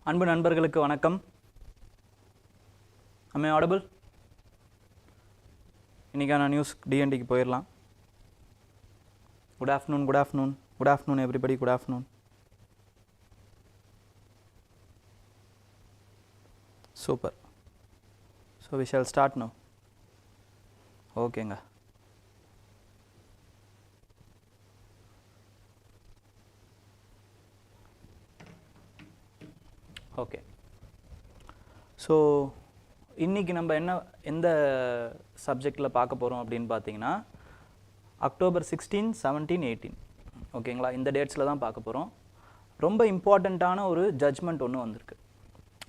அன்பு நண்பர்களுக்கு வணக்கம். Am I audible? இன்னைக்கான நியூஸ் DNDக்கு போயிடலாம். Good afternoon everybody, good afternoon. Super. So we shall start now. ஓகேங்க. ஓகே. ஸோ இன்றைக்கி நம்ம எந்த சப்ஜெக்டில் பார்க்க போகிறோம் அப்படின்னு பார்த்தீங்கன்னா அக்டோபர் 16, 17, 18 ஓகேங்களா, இந்த டேட்ஸில் தான் பார்க்க போகிறோம். ரொம்ப இம்பார்ட்டண்ட்டான ஒரு ஜட்ஜ்மெண்ட் ஒன்று வந்திருக்கு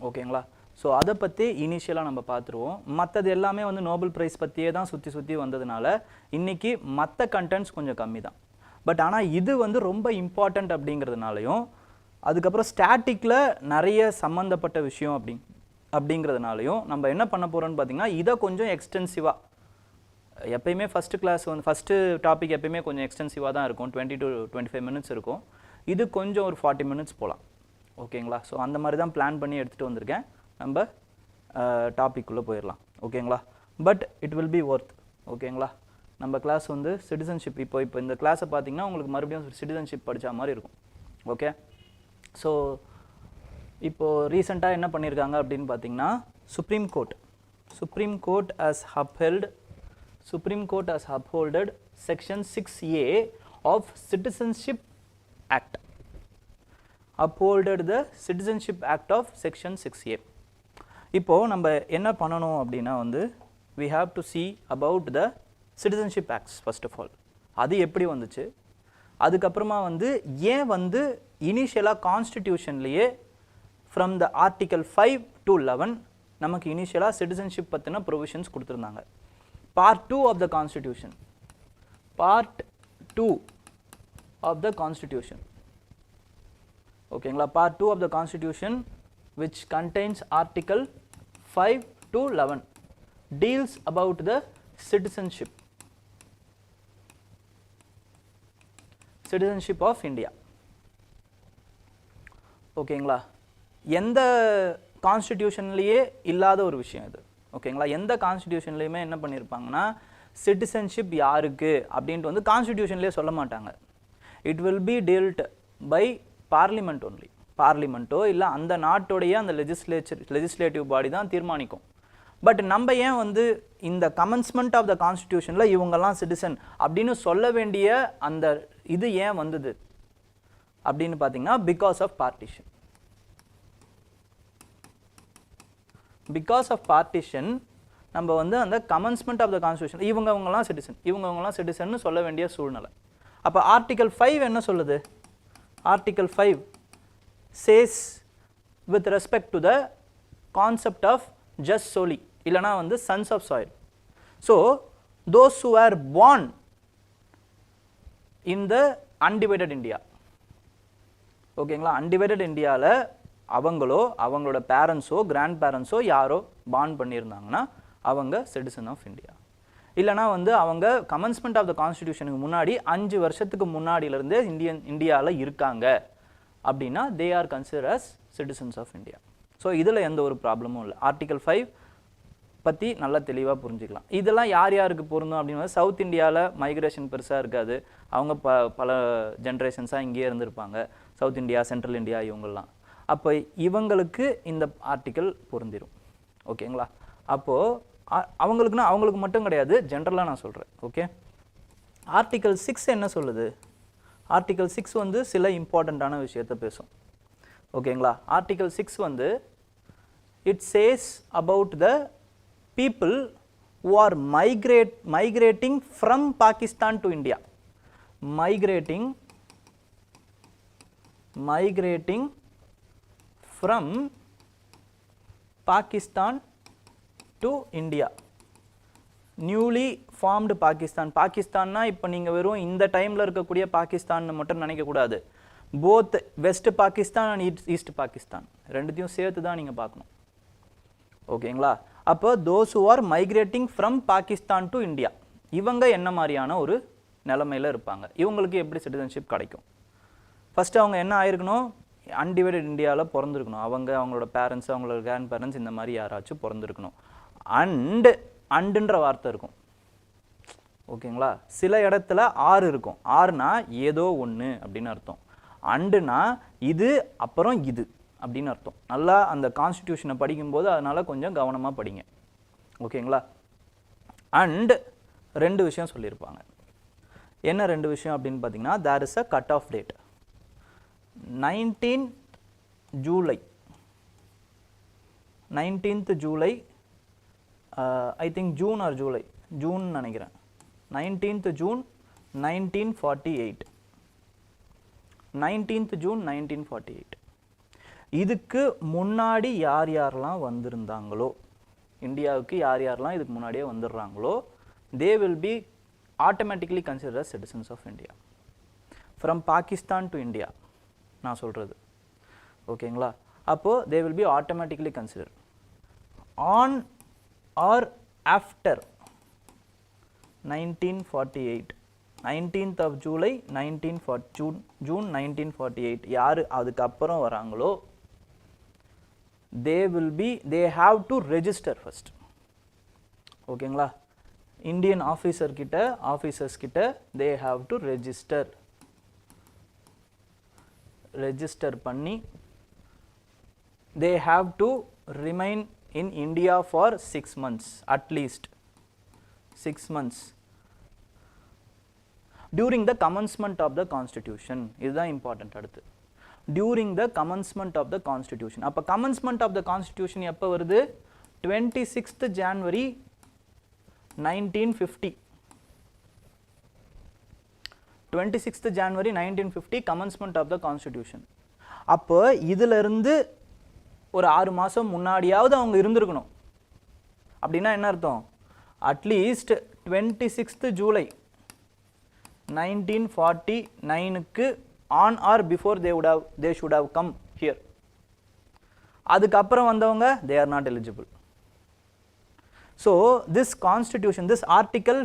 ஓகேங்களா. ஸோ அதை பற்றி இனிஷியலாக நம்ம பார்த்துருவோம். மற்றது எல்லாமே நோபல் ப்ரைஸ் பற்றியே தான் சுற்றி வந்ததுனால இன்றைக்கி மற்ற கண்டென்ட்ஸ் கொஞ்சம் கம்மி தான். பட் ஆனால் இது ரொம்ப இம்பார்ட்டண்ட் அப்படிங்கிறதுனாலையும் அதுக்கப்புறம் ஸ்டாட்டிக்கில் நிறைய சம்மந்தப்பட்ட விஷயம் அப்படிங்கிறதுனாலையும் நம்ம என்ன பண்ண போகிறோம்னு பார்த்திங்கன்னா இதை கொஞ்சம் எக்ஸ்டென்சிவாக, எப்பயுமே ஃபஸ்ட்டு டாபிக் எப்பயுமே கொஞ்சம் எக்ஸ்டென்சிவாக தான் இருக்கும், 20 to 25 minutes இருக்கும். இது கொஞ்சம் ஒரு 40 minutes போகலாம் ஓகேங்களா. ஸோ அந்த மாதிரி தான் பிளான் பண்ணி எடுத்துகிட்டு வந்திருக்கேன். நம்ம டாபிக்குள்ளே போயிடலாம் ஓகேங்களா. But it will B worth ஓகேங்களா. நம்ம கிளாஸ் சிட்டிசன்ஷிப், இப்போ இந்த கிளாஸை பார்த்திங்கன்னா உங்களுக்கு மறுபடியும் சிட்டிசன்ஷிப் படித்த மாதிரி இருக்கும் ஓகே. ஸோ இப்போது ரீசெண்டாக என்ன பண்ணியிருக்காங்க அப்படின்னு பார்த்தீங்கன்னா supreme court has upholded section 6A of Citizenship Act. Upholded the Citizenship Act of section 6A. இப்போது நம்ம என்ன பண்ணணும் அப்படின்னா we have to see about the Citizenship Acts first of all. அது எப்படி வந்துச்சு, அதுக்கப்புறமா ஏன் இனிஷியலாக கான்ஸ்டிடியூஷன்லேயே ஃப்ரம் த ஆர்டிக்கல் 5 to 11 நமக்கு இனிஷியலாக சிட்டிசன்ஷிப் பற்றின ப்ரொவிஷன்ஸ் கொடுத்துருந்தாங்க. பார்ட் 2 ஆஃப் த கான்ஸ்டிடியூஷன் ஓகேங்களா. Part 2 of the constitution which contains article 5 to 11 deals about the citizenship of India ஓகேங்களா. எந்த கான்ஸ்டிடியூஷன்லேயே இல்லாத ஒரு விஷயம் இது ஓகேங்களா. எந்த கான்ஸ்டிடியூஷன்லேயுமே என்ன பண்ணியிருப்பாங்கன்னா சிட்டிசன்ஷிப் யாருக்கு அப்படின்ட்டு கான்ஸ்டிடியூஷன்லேயே சொல்ல மாட்டாங்க. It will be dealt by parliament only. பார்லிமெண்ட்டோ இல்லை அந்த நாட்டுடைய அந்த லெஜிஸ்லேட்டிவ் பாடி தான் தீர்மானிக்கும். பட் நம்ம ஏன் இந்த கமென்ஸ்மெண்ட் ஆஃப் த கான்ஸ்டிடியூஷனில் இவங்கெல்லாம் சிட்டிசன் அப்படின்னு சொல்ல வேண்டிய அந்த இது ஏன் வந்தது அப்படின்னு பார்த்தீங்கன்னா பிகாஸ் ஆஃப் பார்ட்டிஷன் நம்ம அந்த கமென்ஸ்மெண்ட் ஆஃப் த கான்ஸ்டிடியூஷன் இவங்கெல்லாம் சிட்டிசன் சொல்ல வேண்டிய சூழ்நிலை. அப்போ ஆர்டிகல் 5 என்ன சொல்லுது? Article 5 says with respect to the concept of just solely இல்லனா sons of soil. So those who are born in the undivided India ஓகேங்களா, undivided இந்தியாவில் அவங்களோட பேரண்ட்ஸோ கிராண்ட் பேரண்ட்ஸோ யாரோ பார்ன் பண்ணியிருந்தாங்கன்னா அவங்க சிட்டிசன் ஆஃப் இந்தியா. இல்லைனா அவங்க கமென்ஸ்மெண்ட் ஆஃப் த கான்ஸ்டிடியூஷனுக்கு முன்னாடி 5 வருஷத்துக்கு முன்னாடியிலேருந்தே இந்தியாவில் இருக்காங்க அப்படின்னா they are consider as citizens of India. So இதில் எந்த ஒரு ப்ராப்ளமும் இல்லை. ஆர்டிகல் 5 பற்றி நல்லா தெளிவாக புரிஞ்சுக்கலாம். இதெல்லாம் யாருக்கு பொருந்தும் அப்படின்னா சவுத் இந்தியாவில் மைக்ரேஷன் பெருசாக இருக்காது, அவங்க பல ஜென்ரேஷன்ஸாக இங்கேயே இருந்திருப்பாங்க, சவுத் இந்தியா, சென்ட்ரல் இந்தியா இவங்கெல்லாம். அப்போ இவங்களுக்கு இந்த ஆர்டிக்கல் பொருந்திடும் ஓகேங்களா. அப்போது அவங்களுக்கு மட்டும் கிடையாது, ஜென்ரலாக நான் சொல்கிறேன் ஓகே. ஆர்டிக்கல் 6 என்ன சொல்லுது? ஆர்டிக்கல் 6 சில இம்பார்ட்டண்ட்டான விஷயத்தை பேசும் ஓகேங்களா. Article 6 it says about the people who are migrating from Pakistan to India. Migrating from Pakistan to India. Newly formed பாகிஸ்தான்னா இப்போ நீங்கள் வெறும் இந்த டைமில் இருக்கக்கூடிய பாகிஸ்தான் மட்டும் நினைக்கக்கூடாது. Both west Pakistan and east Pakistan ரெண்டுத்தையும் சேர்த்து தான் நீங்கள் பார்க்கணும் ஓகேங்களா. அப்போ those who are migrating from Pakistan to India இவங்க என்ன மாதிரியான ஒரு நிலைமையில் இருப்பாங்க, இவங்களுக்கு எப்படி சிட்டிசன்ஷிப் கிடைக்கும்? ஃபஸ்ட்டு அவங்க என்ன ஆயிருக்கணும், அன்டிவைடட் இந்தியாவில் பிறந்திருக்கணும். அவங்களோட பேரண்ட்ஸ், அவங்களோட கிராண்ட் பேரண்ட்ஸ் இந்த மாதிரி யாராச்சும் பிறந்திருக்கணும். அண்டுன்ற வார்த்தை இருக்கும். ஓகேங்களா? சில இடத்துல ஆறு இருக்கும். ஆறுனா ஏதோ ஒன்று அப்படின்னு அர்த்தம். அண்டுனா இது அப்புறம் இது அப்படின்னு அர்த்தம். நல்லா அந்த கான்ஸ்டிடியூஷனை படிக்கும்போது அதனால் கொஞ்சம் கவனமாக படிங்க. ஓகேங்களா? அண்ட் ரெண்டு விஷயம் சொல்லியிருப்பாங்க. என்ன ரெண்டு விஷயம் அப்படின்னு பார்த்தீங்கன்னா, there is a cut off date 19th July. 19th July, I think June or July, June நினைக்கிறேன். 19th June 1948. 19th June 1948. இதுக்கு முன்னாடி யார் யாரெல்லாம் வந்திருந்தாங்களோ, இந்தியாவுக்கு யார் யாரெல்லாம் இதுக்கு முன்னாடியே வந்துடுறாங்களோ, they will be automatically considered as citizens of India. From Pakistan to India நான் சொல்கிறது. ஓகேங்களா? அப்போது they will be automatically considered. On or after 1948, 19th of July 1940, June 1948 யார் அதுக்கப்புறம் வராங்களோ, they have to register first. ஓகேங்களா? இந்தியன் ஆஃபீஸர்ஸ் கிட்ட they have to register பண்ணி they have to remain in India for 6 months, at least 6 months during the commencement of the constitution. இதுதான் important. அடுத்து during the commencement of the constitution. அப்போ commencement of the constitution எப்போ வருது? 26th January 1950. 26th January 1950 commencement of the constitution. அப்போ இதிலிருந்து ஒரு 6 மாதம் முன்னாடியாவது அவங்க இருந்திருக்கணும். அப்படின்னா என்ன அர்த்தம்? அட்லீஸ்ட் 26th ஜூலை 1949க்கு on or before they should have come here. அதுக்கப்புறம் வந்தவங்க they are not eligible. So this constitution, this article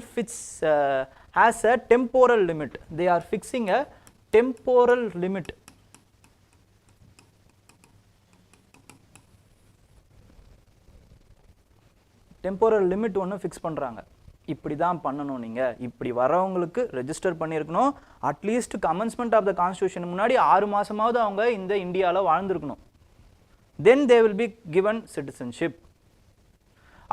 has a temporal limit. They are fixing a temporal limit. Temporal limit ஒன்று fix பண்ணுறாங்க. இப்படி தான் பண்ணணும், நீங்கள் இப்படி வரவங்களுக்கு ரெஜிஸ்டர் பண்ணியிருக்கணும். At least commencement of the constitution முன்னாடி 6 மாதமாவது அவங்க இந்த இந்தியாவில் வாழ்ந்துருக்கணும். Then they will be given citizenship.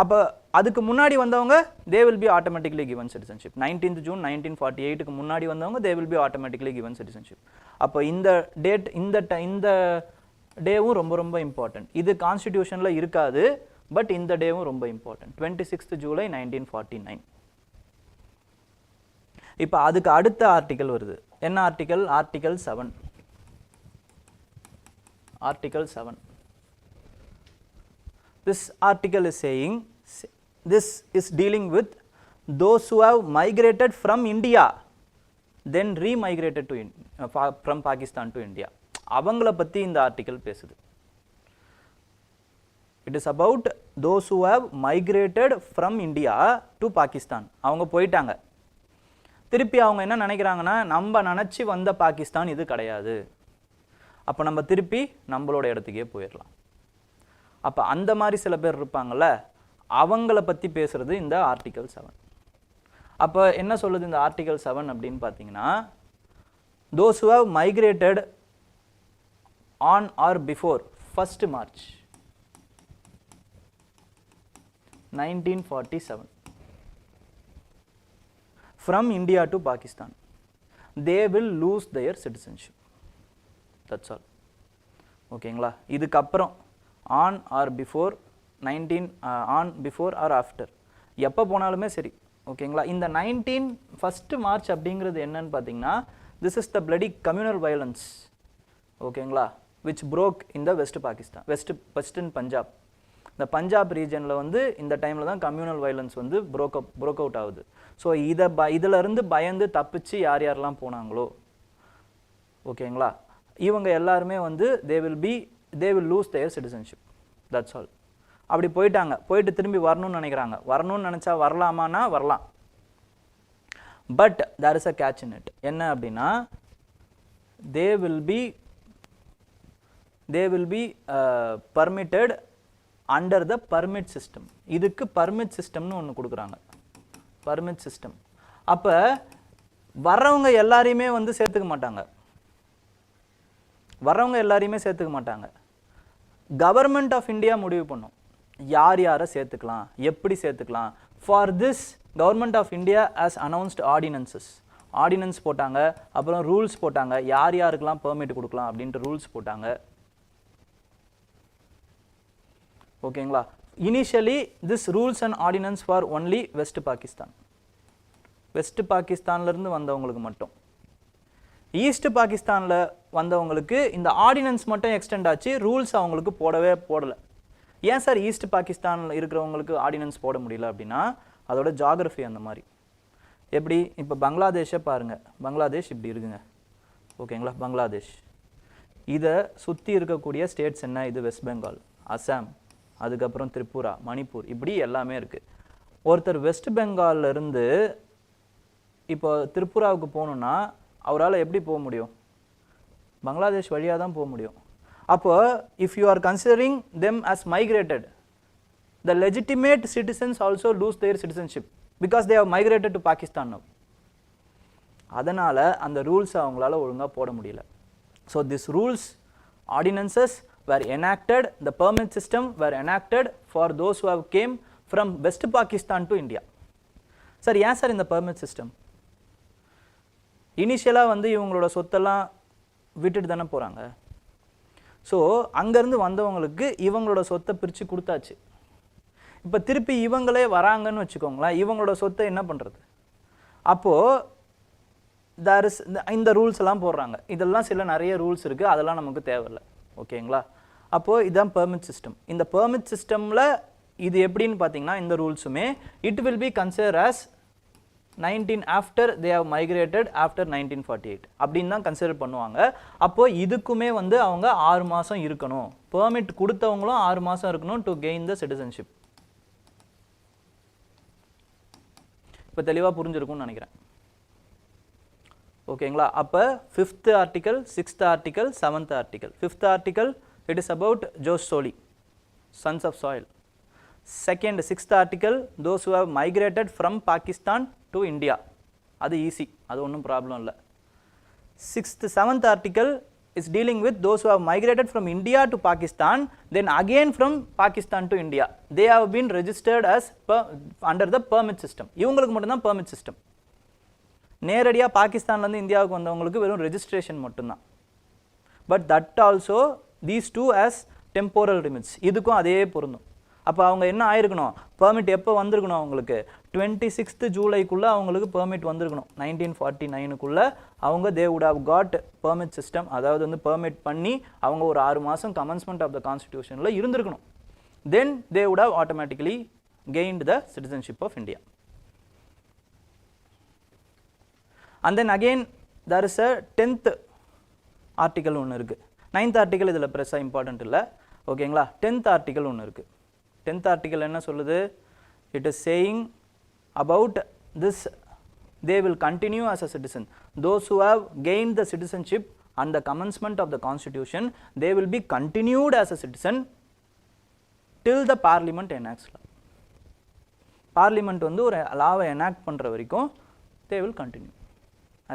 அப்போ அதுக்கு முன்னாடி வந்தவங்க they will be automatically given citizenship. 19th June 1948க்கு முன்னாடி வந்தவங்க they will be automatically given citizenship. அப்போ இந்த டேட், இந்த டேவும் ரொம்ப ரொம்ப இம்பார்ட்டன்ட். இது கான்ஸ்டிடியூஷனில் இருக்காது, பட் இந்த டேவும் ரொம்ப இம்பார்ட்டன்ட். 26th July 1949. இப்போ அதுக்கு அடுத்த ஆர்டிக்கல் வருது. என்ன article? Article 7. Article 7. This article is saying, this is dealing with those who have migrated from India, then remigrated to from Pakistan to India. அவங்கள பற்றி இந்த ஆர்டிக்கல் பேசுது. It is about those who have migrated from India to Pakistan. அவங்க போயிட்டாங்க. திருப்பி அவங்க என்ன நினைக்கிறாங்கன்னா, நம்ம நினச்சி வந்த பாகிஸ்தான் இது கிடையாது, அப்போ நம்ம திருப்பி நம்மளோட இடத்துக்கே போயிடலாம். அப்போ அந்த மாதிரி சில பேர் இருப்பாங்கள்ல, அவங்கள பற்றி பேசுகிறது இந்த ஆர்டிக்கல் 7. அப்போ என்ன சொல்லுது இந்த ஆர்டிக்கல் 7 அப்படின்னு பார்த்தீங்கன்னா, those who have migrated on or before 1st March 1947 from India to Pakistan, they will lose their citizenship. That's all. ஓகேங்களா? இதுக்கப்புறம் on or before 19 on before or after எப்போ போனாலுமே சரி. ஓகேங்களா? இந்த 1st March அப்படிங்கிறது என்னன்னு பார்த்தீங்கன்னா, this is the bloody communal violence. ஓகேங்களா? which broke in the West Pakistan, Western Punjab. இந்த பஞ்சாப் ரீஜனில் வந்து இந்த டைமில் தான் கம்யூனல் வயலன்ஸ் வந்து broke out ஆகுது. ஸோ இதிலிருந்து பயந்து தப்பிச்சு யார் யாரெல்லாம் போனாங்களோ, ஓகேங்களா, இவங்க எல்லாருமே வந்து they will lose their citizenship. That's all. அப்படி போயிட்டாங்க, போயிட்டு திரும்பி வரணும்னு நினைக்கிறாங்க. வரணும்னு நினச்சா வரலாமான்னா வரலாம். But there is a catch in it. என்ன அப்படின்னா, they will be they will be permitted under the permit system. இதுக்கு permit systemனு ஒன்று கொடுக்குறாங்க, permit system. அப்போ வரவங்க எல்லாரையுமே வந்து சேர்த்துக்க மாட்டாங்க, வரவங்க எல்லாரையுமே சேர்த்துக்க மாட்டாங்க. கவர்மெண்ட் ஆஃப் இந்தியா முடிவு பண்ணும் யார் யாரை சேர்த்துக்கலாம், எப்படி சேர்த்துக்கலாம். For this government of India has announced ordinances, ordinance போட்டாங்க, அப்புறம் ரூல்ஸ் போட்டாங்க, யார் யாருக்கெல்லாம் பெர்மிட் கொடுக்கலாம் அப்படின்ட்டு ரூல்ஸ் போட்டாங்க. ஓகேங்களா. Initially this rules and ordinance for only west Pakistan, west பாகிஸ்தான்லேருந்து வந்தவங்களுக்கு மட்டும். ஈஸ்ட் பாகிஸ்தானில் வந்தவங்களுக்கு இந்த ஆர்டினன்ஸ் மட்டும் எக்ஸ்டெண்ட் ஆச்சு, ரூல்ஸ் அவங்களுக்கு போடலை. ஏன் சார் ஈஸ்ட் பாகிஸ்தானில் இருக்கிறவங்களுக்கு ஆர்டினன்ஸ் போட முடியல அப்படின்னா அதோட ஜாகிரஃபி அந்த மாதிரி. எப்படி இப்போ பங்களாதேஷை பாருங்கள், பங்களாதேஷ் இப்படி இருக்குங்க, ஓகேங்களா. பங்களாதேஷ் இதை சுற்றி இருக்கக்கூடிய ஸ்டேட்ஸ் என்ன, இது வெஸ்ட் பெங்கால், அசாம், அதுக்கப்புறம் திரிபுரா, மணிப்பூர், இப்படி எல்லாமே இருக்குது. ஒருத்தர் வெஸ்ட் பெங்கால்லேருந்து இப்போ திரிபுராவுக்கு போகணுன்னா அவரால் எப்படி போக முடியும், பங்களாதேஷ் வழியாக தான் போக முடியும். அப்போ if you are considering them as migrated, the legitimate citizens also lose their citizenship because they have migrated to Pakistan now. அதனால் அந்த ரூல்ஸ் அவங்களால ஒழுங்காக போட முடியல. So this rules ordinances were enacted, the permit system were enacted for those who have came from West Pakistan to India. Sir ஏன் sir இந்த permit system? இனிஷியலாக வந்து இவங்களோட சொத்தெல்லாம் விட்டுட்டு தானே போகிறாங்க. ஸோ அங்கேருந்து வந்தவங்களுக்கு இவங்களோட சொத்தை பிரித்து கொடுத்தாச்சு. இப்போ திருப்பி இவங்களே வராங்கன்னு வச்சுக்கோங்களேன், இவங்களோட சொத்தை என்ன பண்ணுறது? அப்போது இந்த ரூல்ஸ் எல்லாம் போடுறாங்க. இதெல்லாம் சில நிறைய ரூல்ஸ் இருக்குது, அதெல்லாம் நமக்கு தேவையில்லை. ஓகேங்களா. அப்போது இதுதான் பெர்மிட் சிஸ்டம். இந்த பெர்மிட் சிஸ்டமில் இது எப்படின்னு பார்த்தீங்கன்னா இந்த ரூல்ஸுமே it will be consider as 19 after they have migrated after 1948 அப்படின்னு தான் கன்சிடர் பண்ணுவாங்க. அப்போது இதுக்குமே வந்து அவங்க 6 மாதம் இருக்கணும், பெர்மிட் கொடுத்தவங்களும் 6 மாதம் இருக்கணும் டு கெயின் த சிட்டிசன்ஷிப். இப்போ தெளிவாக புரிஞ்சிருக்கும்னு நினைக்கிறேன். ஓகேங்களா. அப்போ 5th article, 6th article, 7th article. 5th article it is about jus soli, sons of soil. Second, 6th article, those who have migrated from Pakistan to India. அது easy, அது ஒன்றும் problem இல்லை. 7th article is dealing with those who have migrated from India to Pakistan, then again from Pakistan to India. They have been registered as under the permit system. இவங்களுக்கு மட்டும்தான் permit system. நேரடியாக பாகிஸ்தான்லேருந்து இந்தியாவுக்கு வந்தவங்களுக்கு வெறும் registration மட்டும்தான். But that also these two as temporal limits, இதுக்கும் அதே பொருந்தும். அப்போ அவங்க என்ன ஆயிருக்கணும், பெர்மிட் எப்போ வந்திருக்கணும் அவங்களுக்கு, 26th ஜூலைக்குள்ளே அவங்களுக்கு பெர்மிட் வந்திருக்கணும். 1949க்குள்ளே அவங்க they would have got permit system, அதாவது வந்து பெர்மிட் பண்ணி அவங்க ஒரு 6 மாதம் கமென்ஸ்மெண்ட் ஆஃப் த கான்ஸ்டிடியூஷனில் இருந்திருக்கணும். Then they would have automatically gained the citizenship of India. And then again there is a 10th article ஒன்று இருக்குது. 9th ஆர்டிக்கல் இதில் பெருசாக இம்பார்ட்டன்ட் இல்லை. ஓகேங்களா. 10th ஆர்டிக்கல் ஒன்று இருக்குது. 10th article என்ன சொல்லுது, it is saying about this, they will continue as a citizen. Those who have gained the citizenship and the commencement of the constitution, they will be continued as a citizen till the parliament enacts law. parliament வந்து ஒரு லாவை enact பண்ணுற வரைக்கும் they will continue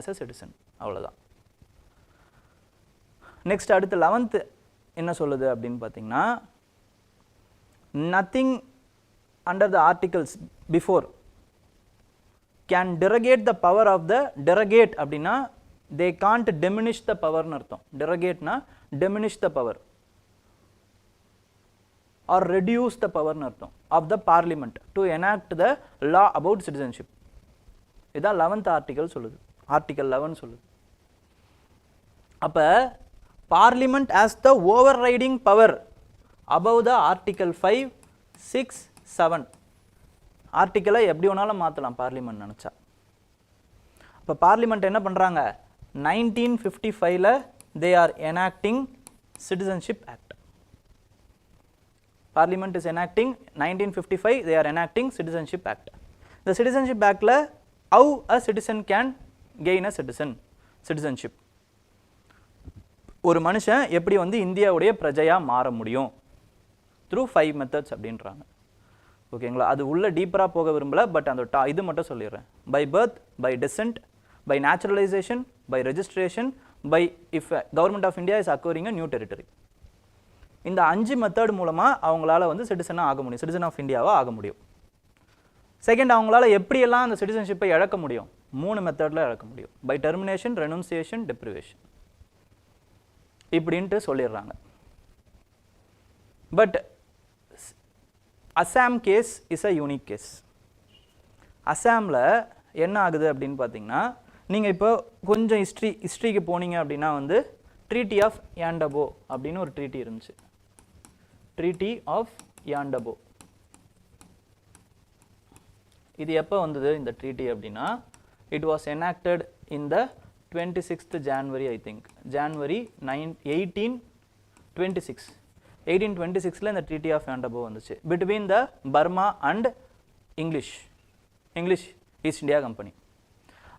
as a citizen. அவ்வளோதான். Next அடுத்து 11th என்ன சொல்லுது அப்படின்னு பார்த்தீங்கன்னா, nothing under the articles before can derogate the power of the derogate அப்படின்னா they can't diminish the power னு அர்த்தம். derogateனா diminish the power or reduce the power னு அர்த்தம் of the parliament to enact the law about citizenship. இதான் 11th article சொல்லுது, article 11 சொல்லுது. அப்போ parliament has the overriding power above the article 5, 6, 7. ஆர்டிக்கலை எப்படி வேணாலும் மாற்றலாம் பார்லிமெண்ட் நினச்சா. இப்போ பார்லிமெண்ட் என்ன பண்ணுறாங்க, 1955ல் they are enacting Citizenship Act. Parliament is enacting 1955, they are enacting Citizenship Act. The Citizenship Actல how a citizen can gain a citizenship. ஒரு மனுஷன் எப்படி வந்து இந்தியாவுடைய பிரஜையாக மாற முடியும் த்ரூ 5 மெத்தட்ஸ் அப்படின்றாங்க. ஓகேங்களா, அது உள்ள டீப்பராக போக விரும்பல, பட் அந்த இது மட்டும் சொல்லிடுறேன். By birth, by descent, by naturalisation, by registration, by if government of India is acquiring a new territory. இந்த 5 மெத்தட் மூலமாக அவங்களால வந்து சிட்டிசனாக ஆக முடியும், சிட்டிசன் ஆஃப் இந்தியாவாக ஆக முடியும். செகண்ட், அவங்களால எப்படியெல்லாம் அந்த சிட்டிசன்ஷிப்பை இழக்க முடியும்? 3 மெத்தடில் இழக்க முடியும். பை டெர்மினேஷன், ரெனுன்சியேஷன், டெப்ரிவேஷன் இப்படின்ட்டு சொல்லிடுறாங்க. But Assam case is a unique case. அசாமில் என்ன ஆகுது அப்படின்னு பார்த்தீங்கன்னா, நீங்கள் இப்போ கொஞ்சம் ஹிஸ்ட்ரிக்கு போனீங்க அப்படின்னா வந்து ட்ரீட்டி ஆஃப் யாண்டபோ அப்படின்னு ஒரு ட்ரீட்டி இருந்துச்சு. ட்ரீட்டி ஆஃப் யாண்டபோ இது எப்போ வந்தது இந்த ட்ரீட்டி அப்படின்னா, it was enacted in the 26th January, I think January 1826. 1826 இந்த ட்ரீட்டி ஆஃப் யாண்டபோ வந்துச்சு between the Burma and English East India Company.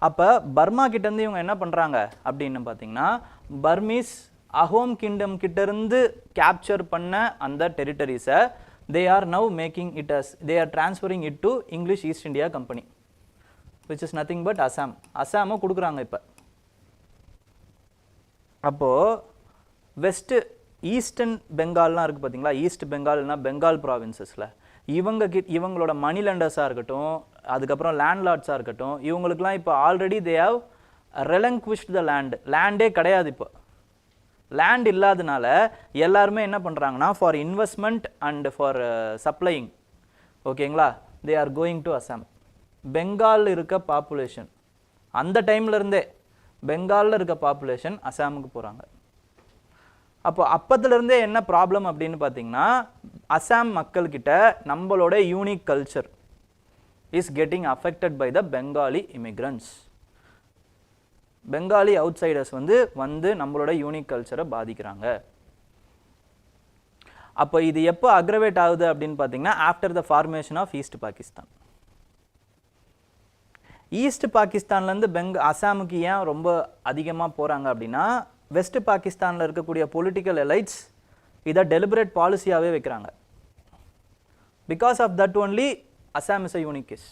அப்போ பர்மா கிட்டேருந்து இவங்க என்ன பண்ணுறாங்க அப்படின்னு பார்த்தீங்கன்னா, பர்மீஸ் அஹோம் கிங்டம் கிட்டேருந்து கேப்சர் பண்ண அந்த டெரிட்டரிஸை they are now making it as, they are transferring it to English East India Company, which is nothing but Assam. அஸ்ஸாமும் கொடுக்குறாங்க இப்போ. அப்போது வெஸ்ட்டு ஈஸ்டர்ன் பெங்கால்லாம் இருக்குது பார்த்தீங்களா, ஈஸ்ட் பெங்கால்னா பெங்கால் ப்ராவின்சஸில் இவங்களோட மணி லேண்டர்ஸாக இருக்கட்டும், அதுக்கப்புறம் லேண்ட்லார்ட்ஸாக இருக்கட்டும், இவங்களுக்குலாம் இப்போ ஆல்ரெடி தே ஹவ் ரெலங்க்விஷ்ட் த லேண்டே கிடையாது. இப்போ லேண்ட் இல்லாதனால எல்லாருமே என்ன பண்ணுறாங்கன்னா, for investment and for supplying, ஓகேங்களா, they are going to Assam. பெங்காலில் இருக்க பாப்புலேஷன் அந்த டைம்லேருந்தே பெங்காலில் இருக்க பாப்புலேஷன் அசாமுக்கு போகிறாங்க. அப்போதுலேருந்தே என்ன ப்ராப்ளம் அப்படின்னு பார்த்தீங்கன்னா, அசாம் மக்கள்கிட்ட நம்மளோட unique culture is getting affected by the Bengali immigrants. Bengali outsiders வந்து நம்மளோட யூனிக் கல்ச்சரை பாதிக்கிறாங்க. அப்போ இது எப்போ அக்ரவேட் ஆகுது அப்படின்னு பார்த்தீங்கன்னா, after the formation of east Pakistan. East பாகிஸ்தான்லேருந்து அசாமுக்கு ஏன் ரொம்ப அதிகமாக போகிறாங்க அப்படின்னா, வெஸ்ட் பாகிஸ்தானில் இருக்கக்கூடிய பொலிட்டிக்கல் எலைட்ஸ் இதை டெலிபரேட் பாலிசியாகவே வைக்கிறாங்க. Because of that only Assam is a unique case.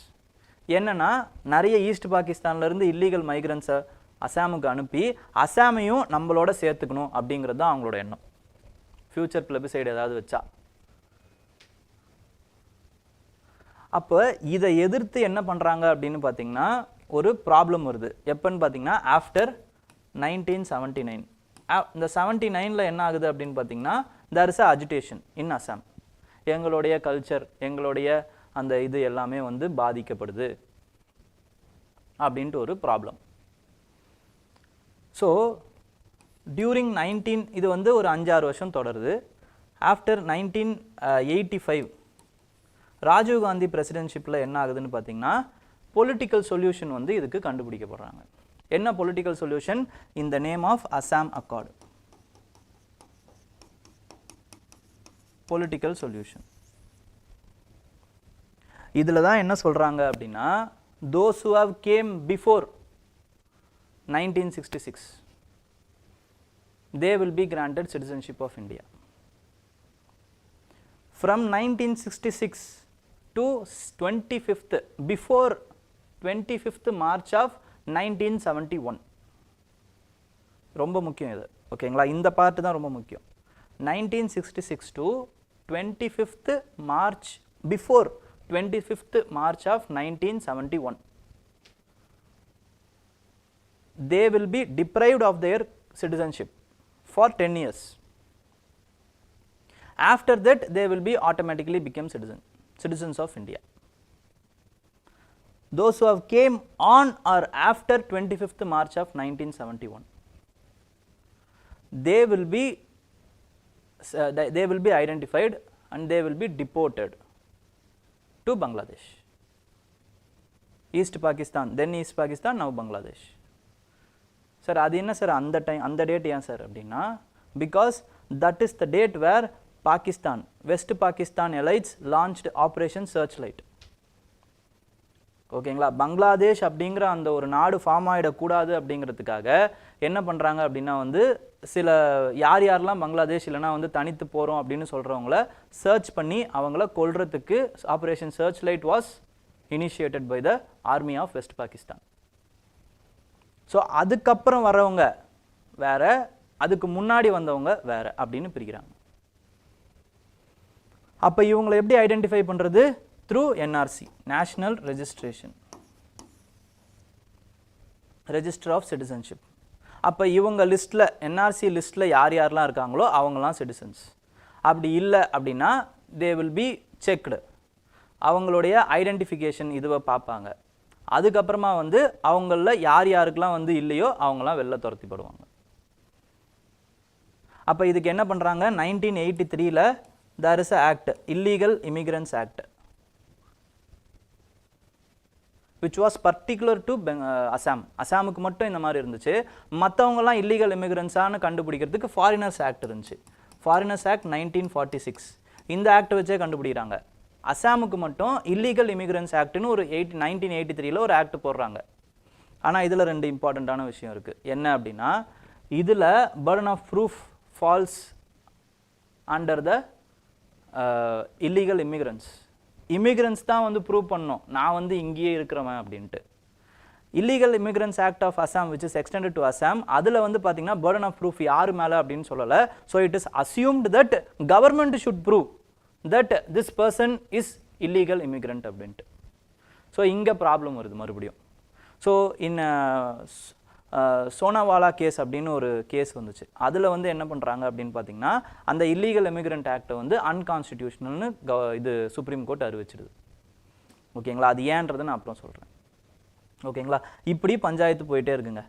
என்னென்னா, நிறைய ஈஸ்ட் பாகிஸ்தான்லேருந்து இல்லீகல் மைக்ரன்ஸை அசாமுக்கு அனுப்பி அசாமையும் நம்மளோட சேர்த்துக்கணும் அப்படிங்கிறது தான் அவங்களோட எண்ணம். ஃபியூச்சர் பிளபிசைடு ஏதாவது வச்சா. அப்போ இதை எதிர்த்து என்ன பண்ணுறாங்க அப்படின்னு பார்த்தீங்கன்னா, ஒரு ப்ராப்ளம் வருது. எப்போன்னு பார்த்தீங்கன்னா, ஆஃப்டர் 1979. இந்த 79 என்ன ஆகுது அப்படின்னு பார்த்தீங்கன்னா, தேர் இஸ் அ அஜிடேஷன் இன் அசாம். எங்களுடைய கல்ச்சர், எங்களுடைய அந்த இது எல்லாமே பாதிக்கப்படுது அப்படின்ட்டு ஒரு ப்ராப்ளம். ஸோ டியூரிங் இது ஒரு 5-6 வருஷம் தொடருது. ஆஃப்டர் 1985 ராஜீவ் காந்தி பிரசிடென்ட்ஷிப்பில் என்ன ஆகுதுன்னு பார்த்தீங்கன்னா, பொலிட்டிக்கல் சொல்யூஷன் இதுக்கு கண்டுபிடிக்கப்படுறாங்க. என்ன political solution? In the name of Assam accord. Political solution. இதில் தான் என்ன சொல்கிறாங்க அப்படின்னா, those who have came before 1966 they will be granted citizenship of India. From 1966 to 25th, before 25th March of 1971. ரொம்ப முக்கியம் இது, ஓகேங்களா? இந்த பார்ட் தான் ரொம்ப முக்கியம். 1966 to 25th March, before 25th March of 1971, they will be deprived of their citizenship for 10 years. After that, they will be automatically become citizens of India. Those who have came on or after 25th March of 1971, they will be identified and they will be deported to Bangladesh. East Pakistan, then East Pakistan, now Bangladesh. Sir அது என்ன sir அந்த time, அந்த date ஏன் sir அப்படின்னா, because that is the date where Pakistan, West Pakistan elites launched Operation Searchlight. ஓகேங்களா? பங்களாதேஷ் அப்படிங்கிற அந்த ஒரு நாடு ஃபார்ம் ஆகிடக்கூடாது அப்படிங்கிறதுக்காக என்ன பண்ணுறாங்க அப்படின்னா, சில யாரெல்லாம் பங்களாதேஷ் இல்லைனா வந்து தனித்து போகிறோம் அப்படின்னு சொல்கிறவங்கள சர்ச் பண்ணி அவங்கள கொல்றதுக்கு Operation Searchlight was initiated by the army of West Pakistan. So அதுக்கப்புறம் வரவங்க வேற, அதுக்கு முன்னாடி வந்தவங்க வேற அப்படின்னு பிரிக்கிறாங்க. அப்போ இவங்களை எப்படி ஐடென்டிஃபை பண்ணுறது? Through NRC, national registration, register of citizenship. அப்போ இவங்க லிஸ்ட்டில், என்ஆர்சி லிஸ்ட்டில் யாரெல்லாம் இருக்காங்களோ அவங்களாம் சிட்டிசன்ஸ். அப்படி இல்லை அப்படின்னா தே வில் பி செக்டு. அவங்களுடைய ஐடென்டிஃபிகேஷன் இதுவை பார்ப்பாங்க. அதுக்கப்புறமா வந்து அவங்களில் யாருக்கெல்லாம் வந்து இல்லையோ அவங்களாம் வெளில துரத்திப்படுவாங்க. அப்போ இதுக்கு என்ன பண்ணுறாங்க? 1983 there is a act, Illegal Immigrants Act, which was particular to Assam. அசாமுக்கு மட்டும் இந்த மாதிரி இருந்துச்சு. மற்றவங்கலாம் இல்லீகல் இமிகிரன்ஸானு கண்டுபிடிக்கிறதுக்கு ஃபாரினர்ஸ் ஆக்ட் இருந்துச்சு. Foreigners act 1946. இந்த ஆக்ட் வச்சே கண்டுபிடிக்கிறாங்க. அசாமுக்கு மட்டும் இல்லீகல் இமிகிரன்ஸ் ஆக்ட்னு ஒரு 1983 ஒரு ஆக்ட் போடுறாங்க. ஆனால் இதில் 2 இம்பார்ட்டண்ட்டான விஷயம் இருக்குது. என்ன அப்படின்னா, இதில் burden of proof falls under the illegal immigrants. Immigrants தான் வந்து ப்ரூவ் பண்ணணும் நான் வந்து இங்கேயே இருக்கிறவன் அப்படின்ட்டு. Illegal immigrants act of Assam which is extended to Assam, அதில் வந்து பார்த்தீங்கன்னா பர்டன் ஆஃப் ப்ரூஃப் யார் மேலே அப்படின்னு சொல்லலை. So it is assumed that government should prove that this person is illegal immigrant அப்படின்ட்டு. ஸோ இங்கே ப்ராப்ளம் வருது மறுபடியும். ஸோ இன் சோனாவாலா கேஸ் அப்படின்னு ஒரு கேஸ் வந்துச்சு. அதில் வந்து என்ன பண்ணுறாங்க அப்படின்னு பார்த்தீங்கன்னா, அந்த இல்லீகல் இமிகிரண்ட் ஆக்டை வந்து அன்கான்ஸ்டிடியூஷனல்னு இது சுப்ரீம் கோர்ட் அறிவிச்சிடுது. ஓகேங்களா? அது ஏன்றதை நான் அப்புறம் சொல்கிறேன். ஓகேங்களா? இப்படி பஞ்சாயத்து போயிட்டே இருக்குங்க.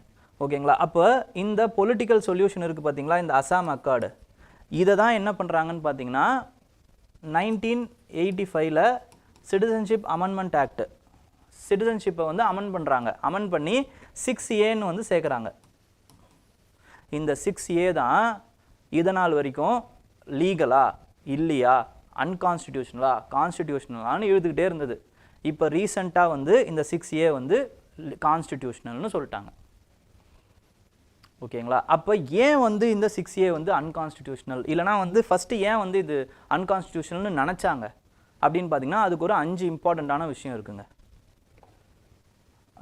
ஓகேங்களா? அப்போ இந்த பொலிட்டிக்கல் சொல்யூஷன் இருக்குது பார்த்தீங்களா, இந்த அசாம் அக்கார்டு, இதை தான் என்ன பண்ணுறாங்கன்னு பார்த்தீங்கன்னா 1985 சிட்டிசன்ஷிப் அமெண்ட்மெண்ட் ஆக்ட், சிட்டிசன்ஷிப்பை வந்து அமெண்ட் பண்ணுறாங்க. அமெண்ட் பண்ணி 6A வந்து சேர்க்குறாங்க. இந்த 6A தான் இதனால் வரைக்கும் லீகலா இல்லையா, அன்கான்ஸ்டிடியூஷனலா கான்ஸ்டிடியூஷனலான்னு எழுதுக்கிட்டே இருந்தது. இப்போ ரீசெண்டாக வந்து இந்த 6A வந்து கான்ஸ்டிடியூஷனல்னு சொல்லிட்டாங்க. ஓகேங்களா? அப்போ ஏன் வந்து இந்த 6A வந்து அன்கான்ஸ்டிடியூஷனல் இல்லைனா வந்து ஃபஸ்ட்டு ஏன் வந்து இது அன்கான்ஸ்டிடியூஷனல்னு நினச்சாங்க அப்படின்னு பார்த்தீங்கன்னா, அதுக்கு ஒரு 5 இம்பார்ட்டண்ட்டான விஷயம் இருக்குங்க.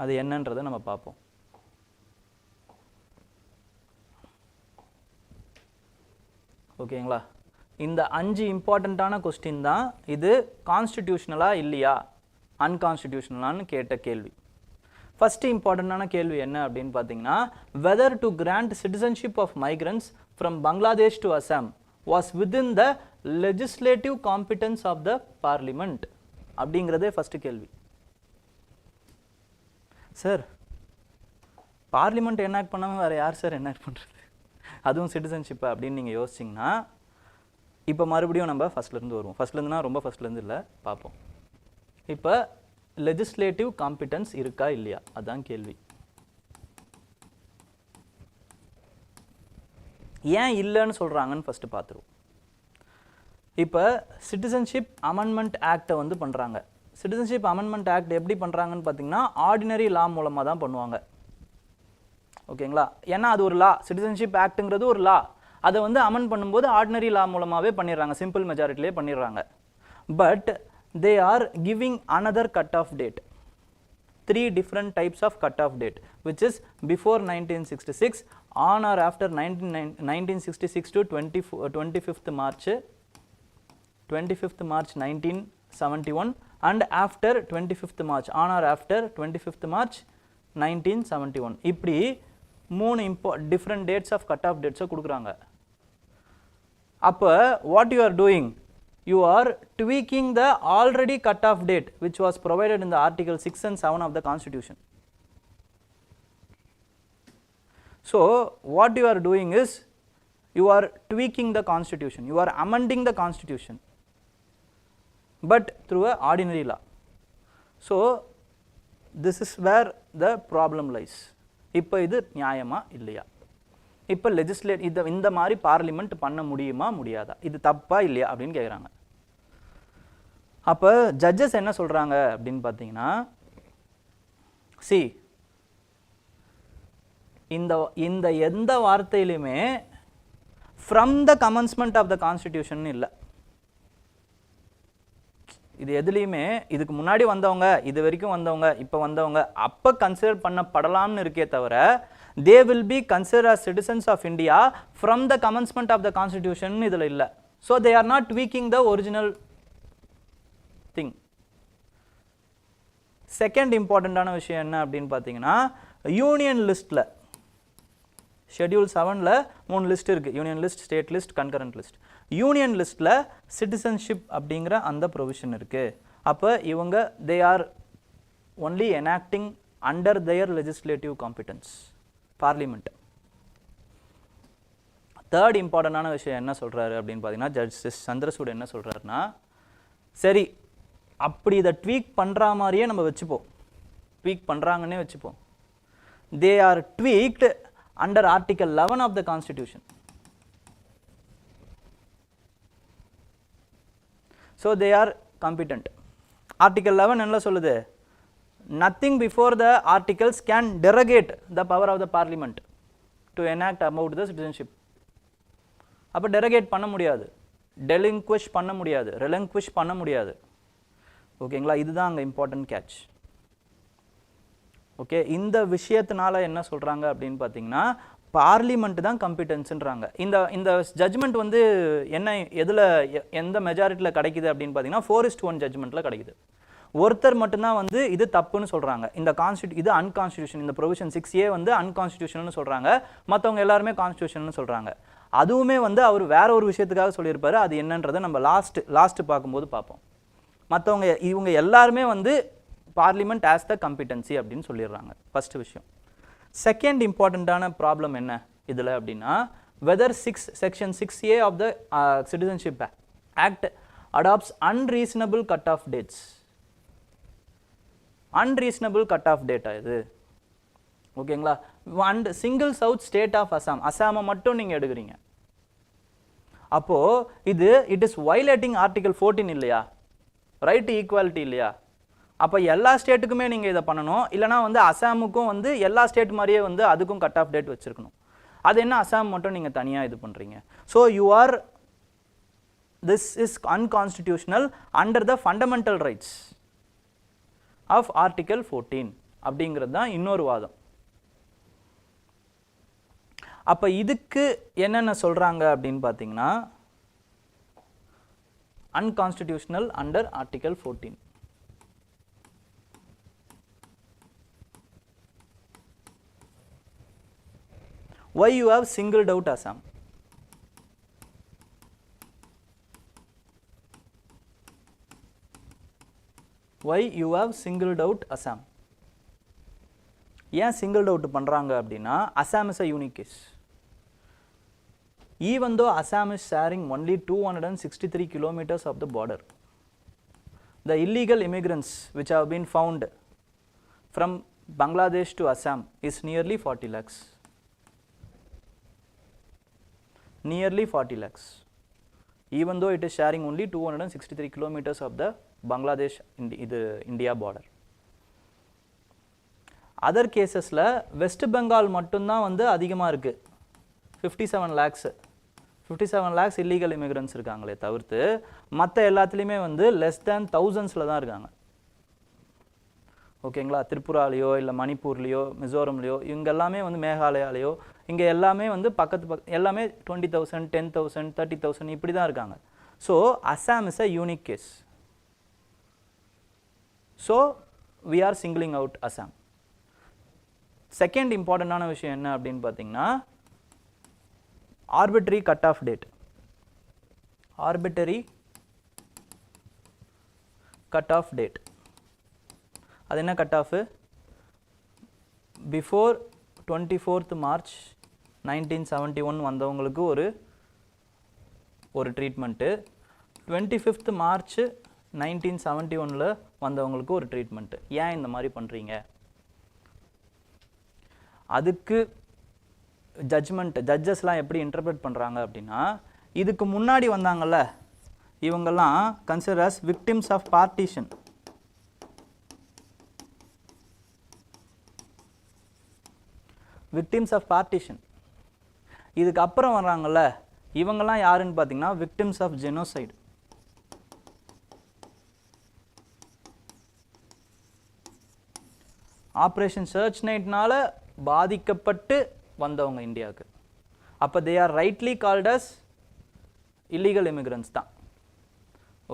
அது என்னன்றதை நம்ம பார்ப்போம். ஓகேங்களா? இந்த 5 இம்பார்ட்டண்ட்டான கொஸ்டின் தான் இது கான்ஸ்டிடியூஷனலா இல்லையா அன்கான்ஸ்டிடியூஷனலான்னு கேட்ட கேள்வி. ஃபர்ஸ்ட் இம்பார்ட்டண்டான கேள்வி என்ன அப்படின்னு பார்த்தீங்கன்னா, whether to grant citizenship of migrants from Bangladesh to Assam was within the legislative competence of the parliament அப்படிங்கிறதே ஃபர்ஸ்ட் கேள்வி. சார், பார்லிமெண்ட் எனாக்ட் பண்ணாமல் வேறு யார் சார் எனாக்ட் பண்ணுறது, அதுவும் சிட்டிசன்ஷிப்பை அப்படின்னு நீங்கள் யோசிச்சிங்கன்னா, இப்போ மறுபடியும் நம்ம ஃபஸ்ட்லேருந்து வருவோம். ஃபஸ்ட்லேருந்துனா ரொம்ப ஃபஸ்ட்லேருந்து இல்லை, பார்ப்போம். இப்போ லெஜிஸ்லேட்டிவ் காம்பிட்டன்ஸ் இருக்கா இல்லையா, அதுதான் கேள்வி. ஏன் இல்லைன்னு சொல்கிறாங்கன்னு ஃபஸ்ட்டு பார்த்துருவோம். இப்போ சிட்டிசன்ஷிப் அமெண்ட்மெண்ட் ஆக்டை வந்து பண்ணுறாங்க. சிட்டிசன்ஷிப் அமெண்ட்மெண்ட் ஆக்ட் எப்படி பண்ணுறாங்கன்னு பார்த்தீங்கன்னா, ஆர்டினரி லா மூலமாக தான் பண்ணுவாங்க. ஓகேங்களா? ஏன்னா அது ஒரு லா, சிட்டிசன்ஷிப் ஆக்ட்டுங்கிறது ஒரு லா. அதை வந்து அமெண்ட் பண்ணும்போது ஆர்டினரி லா மூலமாகவே பண்ணிடுறாங்க, சிம்பிள் மெஜாரிட்டிலே பண்ணிடுறாங்க. But they are giving another cut-off date, 3 different types of cut-off date, which is before 1966, on or after 1966 to 25th March 1971, and after 25th March, on or after 25th March 1971. இப்படி 3 different dates of cut-off dates கொடுக்குறாங்க. அப்போ what you are doing, you are tweaking the already cut-off date which was provided in the article 6 and 7 of the constitution. So what you are doing is, you are tweaking the constitution, you are amending the constitution, but through a ordinary law. So this is where the problem lies. இப்போ இது நியாயமா இல்லையா, இப்போ legislate இந்த மாதிரி parliament பண்ண முடியுமா முடியாதா, இது தப்பா இல்லையா அப்படின்னு கேட்குறாங்க. அப்போ ஜட்ஜஸ் என்ன சொல்கிறாங்க அப்படின்னு பார்த்தீங்கன்னா, இந்த எந்த வார்த்தையிலுமே from the commencement of the constitution இல்ல. இது எதுலயுமே இதுக்கு முன்னாடி வந்தவங்க, இது வரைக்கும் வந்தவங்க, இப்போ வந்தவங்க அப்ப கன்சிடர் பண்ணப்படலாம்னு இருக்கே தவிர they will be considered as citizens of India from the commencement of the constitution இதுல இல்ல. So they are not tweaking the original thing. Second இம்பார்ட்டண்டான விஷயம் என்ன அப்படின்னு பார்த்தீங்கன்னா, யூனியன் லிஸ்ட்டில் ஷெட்யூல் 7ல் 3 லிஸ்ட் இருக்குது. Union list, state list, concurrent list. Union லிஸ்ட்டில் சிட்டிசன்ஷிப் அப்படிங்கிற அந்த ப்ரொவிஷன் இருக்குது. அப்போ இவங்க they are only enacting under their legislative competence, parliament. Third இம்பார்ட்டண்டான விஷயம் என்ன சொல்கிறாரு அப்படின்னு பார்த்தீங்கன்னா, ஜஸ்டிஸ் சந்திரசூட் என்ன சொல்கிறாருன்னா, சரி அப்படி இதை ட்வீக் பண்ணுற மாதிரியே நம்ம வச்சுப்போம், ட்வீக் பண்ணுறாங்கன்னே வச்சுப்போம். They are tweaked under article 11 of the constitution. So they are competent. Article 11 என்ன சொல்லுது? Nothing before the articles can derogate the power of the parliament to enact about the citizenship. அப்போ derogate பண்ண முடியாது, டெலிங்க்விஷ் பண்ண முடியாது, ரெலங்க்விஷ் பண்ண முடியாது. ஓகேங்களா? இதுதான் அங்கே இம்பார்ட்டன்ட் கேட்ச். ஓகே, இந்த விஷயத்தினால என்ன சொல்கிறாங்க அப்படின்னு பார்த்தீங்கன்னா, பார்லிமெண்ட் தான் கம்பிட்டன்ஸ்ன்றாங்க. இந்த ஜட்ஜ்மெண்ட் வந்து என்ன எதில் எந்த மெஜாரிட்டியில் கிடைக்குது அப்படின்னு பார்த்தீங்கன்னா 4:1 ஜட்ஜ்மெண்ட்டில் கிடைக்குது. ஒருத்தர் மட்டும்தான் வந்து இது தப்புன்னு சொல்கிறாங்க, இந்த இது அன்கான்ஸ்டியூஷன், இந்த ப்ரொவிஷன் 6A வந்து அன்கான்ஸ்டியூஷன் சொல்கிறாங்க, மற்றவங்க எல்லாருமே கான்ஸ்டியூஷன் சொல்கிறாங்க. அதுவுமே வந்து அவர் வேற ஒரு விஷயத்துக்காக சொல்லியிருப்பாரு, அது என்னன்றதை நம்ம லாஸ்ட் பார்க்கும்போது பார்ப்போம். மற்றவங்க இவங்க எல்லாருமே வந்து பார்லிமெண்ட் ஆஸ் த கம்பிட்டன்சி அப்படின்னு சொல்லிடுறாங்க. ஃபர்ஸ்ட் விஷயம். செகண்ட் இம்பார்ட்டண்ட்டான ப்ராப்ளம் என்ன இதில் அப்படின்னா, whether section 6A of the citizenship act adopts unreasonable cut off dates. Unreasonable cut off data இது. ஓகேங்களா? And singled out state of Assam, அசாமை மட்டும் நீங்கள் எடுக்கிறீங்க. அப்போது இது இட் இஸ் வயலேட்டிங் ஆர்டிகல் 14 இல்லையா, ரைட் ஈக்குவாலிட்டி இல்லையா? அப்போ எல்லா ஸ்டேட்டுக்குமே நீங்கள் இதை பண்ணணும், இல்லைனா வந்து அசாமுக்கும் வந்து எல்லா ஸ்டேட் மாதிரியே வந்து அதுக்கும் கட் ஆஃப் டேட் வச்சுருக்கணும். அது என்ன அசாம் மட்டும் நீங்கள் தனியாக இது பண்ணுறீங்க? So this is unconstitutional under the fundamental rights of article 14 அப்படிங்கிறது தான் இன்னொரு வாதம். அப்போ இதுக்கு என்னென்ன சொல்கிறாங்க அப்படின்னு பார்த்தீங்கன்னா, unconstitutional under article 14. Why you have singled out Assam? Why you have singled out Assam? ஏன் singled out பண்றாங்க அப்படின்னா, Assam is a unique case. Even though Assam is sharing only 263 kilometers of the border, the illegal immigrants which have been found from Bangladesh to Assam is nearly 40 lakhs. Nearly 40 lakhs. Even though it is sharing only 263 kilometers of the Bangladesh India border. Other cases la West Bengal மட்டும்தான் வந்து அதிகமா இருக்கு, 57 lakhs. 57 lakhs illegal immigrants இருக்காங்களே தவிர்த்து மற்ற எல்லாத்துலேயுமே வந்து less than தௌசண்ட்ஸில் தான் இருக்காங்க. ஓகேங்களா? திரிபுராலேயோ இல்லை மணிப்பூர்லேயோ மிசோரம்லேயோ இவங்க எல்லாமே வந்து மேகாலயாலேயோ இங்கே எல்லாமே வந்து எல்லாமே 20,000, 10,000, 30,000 இப்படி தான் இருக்காங்க. So Assam is a unique case. So we are singling out Assam. Second இம்பார்ட்டண்டான விஷயம் என்ன அப்படின்னு பார்த்தீங்கன்னா, arbitrary cut-off date. Arbitrary cut-off date. அது என்ன cut-off? Before 24th March 1971 வந்தவங்களுக்கு ஒரு ட்ரீட்மெண்ட்டு, 25th March 1971 வந்தவங்களுக்கு ஒரு ட்ரீட்மெண்ட்டு. ஏன் இந்த மாதிரி பண்ணுறீங்க? அதுக்கு ஜட்ஜஸ்லாம் எப்படி இன்டர்பிரட் பண்ணுறாங்க அப்படின்னா, இதுக்கு முன்னாடி வந்தாங்கல்ல இவங்கெல்லாம் consider as victims of partition. Victims of partition. இதுக்கு அப்புறம் வர்றாங்கல்ல இவங்கெல்லாம் யாருன்னு பார்த்தீங்கன்னா victims of genocide. Operation search நைட்னால பாதிக்கப்பட்டு வந்தவங்க இந்தியாவுக்கு. அப்போ they are rightly called as illegal immigrants தான்.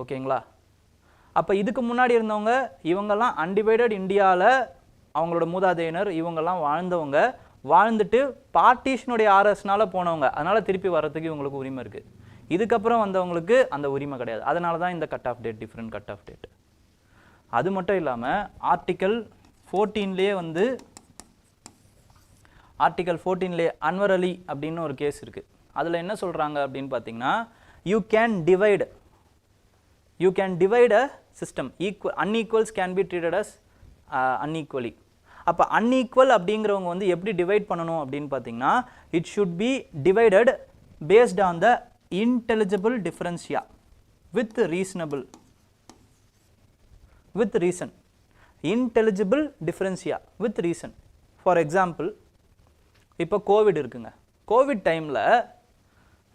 ஓகேங்களா? அப்போ இதுக்கு முன்னாடி இருந்தவங்க இவங்கெல்லாம் அன்டிவைடட் இந்தியாவில் அவங்களோட மூதாதையினர் இவங்கெல்லாம் வாழ்ந்தவங்க, வாழ்ந்துட்டு பார்ட்டிஷனுடைய ஆர்எஸ்னால போனவங்க, அதனால் திருப்பி வர்றதுக்கு இவங்களுக்கு உரிமை இருக்குது. இதுக்கப்புறம் வந்தவங்களுக்கு அந்த உரிமை கிடையாது. அதனால தான் இந்த cut off date, different cut off date. அது மட்டும் இல்லாமல் ஆர்டிக்கல் 14லேயே வந்து ஆர்டிக்கல் 14லேயே அன்வர் அலி அப்படின்னு ஒரு கேஸ் இருக்குது. அதில் என்ன சொல்கிறாங்க அப்படின்னு பார்த்தீங்கன்னா, you can divide a system, unequals can be treated as unequally. அப்போ அன்ஈக்குவல் அப்படிங்கிறவங்க வந்து எப்படி டிவைட் பண்ணணும் அப்படின்னு பார்த்தீங்கன்னா, it should be divided based on the intelligible differentia with reason. Intelligible differentia with reason. For example, இப்போ கோவிட் இருக்குங்க. Covid டைமில்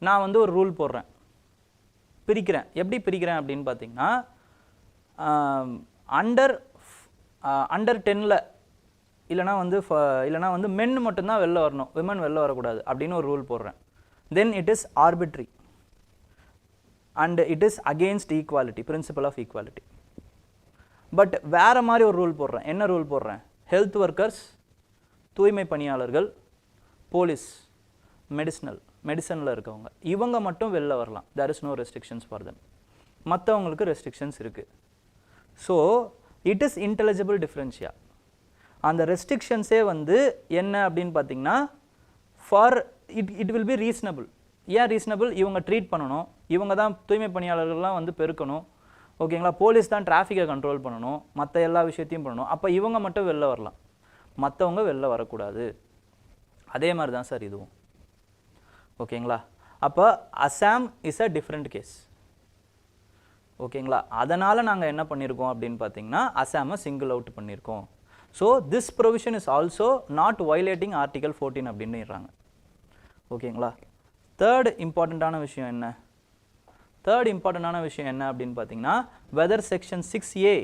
நான் வந்து ஒரு ரூல் போடுறேன், பிரிக்கிறேன். எப்படி பிரிக்கிறேன் அப்படின்னு பார்த்தீங்கன்னா, அண்டர் 10ல் இல்லைனா வந்து மென் மட்டும்தான் வெளில வரணும், விமன் வெளில வரக்கூடாது அப்படின்னு ஒரு ரூல் போடுறேன். Then it is arbitrary and it is against equality, principle of equality. But வேறு மாதிரி ஒரு ரூல் போடுறேன். என்ன ரூல் போடுறேன்? ஹெல்த் ஒர்க்கர்ஸ், தூய்மை பணியாளர்கள், போலீஸ், மெடிசனில் இருக்கவங்க, இவங்க மட்டும் வெளில வரலாம். There is no restrictions for them. மற்றவங்களுக்கு ரெஸ்ட்ரிக்ஷன்ஸ் இருக்குது. So it is intelligible differentia. அந்த ரெஸ்ட்ரிக்ஷன்ஸே வந்து என்ன அப்படின்னு பார்த்தீங்கன்னா, for it will be reasonable. ஏன் ரீசனபிள்? இவங்க ட்ரீட் பண்ணணும், இவங்க தான் தூய்மை பணியாளர்கள்லாம் வந்து பெருக்கணும், ஓகேங்களா? போலீஸ் தான் டிராஃபிக்கை கண்ட்ரோல் பண்ணணும், மற்ற எல்லா விஷயத்தையும் பண்ணணும். அப்போ இவங்க மட்டும் வெளில வரலாம், மற்றவங்க வெளில வரக்கூடாது. அதே மாதிரி தான் சார் இதுவும். ஓகேங்களா? அப்போ Assam is a different case. ஓகேங்களா? அதனால் நாங்கள் என்ன பண்ணியிருக்கோம் அப்படின்னு பார்த்தீங்கன்னா, அசாமை சிங்கிள் அவுட் பண்ணியிருக்கோம். So this provision is also not violating article 14 அப்படின்னுறாங்க. ஓகேங்களா? தேர்ட் இம்பார்ட்டண்ட்டான விஷயம் என்ன அப்படின்னு பார்த்தீங்கன்னா, whether section 6A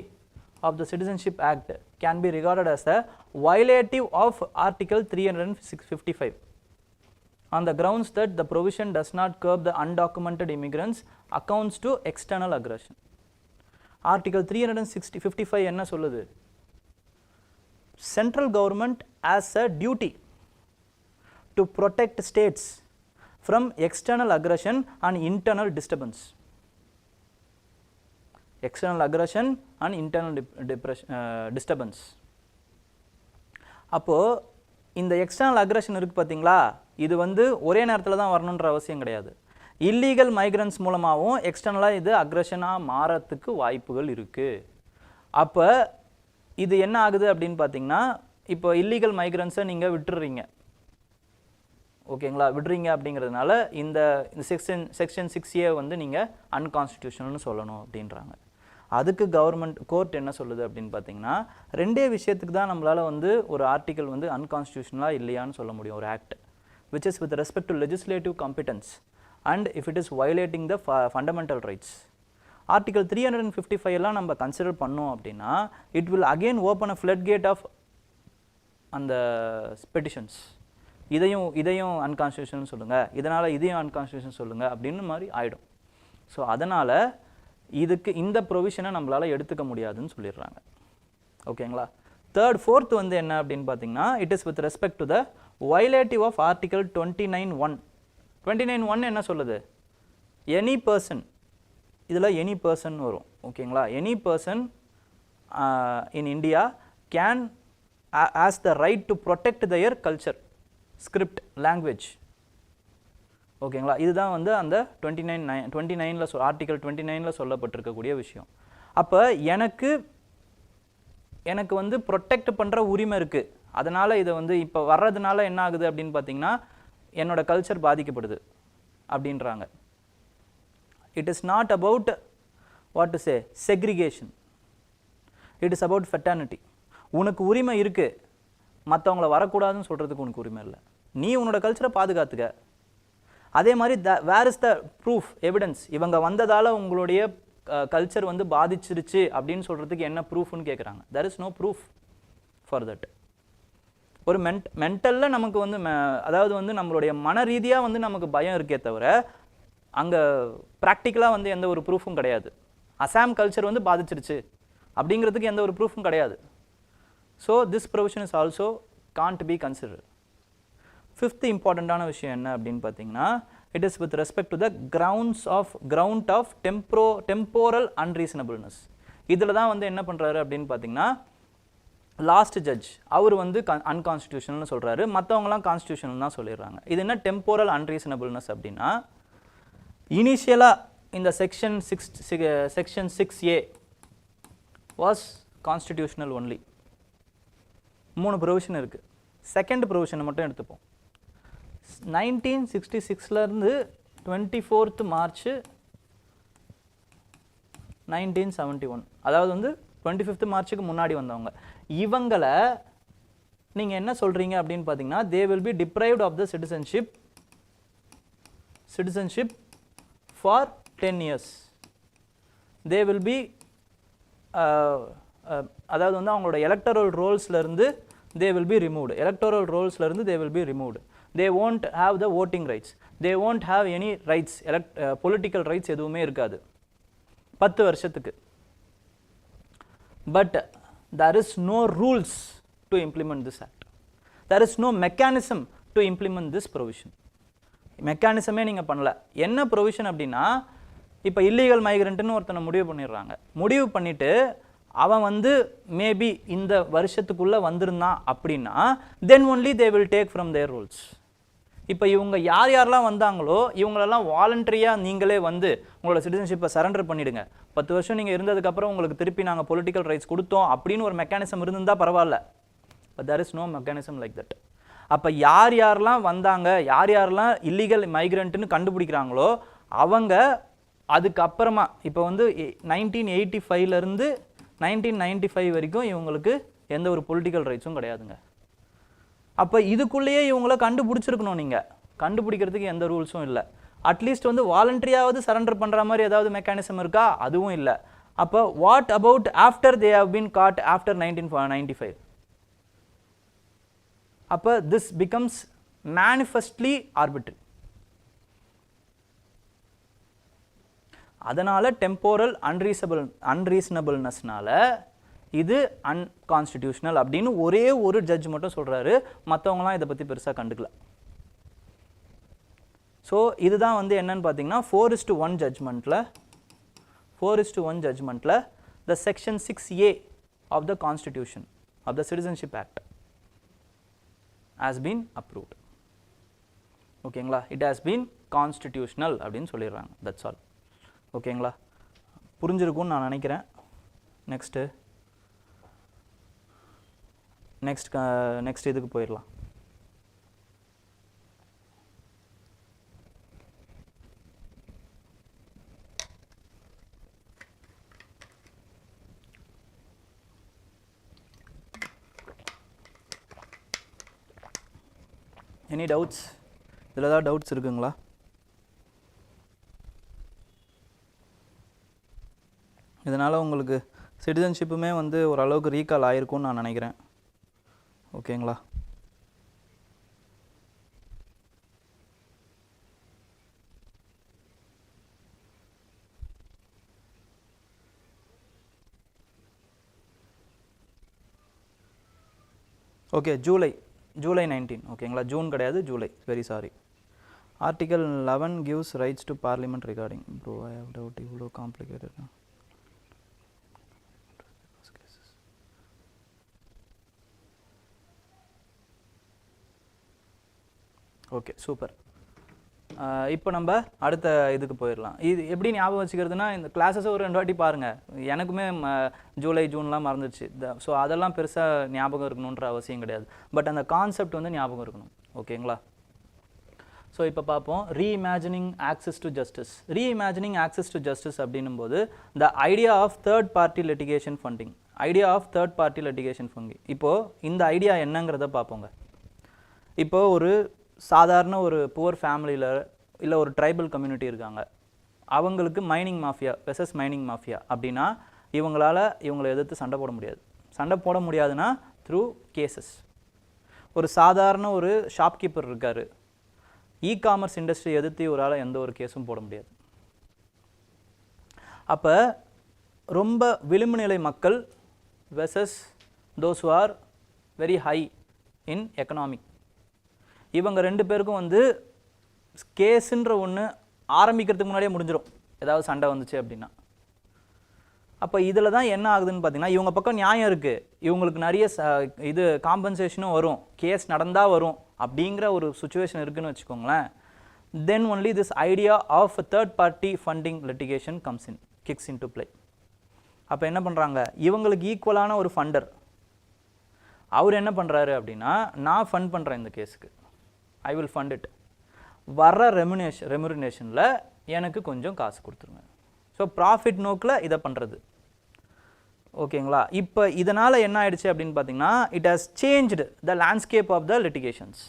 of the Citizenship Act can be regarded as a violative of Article 355 on the grounds that the provision does not curb the undocumented immigrants accounts to external aggression. Article 355 என்ன சொல்லுது? Central government has a duty to protect states from external aggression and internal disturbance. External aggression and internal disturbance. அப்போ இந்த external aggression இருக்குது பார்த்தீங்களா, இது வந்து ஒரே நேரத்தில் தான் வரணுன்ற அவசியம் கிடையாது. இல்லீகல் மைக்ரன்ஸ் மூலமாகவும் எக்ஸ்டர்னலாக இது அக்ரஷனாக மாறத்துக்கு வாய்ப்புகள் இருக்குது. அப்போ இது என்ன ஆகுது அப்படின்னு பார்த்தீங்கன்னா, இப்போ இல்லீகல் மைக்ரன்ஸை நீங்கள் விட்டுறீங்க, ஓகேங்களா? விடுறீங்க அப்படிங்கிறதுனால இந்த செக்ஷன் 6A வந்து நீங்கள் அன்கான்ஸ்டிடியூஷனல்னு சொல்லணும் அப்படின்றாங்க. அதுக்கு கவர்மெண்ட் கோர்ட் என்ன சொல்லுது அப்படின்னு பார்த்தீங்கன்னா, ரெண்டே விஷயத்துக்கு தான் நம்மளால் வந்து ஒரு ஆர்டிக்கல் வந்து அன்கான்ஸ்டிடியூஷனலாக இல்லையான்னு சொல்ல முடியும். ஒரு act which is with respect to legislative competence and if it is violating the fundamental rights. Article 355 எல்லாம் நம்ம கன்சிடர் பண்ணோம் அப்படின்னா, it will again open a floodgate of அந்த பெட்டிஷன்ஸ். இதையும் அன்கான்ஸ்டிடியூஷன் சொல்லுங்கள், இதனால் இதையும் அன்கான்ஸ்டிடியூஷன் சொல்லுங்கள் அப்படின்னு மாதிரி ஆகிடும். ஸோ அதனால் இதுக்கு இந்த ப்ரொவிஷனை நம்மளால் எடுத்துக்க முடியாதுன்னு சொல்லிடுறாங்க. ஓகேங்களா? ஃபோர்த் வந்து என்ன அப்படின்னு பார்த்தீங்கன்னா, it is with respect to the violative of article 29(1). 29(1) என்ன சொல்லுது? எனி பர்சன், இதில் எனி பர்சன் வரும். ஓகேங்களா? Any person in India can has the right to protect their culture, script, language. ஓகேங்களா? இதுதான் வந்து அந்த 29ல் ஆர்டிகல் 29ல் சொல்லப்பட்டிருக்கக்கூடிய விஷயம். அப்போ எனக்கு வந்து ப்ரொடெக்ட் பண்ணுற உரிமை இருக்குது. அதனால் இதை வந்து இப்போ வர்றதுனால என்ன ஆகுது அப்படின்னு பார்த்தீங்கன்னா, என்னோட கல்ச்சர் பாதிக்கப்படுது அப்படின்றாங்க. It is not about what to say segregation, it is about fraternity. உனக்கு உரிமை இருக்குது, மற்றவங்கள வரக்கூடாதுன்னு சொல்கிறதுக்கு உனக்கு உரிமை இல்லை. நீ உன்னோட கல்ச்சரை பாதுகாத்துக்க. அதே மாதிரி where is the proof evidence இவங்க வந்ததால் உங்களுடைய கல்ச்சர் வந்து பாதிச்சிருச்சு அப்படின்னு சொல்கிறதுக்கு என்ன ப்ரூஃப்னு கேட்குறாங்க. there is no proof for that. ஒரு மென்டலில் நமக்கு வந்து அதாவது வந்து நம்மளுடைய மன ரீதியாக வந்து நமக்கு பயம் இருக்கே தவிர அங்கே ப்ராக்டிக்கலாக வந்து எந்த ஒரு ப்ரூஃபும் கிடையாது. அசாம் கல்ச்சர் வந்து பாதிச்சிருச்சு அப்படிங்கிறதுக்கு எந்த ஒரு ப்ரூஃபும் கிடையாது. So this provision is also can't be consider. Fifth இம்பார்ட்டண்ட்டான விஷயம் என்ன அப்படின்னு பார்த்தீங்கன்னா, it is with respect to the ground of temporal unreasonableness. இதில் தான் வந்து என்ன பண்ணுறாரு அப்படின்னு பார்த்தீங்கன்னா, லாஸ்ட் ஜட்ஜ் அவர் வந்து அன்கான்ஸ்டியூஷனல்னு சொல்கிறாரு, மற்றவங்களாம் கான்ஸ்டியூஷனல் தான் சொல்லிடுறாங்க. இது என்ன டெம்போரல் அன்ரீசனபிள்னஸ் அப்படின்னா, இனிஷியலாக இந்த section 6A was constitutional only. 3 provision இருக்குது. செகண்ட் ப்ரொவிஷனை மட்டும் எடுத்துப்போம். 1966லேருந்து 24th March 1971, அதாவது வந்து 25th Marchக்கு முன்னாடி வந்தவங்க. இவங்களை நீங்கள் என்ன சொல்கிறீங்க அப்படின்னு பார்த்தீங்கன்னா, they will be deprived of the citizenship for 10 years. they will be அதாவது வந்து அவங்களோட எலக்டரல் ரோல்ஸ்லேருந்து they will be removed. electoral rolesலேருந்து they will be removed. they won't have the voting rights. they won't have any rights. political rights எதுவுமே இருக்காது 10 வருஷத்துக்கு. but there is no rules to implement this act. there is no mechanism to implement this provision. மெக்கானிசமே நீங்கள் பண்ணல. என்ன provision அப்படின்னா, இப்போ illegal மைக்ரண்ட்னு ஒருத்தனை முடிவு பண்ணிடுறாங்க. முடிவு பண்ணிவிட்டு அவன் வந்து மேபி இந்த வருஷத்துக்குள்ளே வந்திருந்தான் அப்படின்னா then only they will take from their rules. இப்போ இவங்க யார் யாரெல்லாம் வந்தாங்களோ இவங்களெல்லாம் வாலண்டரியாக நீங்களே வந்து உங்களோட சிட்டிசன்ஷிப்பை சரண்டர் பண்ணிவிடுங்க, 10 வருஷம் நீங்கள் இருந்ததுக்கப்புறம் உங்களுக்கு திருப்பி நாங்கள் பொலிட்டிக்கல் ரைட்ஸ் கொடுத்தோம் அப்படின்னு ஒரு மெக்கானிசம் இருந்திருந்தால் பரவாயில்ல. But there is no mechanism like that. அப்போ யார் யாரெல்லாம் வந்தாங்க, யார் யாரெல்லாம் இல்லீகல் மைக்ரண்ட்டுன்னு கண்டுபிடிக்கிறாங்களோ அவங்க அதுக்கப்புறமா இப்போ வந்து 1985லேருந்து 1995 வரைக்கும் இவங்களுக்கு எந்த ஒரு பொலிட்டிக்கல் ரைட்ஸும் கிடையாதுங்க. அப்போ இதுக்குள்ளேயே இவங்கள கண்டுபிடிச்சிருக்கணும். நீங்கள் கண்டுபிடிக்கிறதுக்கு எந்த ரூல்ஸும் இல்லை. அட்லீஸ்ட் வந்து வாலண்டரியாவது சரண்டர் பண்ணுற மாதிரி ஏதாவது மெக்கானிசம் இருக்கா? அதுவும் இல்லை. அப்போ what about after they have been got after 1995? அப்போ திஸ் பிகம்ஸ் மேனிஃபெஸ்ட்லி ஆர்பிட்ரரி. அதனால் டெம்போரல் அன்ரீசனபிள்னஸ்னால இது அன்கான்ஸ்டிடியூஷனல் அப்படின்னு ஒரே ஒரு ஜட்ஜ் மட்டும் சொல்கிறாரு. மற்றவங்களாம் இதை பற்றி பெருசாக கண்டுக்கல. ஸோ இதுதான் வந்து என்னன்னு பார்த்தீங்கன்னா 4:1 ஜட்ஜ்மெண்ட்டில் the section 6A of the constitution of the citizenship act has been approved. ஓகேங்களா? it has been constitutional அப்படின்னு சொல்லிடுறாங்க. that's all. ஓகேங்களா? புரிஞ்சிருக்கும்னு நான் நினைக்கிறேன். நெக்ஸ்ட் இதுக்கு போயிடலாம். Any doubts? இதில் ஏதாவது டவுட்ஸ் இருக்குங்களா? இதனால் உங்களுக்கு சிட்டிசன்ஷிப்புமே வந்து ஓரளவுக்கு ரீகால் ஆகிருக்கும்னு நான் நினைக்கிறேன். ஓகேங்களா? ஓகே, ஜூலை 19. ஓகேங்களா? ஜூன் கிடையாது, July. Very sorry. Article 11 gives rights to parliament regarding. Bro, I have doubt. இவ்வளோ காம்ப்ளிகேட்டட். Okay, super. இப்போ நம்ம அடுத்த இதுக்கு போயிடலாம். இது எப்படி ஞாபகம் வச்சுக்கிறதுனா, இந்த கிளாஸஸை ஒரு 2 வாட்டி பாருங்கள். எனக்குமே ஜூலை ஜூன்லாம் மறந்துச்சு. ஸோ அதெல்லாம் பெருசாக ஞாபகம் இருக்கணுன்ற அவசியம் கிடையாது. பட் அந்த கான்செப்ட் வந்து ஞாபகம் இருக்கணும். ஓகேங்களா? ஸோ இப்போ பார்ப்போம், reimagining access to justice. Reimagining access to justice அப்படின்னும் போது the idea of third party litigation funding. இப்போது இந்த ஐடியா என்னங்கிறத பார்ப்போங்க. இப்போது ஒரு சாதாரண ஒரு புவர் ஃபேமிலியில் இல்லை ஒரு ட்ரைபல் கம்யூனிட்டி இருக்காங்க, அவங்களுக்கு mining mafia versus mining mafia அப்படின்னா இவங்களை எதிர்த்து சண்டை போட முடியாது. சண்டை போட முடியாதுன்னா த்ரூ கேசஸ். ஒரு சாதாரண ஒரு ஷாப்கீப்பர் இருக்கார், இ-காமர்ஸ் இண்டஸ்ட்ரி எதிர்த்து இவரால் எந்த ஒரு கேஸும் போட முடியாது. அப்போ ரொம்ப விளிம்பு நிலை மக்கள் versus those who are very high in economic, இவங்க ரெண்டு பேருக்கும் வந்து கேஸுன்ற ஒன்று ஆரம்பிக்கிறதுக்கு முன்னாடியே முடிஞ்சிடும் ஏதாவது சண்டை வந்துச்சு அப்படின்னா. அப்போ இதில் தான் என்ன ஆகுதுன்னு பார்த்தீங்கன்னா, இவங்க பக்கம் நியாயம் இருக்குது, இவங்களுக்கு நிறைய இது காம்பன்சேஷனும் வரும், கேஸ் நடந்தால் வரும் அப்படிங்கிற ஒரு சுச்சுவேஷன் இருக்குதுன்னு வச்சுக்கோங்களேன். Then only this idea of third party funding litigation kicks in to play. அப்போ என்ன பண்ணுறாங்க, இவங்களுக்கு ஈக்குவலான ஒரு ஃபண்டர் அவர் என்ன பண்ணுறாரு அப்படின்னா, நான் ஃபண்ட் பண்ணுறேன் இந்த கேஸுக்கு, ஐ வில் ஃபண்ட் இட், வர்ற ரெமுனேஷனில் எனக்கு கொஞ்சம் காசு கொடுத்துருங்க. ஸோ ப்ராஃபிட் நோக்கில் இதை பண்ணுறது. ஓகேங்களா. இப்போ இதனால் என்ன ஆயிடுச்சு அப்படின்னு பார்த்தீங்கன்னா, it has changed the landscape of the litigations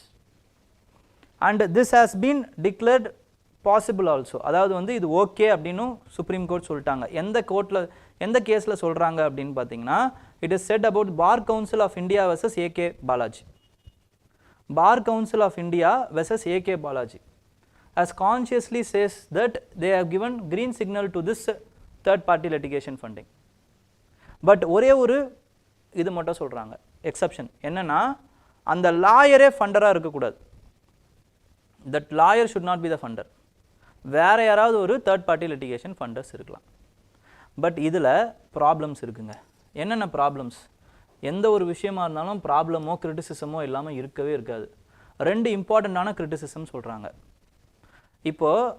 and this has been declared possible also. அதாவது வந்து இது ஓகே அப்படின்னு சுப்ரீம் கோர்ட் சொல்லிட்டாங்க. எந்த கேஸில் சொல்கிறாங்க அப்படின்னு பார்த்தீங்கன்னா, it is set about Bar Council of India versus AK Balaji. Bar Council of India versus AK Balaji as consciously says that they have given green signal to this third party litigation funding. But ஒரே ஒரு இது மட்டும் சொல்கிறாங்க, எக்ஸப்ஷன் என்னன்னா, அந்த லாயரே ஃபண்டராக இருக்கக்கூடாது. That lawyer should not be the funder. வேறு யாராவது ஒரு தேர்ட் பார்ட்டி லிட்டிகேஷன் ஃபண்டர்ஸ் இருக்கலாம். பட் இதில் ப்ராப்ளம்ஸ் இருக்குங்க. என்னென்ன ப்ராப்ளம்ஸ்? எந்த ஒரு விஷயமா இருந்தாலும் ப்ராப்ளமோ கிரிட்டிசிசமோ இல்லாமல் இருக்கவே இருக்காது. ரெண்டு இம்பார்ட்டண்ட்டான கிரிட்டிசிசம் சொல்கிறாங்க. இப்போது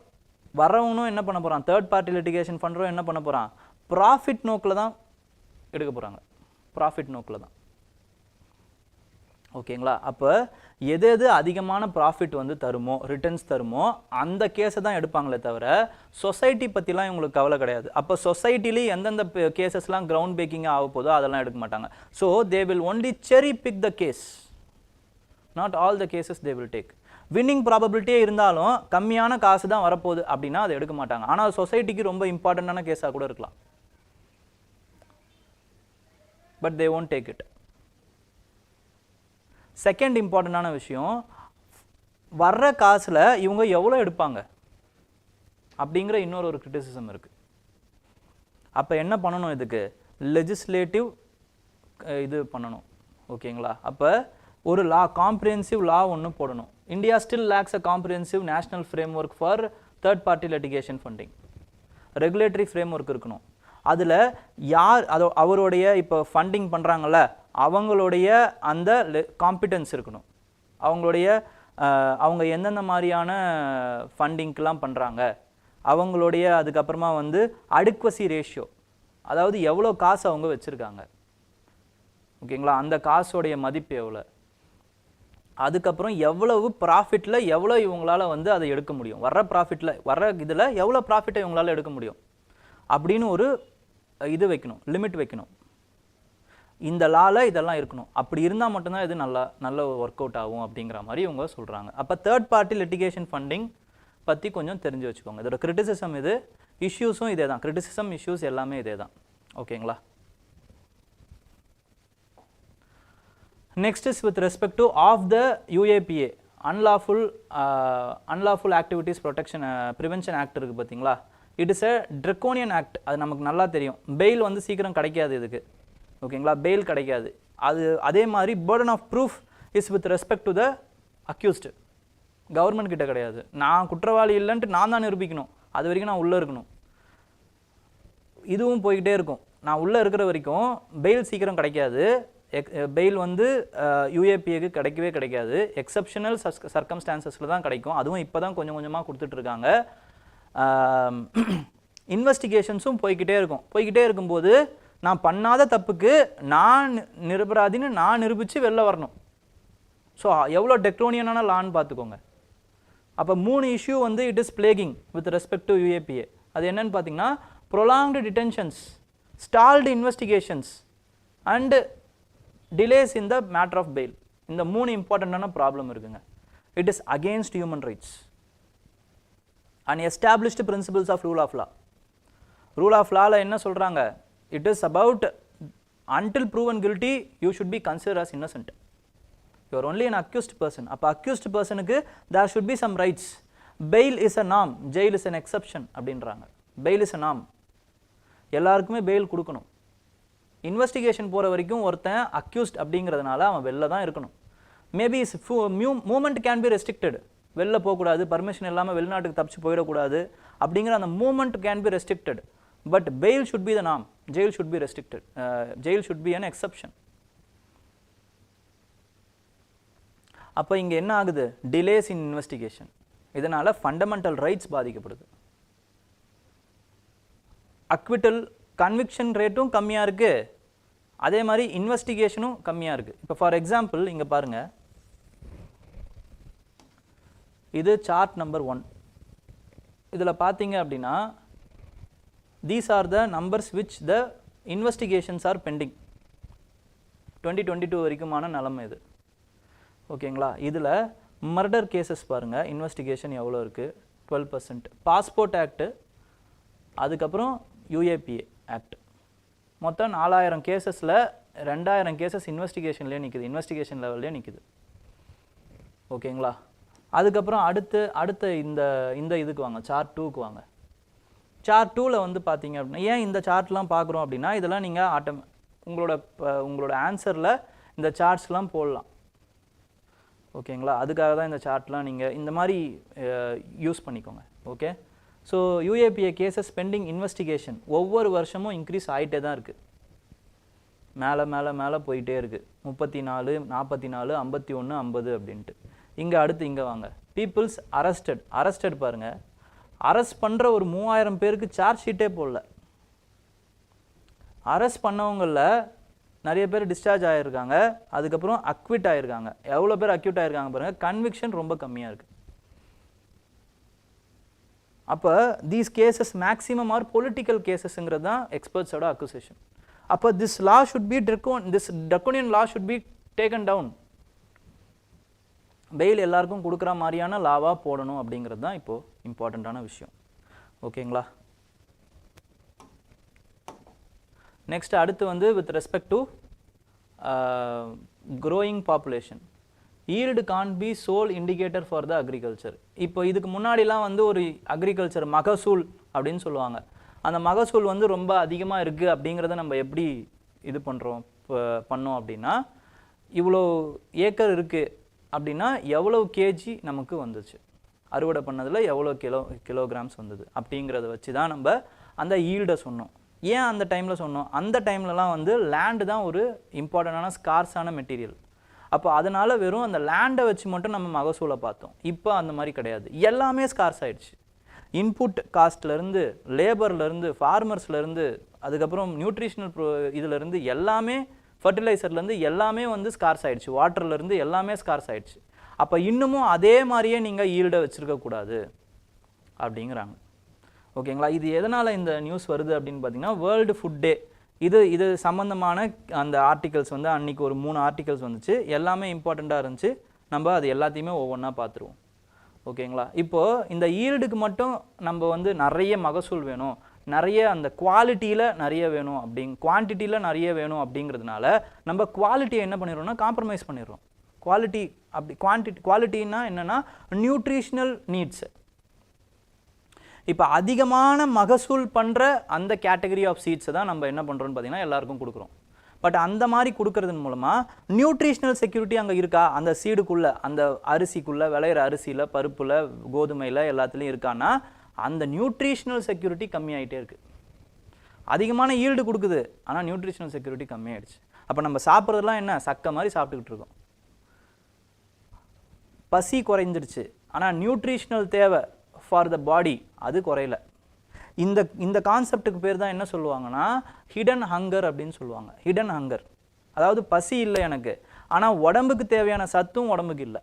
வரவனும் என்ன பண்ண போகிறான், தேர்ட் பார்ட்டி லிட்டிகேஷன் ஃபண்டரும் என்ன பண்ண போகிறான், ப்ராஃபிட் நோக்கில் தான் எடுக்க போகிறாங்க, ப்ராஃபிட் நோக்கில் தான். ஓகேங்களா. அப்போ எது அதிகமான ப்ராஃபிட் வந்து தருமோ, ரிட்டர்ன்ஸ் தருமோ அந்த கேஸை தான் எடுப்பாங்களே தவிர சொசைட்டி பற்றிலாம் இவங்களுக்கு கவலை கிடையாது. அப்போ சொசைட்டிலேயே எந்தெந்த கேசஸ்லாம் கிரவுண்ட் பிரேக்கிங்காக ஆக போதோ அதெல்லாம் எடுக்க மாட்டாங்க. So they will only cherry pick the case, not all the cases they will take. Winning ப்ராபபிலிட்டியே இருந்தாலும் கம்மியான காசு தான் வரப்போகுது அப்படின்னா அதை எடுக்க மாட்டாங்க. ஆனால் சொசைட்டிக்கு ரொம்ப இம்பார்ட்டண்ட்டான கேஸாக கூட இருக்கலாம், but they won't take it. Second இம்பார்ட்டண்டான விஷயம், வர்ற காசில் இவங்க எவ்வளோ எடுப்பாங்க அப்படிங்கிற இன்னொரு கிரிட்டிசிசம் இருக்குது. அப்போ என்ன பண்ணணும், இதுக்கு லெஜிஸ்லேட்டிவ் இது பண்ணணும். ஓகேங்களா. அப்போ ஒரு காம்ப்ரிஹென்சிவ் லா ஒன்று போடணும். India still lakhs a comprehensive national framework for third party litigation funding. Regulatory framework இருக்கணும். அதில் யார் அவருடைய இப்போ ஃபண்டிங் பண்ணுறாங்கல்ல அவங்களுடைய அந்த காம்பிடன்ஸ் இருக்கணும். அவங்க எந்தெந்த மாதிரியான ஃபண்டிங்க்கெலாம் பண்ணுறாங்க, அவங்களுடைய அதுக்கப்புறமா வந்து அடிக்வசி ரேஷியோ, அதாவது எவ்வளோ காசு அவங்க வச்சுருக்காங்க. ஓகேங்களா. அந்த காசோடைய மதிப்பு எவ்வளோ, அதுக்கப்புறம் எவ்வளவு ப்ராஃபிட்டில் எவ்வளோ இவங்களால் வந்து அதை எடுக்க முடியும், வர்ற இதில் எவ்வளோ ப்ராஃபிட்டை இவங்களால் எடுக்க முடியும் அப்படின்னு ஒரு இது வைக்கணும், லிமிட் வைக்கணும். இந்த லாவில் இதெல்லாம் இருக்கணும். அப்படி இருந்தால் மட்டும்தான் இது நல்ல ஒர்க் அவுட் ஆகும் அப்படிங்கிற மாதிரி இவங்க சொல்கிறாங்க. அப்போ தேர்ட் பார்ட்டி லிட்டிகேஷன் ஃபண்டிங் பற்றி கொஞ்சம் தெரிஞ்சு வச்சுக்கோங்க. இதோட கிரிட்டிசிசம் இது, இஷ்யூஸும் இதே தான், கிரிட்டிசிசம் இஷ்யூஸ் எல்லாமே இதே தான். ஓகேங்களா. Next is with respect to of the UAPA, unlawful activities protection prevention act இருக்கு பார்த்தீங்களா. It is a draconian act. அது நமக்கு நல்லா தெரியும். பெயில் வந்து சீக்கிரம் கிடைக்காது இதுக்கு. ஓகேங்களா. பெயில் கிடைக்காது. அதே மாதிரி burden of proof is with respect to the accused. Government கிட்ட கிடையாது. நான் குற்றவாளி இல்லைன்ட்டு நான் தான் நிரூபிக்கணும். அது வரைக்கும் நான் உள்ளே இருக்கணும். இதுவும் போய்கிட்டே இருக்கும். நான் உள்ளே இருக்கிற வரைக்கும் பெயில் சீக்கிரம் கிடைக்காது. பெயில் வந்து யூஏபிஏக்கு கிடைக்கவே கிடைக்காது. எக்ஸப்ஷனல் சர்க்கம்ஸ்டான்சஸில் தான் கிடைக்கும். அதுவும் இப்போ தான் கொஞ்சம் கொஞ்சமாக கொடுத்துட்ருக்காங்க. இன்வெஸ்டிகேஷன்ஸும் போய்கிட்டே இருக்கும்போது நான் பண்ணாத தப்புக்கு நான் நிரபராதின்னு நான் நிரூபித்து வெளில வரணும். ஸோ எவ்வளோ டெக்ரோனியனான லான்னு பார்த்துக்கோங்க. அப்போ 3 இஷ்யூ வந்து it is plaguing with respect to UAPA. அது என்னன்னு பார்த்தீங்கன்னா, prolonged detentions, stalled investigations and delays in the matter of bail. இந்த 3 இம்பார்ட்டண்ட்டான ப்ராப்ளம் இருக்குங்க. It is against human rights. and established principles of rule of law. Rule of law என்ன சொல்றாங்க? It is about until proven guilty you should be considered as innocent. You are only an accused person. அப்ப accused personக்கு there should be some rights. Bail is a norm, jail is an exception அப்படின்றாங்க. Bail is a norm. எல்லாருக்குமே bail கொடுக்கணும். Investigation போற வரைக்கும் ஒருத்தன் accused அப்படிங்கிறதுனால அவன் வெளில தான் இருக்கணும். Maybe his movement can be restricted. வெளில போக கூடாது, பர்மிஷன் இல்லாம வெளிநாட்டுக்கு தப்பிச்சு போயிட கூடாது அப்படிங்கிற அந்த movement can be restricted. But bail should be the norm. Jail should be restricted. Jail should be an exception. அப்ப இங்க என்ன ஆகுது? Delays in investigation. இதனால fundamental rights பாதிக்கப்படுது. Acquittal conviction ரேட்டும் கம்மியா இருக்கு. அதே மாதிரி இன்வெஸ்டிகேஷனும் கம்மியா இருக்கு. இப்போ ஃபார் எக்ஸாம்பிள் இங்க பாருங்க. இது சார்ட் நம்பர் 1. இதுல பாத்தீங்க அப்படினா these are the numbers which the investigations are pending. 2022 வரைக்குமான நிலைமை இது. ஓகேங்களா? இதுல மர்டர் கேसेस பாருங்க, இன்வெஸ்டிகேஷன் எவ்வளவு இருக்கு? 12%. பாஸ்போர்ட் ஆக்ட், அதுக்கு அப்புறம் UAPA ஆக்ட். மொத்தம் 4000 கேसेसல 2000 கேसेस இன்வெஸ்டிகேஷன்லயே நிக்குது, இன்வெஸ்டிகேஷன் லெவல்லயே நிக்குது. ஓகேங்களா? அதுக்கு அப்புறம் அடுத்து இந்த இதுக்கு வாங்க, சார்ட் 2க்கு வாங்க. சார்ட் 2ல வந்து பாத்தீங்க அப்படினா ஏன் இந்த சார்ட்லாம் பார்க்கறோம் அப்படினா இதெல்லாம் நீங்க உங்களோட ஆன்சர்ல இந்த சார்ட்ஸ்லாம் போடலாம். ஓகேங்களா? அதுக்காக தான் இந்த சார்ட்லாம் நீங்க இந்த மாதிரி யூஸ் பண்ணிக்கோங்க. Okay? So UAPA cases pending investigation ஒவ்வொரு வருஷமும் இன்க்ரீஸ் ஆயிட்டே தான் இருக்கு. மேல போயிட்டே இருக்கு. 34, 44, 51, 50 அப்படின்ட்டு. இங்க வாங்க. People's arrested பாருங்க. அரெஸ்ட் பண்ற ஒரு 3000 பேருக்கு சார்ஜ் ஷீட்டே போடல. அரெஸ்ட் பண்ணவங்கல நிறைய பேர் டிஸ்சார்ஜ் ஆயிருக்காங்க, அதுக்கு அப்புறம் அக்விட் ஆயிருக்காங்க. எவ்வளவு பேர் அக்விட் ஆயிருக்காங்க பாருங்க. கன்விக்ஷன் ரொம்ப கம்மியா இருக்கு. அப்ப these cases maximum are political casesங்கிறது தான் எக்ஸ்பர்ட்ஸோட அக்யூசேஷன். அப்ப this law should be draconian law should be taken down. Bail எல்லாருக்கும் கொடுக்குற மாதிரியான லாவா போடணும் அப்படிங்கிறது தான் இப்போ இம்பார்ட்டன்ட்டான விஷயம். ஓகேங்களா? நெக்ஸ்ட் அடுத்து வந்து with respect to growing population. Yield can't be sole indicator for the agriculture. இப்போ இதுக்கு முன்னாடிலாம் வந்து ஒரு அக்ரிகல்ச்சர் மகசூல் அப்படின்னு சொல்லுவாங்க. அந்த மகசூல் வந்து ரொம்ப அதிகமா இருக்கு அப்படிங்கறத நம்ம எப்படி இது பண்ணோம் அப்படினா இவ்ளோ ஏக்கர் இருக்கு அப்படினா எவ்வளவு கேஜி நமக்கு வந்துச்சு, அறுவடை பண்ணதுல எவ்வளவு கிலோகிராம்ஸ் வந்தது அப்படிங்கறத வச்சு தான் நம்ம அந்த ஈல்ட சொன்னோம். ஏன் அந்த டைம்ல சொன்னோம்? அந்த டைம்லலாம் வந்து லேண்ட் தான் ஒரு இம்பார்ட்டன்ட்டான ஸ்கார்ஸான மெட்டீரியல். அப்ப அதனால வெறும் அந்த லேண்டை வச்சு மட்டும் நம்ம மகசூலை பார்த்தோம். இப்போ அந்த மாதிரி கிடையாது, எல்லாமே ஸ்கார்ஸ் ஆயிடுச்சு. இன்புட் காஸ்ட்ல இருந்து, லேபர்ல இருந்து, ஃபார்மர்ஸ்ல இருந்து, அதுக்கப்புறம் நியூட்ரிஷனல் இதுல இருந்து எல்லாமே, ஃபர்டிலைசர்ல இருந்து எல்லாமே வந்து ஸ்கார்ஸ் ஆயிடுச்சு. வாட்டர்ல இருந்து எல்லாமே ஸ்கார்ஸ் ஆயிடுச்சு. அப்ப இன்னமும் அதே மாதிரியே நீங்க ஈல்ட வச்சிருக்க கூடாது அப்படிங்கறாங்க. ஓகேங்களா? இது எதனால இந்த நியூஸ் வருது அப்படின்னு பாத்தீங்கன்னா வேர்ல்டு ஃபுட் டே. இது சம்பந்தமான அந்த ஆர்டிகல்ஸ் வந்து அன்னைக்கு ஒரு 3 ஆர்டிகல்ஸ் வந்துச்சு. எல்லாமே இம்பார்ட்டண்டா இருந்துச்சு. நம்ம அது எல்லாத்தையுமே ஒவ்வொன்றா பார்த்துருவோம். ஓகேங்களா? இப்போ இந்த ஈல்டுக்கு மட்டும் நம்ம வந்து நிறைய மகசூல் வேணும், நிறைய அந்த குவாலிட்டியில நிறைய வேணும் குவான்டிட்டியில நிறைய வேணும் அப்படிங்கிறதுனால நம்ம குவாலிட்டியை என்ன பண்ணிடுறோம்னா காம்ப்ரமைஸ் பண்ணிடுறோம். குவாலிட்டி அப்படி குவாலிட்டின்னா என்னன்னா நியூட்ரிஷனல் நீட்ஸ். இப்போ அதிகமான மகசூல் பண்ற அந்த கேட்டகரி ஆஃப் சீட்ஸை தான் நம்ம என்ன பண்றோம்னு பார்த்தீங்கன்னா எல்லாருக்கும் கொடுக்குறோம். பட் அந்த மாதிரி கொடுக்கறதன் மூலமா நியூட்ரிஷனல் செக்யூரிட்டி அங்கே இருக்கா? அந்த சீடுக்குள்ள, அந்த அரிசிக்குள்ள, விளையிற அரிசியில, பருப்புல, கோதுமையில எல்லாத்துலேயும் இருக்கான்னா அந்த நியூட்ரிஷனல் செக்யூரிட்டி கம்மியாயிட்டே இருக்கு. அதிகமான ஈல்டு கொடுக்குது, ஆனால் நியூட்ரிஷனல் செக்யூரிட்டி கம்மியாயிடுச்சு. அப்போ நம்ம சாப்பிட்றதுலாம் என்ன சக்க மாதிரி சாப்பிட்டுக்கிட்டு இருக்கோம். பசி குறைஞ்சிடுச்சு, ஆனால் நியூட்ரிஷனல் தேவை ஃபார் த பாடி அது குறையல. இந்த கான்செப்டுக்கு பேர் தான் என்ன சொல்லுவாங்கன்னா ஹிடன் ஹங்கர் அப்படின்னு சொல்லுவாங்க. ஹிடன் ஹங்கர் அதாவது பசி இல்லை எனக்கு, ஆனால் உடம்புக்கு தேவையான சத்தும் உடம்புக்கு இல்லை.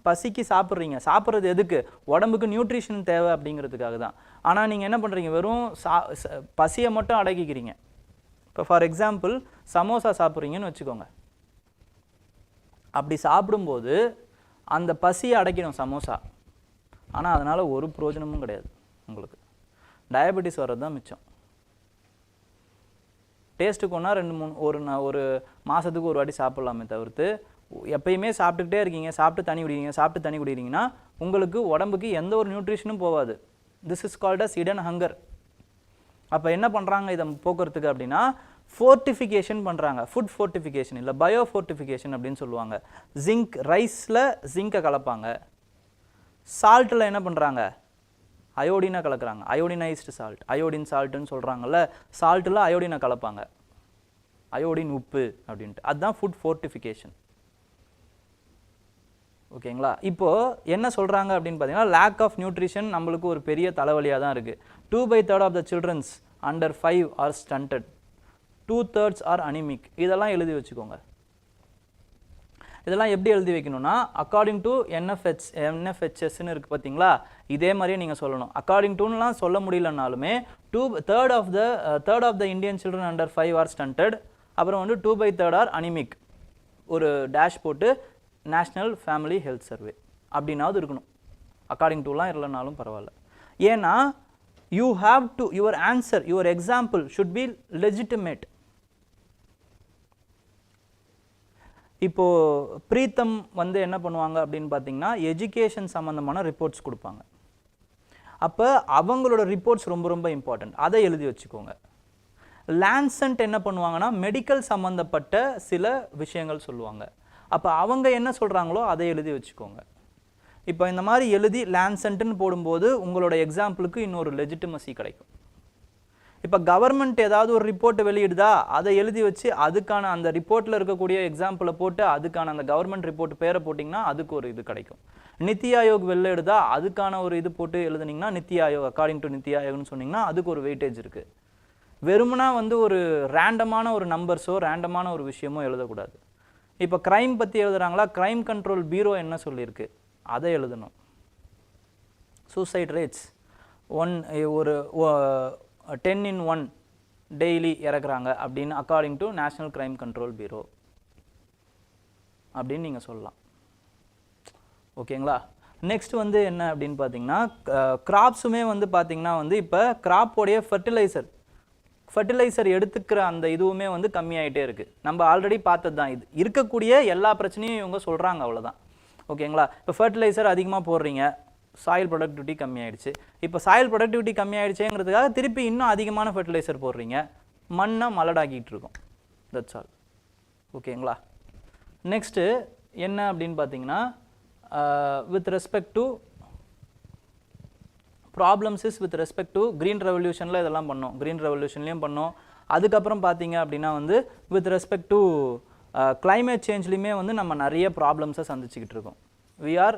பசிக்கு சாப்பிட்றீங்க, சாப்பிட்றது எதுக்கு? உடம்புக்கு நியூட்ரிஷன் தேவை அப்படிங்கிறதுக்காக தான். ஆனால் நீங்கள் என்ன பண்ணுறீங்க? வெறும் பசியை மட்டும் அடக்கிக்கிறீங்க. இப்போ ஃபார் எக்ஸாம்பிள் சமோசா சாப்பிட்றீங்கன்னு வச்சுக்கோங்க. அப்படி சாப்பிடும்போது அந்த பசியை அடைக்கணும் சமோசா. ஆனால் அதனால் ஒரு பிரயோஜனமும் கிடையாது உங்களுக்கு. டயபெட்டிஸ் வர்றது தான் மிச்சம். டேஸ்ட்டுக்கு ஒன்றா 2-3 ஒரு மாதத்துக்கு ஒரு வாட்டி சாப்பிட்லாமே தவிர்த்து எப்பயுமே சாப்பிட்டுக்கிட்டே இருக்கீங்க, சாப்பிட்டு தண்ணி குடிக்கிறீங்கன்னா உங்களுக்கு உடம்புக்கு எந்த ஒரு நியூட்ரிஷனும் போகாது. This is called as hidden hunger. அப்போ என்ன பண்ணுறாங்க இதை போக்குறதுக்கு அப்படின்னா ஃபோர்ட்டிஃபிகேஷன் பண்ணுறாங்க. ஃபுட் ஃபோர்ட்டிஃபிகேஷன் இல்லை, பயோ ஃபோர்ட்டிஃபிகேஷன் அப்படின்னு சொல்லுவாங்க. ஜிங்க், ரைஸில் ஜிங்கை கலப்பாங்க. சால்ட்டில் என்ன பண்ணுறாங்க, அயோடினை கலக்கிறாங்க. அயோடினைஸ்டு சால்ட், அயோடின் சால்ட்டுன்னு சொல்கிறாங்கல்ல, சால்ட்டில் அயோடினை கலப்பாங்க, அயோடின் உப்பு அப்படின்ட்டு. அதுதான் ஃபுட் ஃபோர்ட்டிஃபிகேஷன். ஓகேங்களா? இப்போது என்ன சொல்கிறாங்க அப்படின்னு பார்த்தீங்கன்னா லேக் ஆஃப் நியூட்ரிஷன் நம்மளுக்கு ஒரு பெரிய தலைவலியாக தான் இருக்குது. 2/3 of the childrens under 5 are stunted, 2/3 are anaemic. இதெல்லாம் எழுதி வச்சுக்கோங்க. இதெல்லாம் எப்படி எழுதி வைக்கணும்னா அக்கார்டிங் டு NFHSன்னு இருக்குது பார்த்தீங்களா, இதே மாதிரியே நீங்கள் சொல்லணும். அக்கார்டிங் டுலாம் சொல்ல முடியலனாலுமே 2/3 of the Indian children under 5 are stunted, அப்புறம் வந்து 2/3 ஆர் அனிமிக், ஒரு டேஷ் போட்டு நேஷ்னல் ஃபேமிலி ஹெல்த் சர்வே அப்படின்னாவது இருக்கணும். அக்கார்டிங் டுலாம் இல்லைனாலும் பரவாயில்ல. ஏன்னா you have to your answer, your example should be legitimate. இப்போது பிரீத்தம் வந்து என்ன பண்ணுவாங்க அப்படின்னு பார்த்தீங்கன்னா எஜுகேஷன் சம்மந்தமான ரிப்போர்ட்ஸ் கொடுப்பாங்க. அப்போ அவங்களோட ரிப்போர்ட்ஸ் ரொம்ப ரொம்ப இம்பார்ட்டன்ட், அதை எழுதி வச்சுக்கோங்க. லான்சன்ட் என்ன பண்ணுவாங்கன்னா மெடிக்கல் சம்மந்தப்பட்ட சில விஷயங்கள் சொல்லுவாங்க. அப்போ அவங்க என்ன சொல்கிறாங்களோ அதை எழுதி வச்சுக்கோங்க. இப்போ இந்த மாதிரி எழுதி லான்சன்ட்னு போடும்போது உங்களோட எக்ஸாம்பிளுக்கு இன்னொரு லெஜிட்டிமசி கிடைக்கும். இப்போ கவர்மெண்ட் ஏதாவது ஒரு ரிப்போர்ட்டை வெளியிடுதா, அதை எழுதி வச்சு அதுக்கான அந்த ரிப்போர்ட்டில் இருக்கக்கூடிய எக்ஸாம்பிளை போட்டு அதுக்கான அந்த கவர்மெண்ட் ரிப்போர்ட் பேரை போட்டிங்கன்னா அதுக்கு ஒரு இது கிடைக்கும். நித்தி ஆயோக் வெளியிடுதா, அதுக்கான ஒரு இது போட்டு எழுதுனீங்கன்னா நித்தி ஆயோக், அக்கார்டிங் டு நித்தி ஆயோக்னு சொன்னீங்கன்னா அதுக்கு ஒரு வெயிட்டேஜ் இருக்குது. வெறுமனா வந்து ஒரு ரேண்டமான ஒரு நம்பர்ஸோ ரேண்டமான ஒரு விஷயமோ எழுதக்கூடாது. இப்போ க்ரைம் பற்றி எழுதுகிறாங்களா, க்ரைம் கண்ட்ரோல் பியூரோ என்ன சொல்லியிருக்கு அதை எழுதணும். சூசைட் ரேட்ஸ் ஒரு 10 in 1 டெய்லி இறக்குறாங்க அப்படின்னு according to national crime control bureau அப்படின்னு நீங்கள் சொல்லலாம். ஓகேங்களா? நெக்ஸ்ட் வந்து என்ன அப்படின்னு பார்த்தீங்கன்னா கிராப்ஸுமே வந்து பார்த்தீங்கன்னா வந்து இப்போ கிராப்போடைய ஃபர்டிலைசர் எடுத்துக்கிற அந்த இதுவுமே வந்து கம்மியாயிட்டே இருக்குது. நம்ம ஆல்ரெடி பார்த்தது தான், இது இருக்கக்கூடிய எல்லா பிரச்சனையும் இவங்க சொல்கிறாங்க, அவ்வளோதான். ஓகேங்களா? இப்போ ஃபர்டிலைசர் அதிகமாக போடுறீங்க, சாயில் ப்ரொடக்டிவிட்டி கம்மியாயிடுச்சு. இப்போ சாயில் ப்ரொடக்டிவிட்டி கம்மியாயிடுச்சுங்கிறதுக்காக திருப்பி இன்னும் அதிகமான ஃபர்டிலைசர் போடுறீங்க, மண்ணை மலடாக்கிட்டு இருக்கோம். That's all. ஓகேங்களா? நெக்ஸ்ட்டு என்ன அப்படின்னு பார்த்தீங்கன்னா with respect to problems is with respect to green ரெவல்யூஷனில் இதெல்லாம் பண்ணோம், க்ரீன் ரெவல்யூஷன்லேயும் பண்ணோம். அதுக்கப்புறம் பார்த்தீங்க அப்படின்னா வந்து வித் ரெஸ்பெக்ட் டு கிளைமேட் சேஞ்ச்லேயுமே வந்து நம்ம நிறைய ப்ராப்ளம்ஸை சந்திச்சுக்கிட்டு இருக்கோம். We are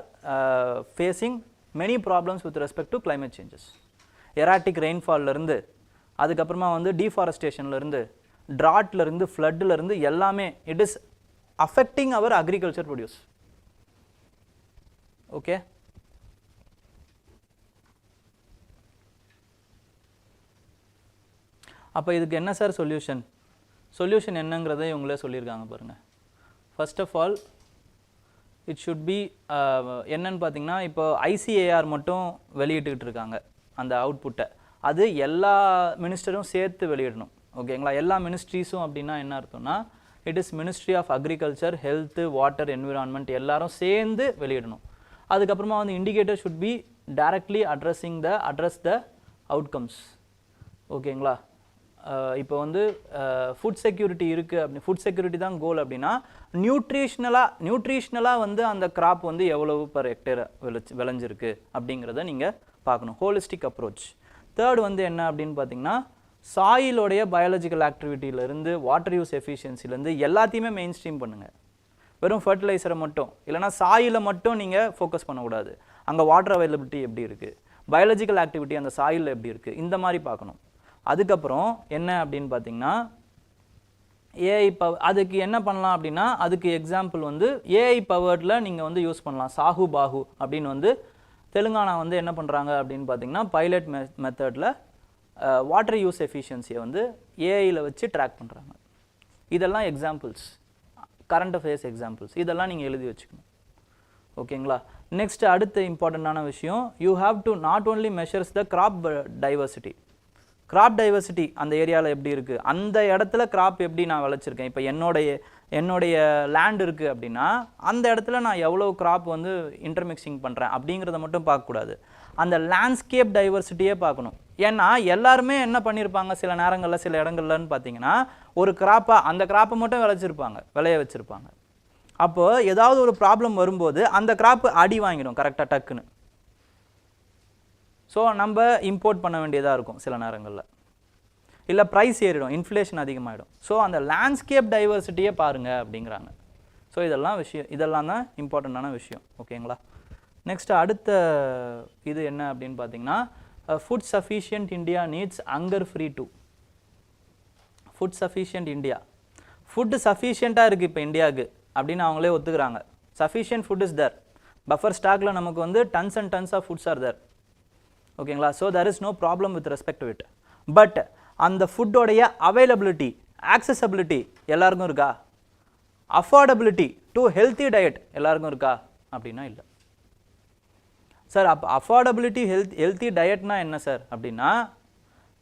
facing many problems with respect to climate changes. Erratic ரெயின்ஃபால்லேருந்து, அதுக்கப்புறமா வந்து டீஃபாரஸ்டேஷன்லேருந்து, ட்ராட்லேருந்து, ஃப்ளட்லேருந்து எல்லாமே it is affecting our agriculture produce. Okay? அப்போ இதுக்கு என்ன சார் சொல்யூஷன்? சொல்யூஷன் என்னங்கிறத இவங்களே சொல்லியிருக்காங்க பாருங்கள். First of all it should be என்னன்னு பார்த்தீங்கன்னா இப்போ ICAR மட்டும் வெளியிட்டுக்கிட்டு இருக்காங்க அந்த அவுட்புட்டை, அது எல்லா மினிஸ்டரும் சேர்த்து வெளியிடணும். ஓகேங்களா? எல்லா மினிஸ்ட்ரிஸும் அப்படின்னா என்ன அர்த்தம்னா it is ministry of agriculture, health, water, environment எல்லாரும் சேர்ந்து வெளியிடணும். அதுக்கப்புறமா வந்து indicator should be directly address the outcomes. ஓகேங்களா? இப்போ வந்து ஃபுட் செக்யூரிட்டி இருக்குது அப்படி, ஃபுட் செக்யூரிட்டி தான் கோல் அப்படின்னா நியூட்ரிஷ்னலாக வந்து அந்த கிராப் வந்து எவ்வளவு பர் ஹெக்டேர் விளைஞ்சிருக்கு அப்படிங்கிறத நீங்கள் பார்க்கணும். Holistic approach. தேர்ட் வந்து என்ன அப்படின்னு பார்த்தீங்கன்னா சாயிலோடைய பயாலஜிக்கல் ஆக்டிவிட்டியிலேருந்து, வாட்டர் யூஸ் எஃபிஷியன்சிலேருந்து எல்லாத்தையுமே மெயின் ஸ்ட்ரீம் பண்ணுங்கள். வெறும் ஃபர்டிலைசரை மட்டும் இல்லைனா சாயிலை மட்டும் நீங்கள் ஃபோக்கஸ் பண்ணக்கூடாது. அங்கே வாட்டர் அவைலபிலிட்டி எப்படி இருக்குது, பயாலஜிக்கல் ஆக்டிவிட்டி அந்த சாயிலில் எப்படி இருக்குது, இந்த மாதிரி பார்க்கணும். அதுக்கப்புறம் என்ன அப்படின்னு பார்த்தீங்கன்னா ஏஐ அதுக்கு என்ன பண்ணலாம் அப்படின்னா அதுக்கு எக்ஸாம்பிள் வந்து ஏஐ பவர்டில் நீங்கள் வந்து யூஸ் பண்ணலாம். சாஹு பாஹு அப்படின்னு வந்து தெலுங்கானா வந்து என்ன பண்ணுறாங்க அப்படின்னு பார்த்தீங்கன்னா பைலட் மெத்தடில் வாட்டர் யூஸ் எஃபிஷியன்சியை வந்து ஏஐயில் வச்சு ட்ராக் பண்ணுறாங்க. இதெல்லாம் எக்ஸாம்பிள்ஸ், கரண்ட் அஃபேர்ஸ் எக்ஸாம்பிள்ஸ், இதெல்லாம் நீங்கள் எழுதி வச்சுக்கணும். ஓகேங்களா? நெக்ஸ்ட் அடுத்த இம்பார்ட்டண்டான விஷயம், you have to not only measures the crop diversity. Crop diversity அந்த ஏரியாவில் எப்படி இருக்குது, அந்த இடத்துல கிராப் எப்படி நான் விளைச்சிருக்கேன். இப்போ என்னுடைய லேண்ட் இருக்குது அப்படின்னா அந்த இடத்துல நான் எவ்வளோ கிராப் வந்து இன்டர்மிக்சிங் பண்ணுறேன் அப்படிங்கிறத மட்டும் பார்க்கக்கூடாது, அந்த லேண்ட்ஸ்கேப் டைவர்சிட்டியே பார்க்கணும். ஏன்னா எல்லாருமே என்ன பண்ணியிருப்பாங்க சில நேரங்களில் சில இடங்கள்லன்னு பார்த்தீங்கன்னா ஒரு கிராப்பாக அந்த கிராப்பை மட்டும் விளைய வச்சுருப்பாங்க. அப்போ ஏதாவது ஒரு ப்ராப்ளம் வரும்போது அந்த கிராப்பு அடி வாங்கிடும் கரெக்டாக டக்குன்னு. ஸோ நம்ம இம்போர்ட் பண்ண வேண்டியதாக இருக்கும் சில நேரங்களில், இல்லை ப்ரைஸ் ஏறிடும், இன்ஃப்ளேஷன் அதிகமாகிடும். ஸோ அந்த லேண்ட்ஸ்கேப் டைவர்சிட்டியே பாருங்கள் அப்படிங்கிறாங்க. ஸோ இதெல்லாம் தான் இம்பார்ட்டண்ட்டான விஷயம். ஓகேங்களா. நெக்ஸ்ட் அடுத்த இது என்ன அப்படின்னு பார்த்தீங்கன்னா, food sufficient India needs hunger free too. Food sufficient India, food சஃபிஷியண்ட்டாக இருக்குது இப்போ இந்தியாவுக்கு அப்படின்னு அவங்களே ஒத்துக்கிறாங்க. Sufficient food is there, buffer ஸ்டாக்ல நமக்கு வந்து tons and tons of foods are there. ஓகேங்களா. So there is no problem with respect to it. But அந்த ஃபுட்டோடைய அவைலபிலிட்டி, ஆக்சசபிலிட்டி எல்லாருக்கும் இருக்கா, அஃபோர்டபிலிட்டி டு ஹெல்த்தி டயட் எல்லாருக்கும் இருக்கா அப்படின்னா இல்லை சார். அப்போ அஃபோர்டபிலிட்டி ஹெல்த்தி டயட்னா என்ன சார் அப்படின்னா,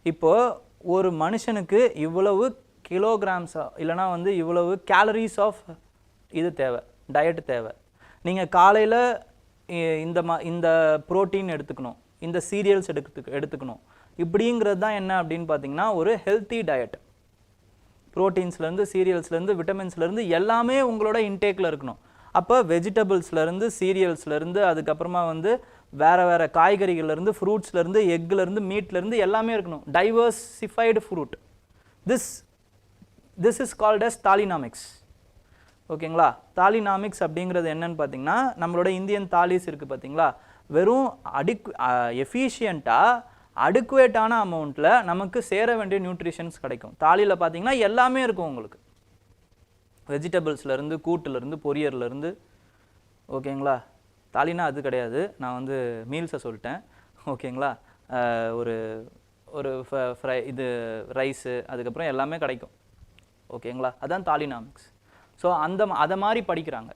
இப்போது ஒரு மனுஷனுக்கு இவ்வளவு கிலோகிராம்ஸ் இல்லைனா வந்து இவ்வளவு கேலரிஸ் ஆஃப் இது தேவை, டயட் தேவை. நீங்கள் காலையில் இந்த ப்ரோட்டீன் எடுத்துக்கணும், இந்த சீரியல்ஸ் எடுத்துக்கணும், இப்படிங்கிறது தான் என்ன அப்படின்னு பார்த்தீங்கன்னா ஒரு ஹெல்த்தி டயட். ப்ரோட்டீன்ஸ்லேருந்து சீரியல்ஸ்லேருந்து விட்டமின்ஸ்லேருந்து எல்லாமே உங்களோட இன்டேக்கில் இருக்கணும். அப்போ வெஜிடபிள்ஸ்லேருந்து சீரியல்ஸ்லேருந்து அதுக்கப்புறமா வந்து வேறு காய்கறிகள்லேருந்து ஃப்ரூட்ஸ்லேருந்து எக்லேருந்து மீட்லேருந்து எல்லாமே இருக்கணும். Diversified fruit. This is called as thalinomics. ஓகேங்களா. தாலினாமிக்ஸ் அப்படிங்கிறது என்னன்னு பார்த்தீங்கன்னா, நம்மளோட இந்தியன் தாலிஸ் இருக்குது பார்த்தீங்களா, வெறும் எஃபிஷியண்ட்டாக அடிக்குவேட்டான அமௌண்ட்டில் நமக்கு சேர வேண்டிய நியூட்ரிஷன்ஸ் கிடைக்கும். தாலியில் பார்த்தீங்கன்னா எல்லாமே இருக்கும் உங்களுக்கு, வெஜிடபிள்ஸ்லேருந்து கூட்டுலேருந்து பொரியர்லேருந்து. ஓகேங்களா. தாலினா அது கிடையாது, நான் வந்து மீல்ஸை சொல்லிட்டேன். ஓகேங்களா. ஒரு ஒரு ஃப்ரை இது ரைஸு அதுக்கப்புறம் எல்லாமே கிடைக்கும். ஓகேங்களா. அதான் தாலினாமிக்ஸ். ஸோ அதை மாதிரி படிக்கிறாங்க.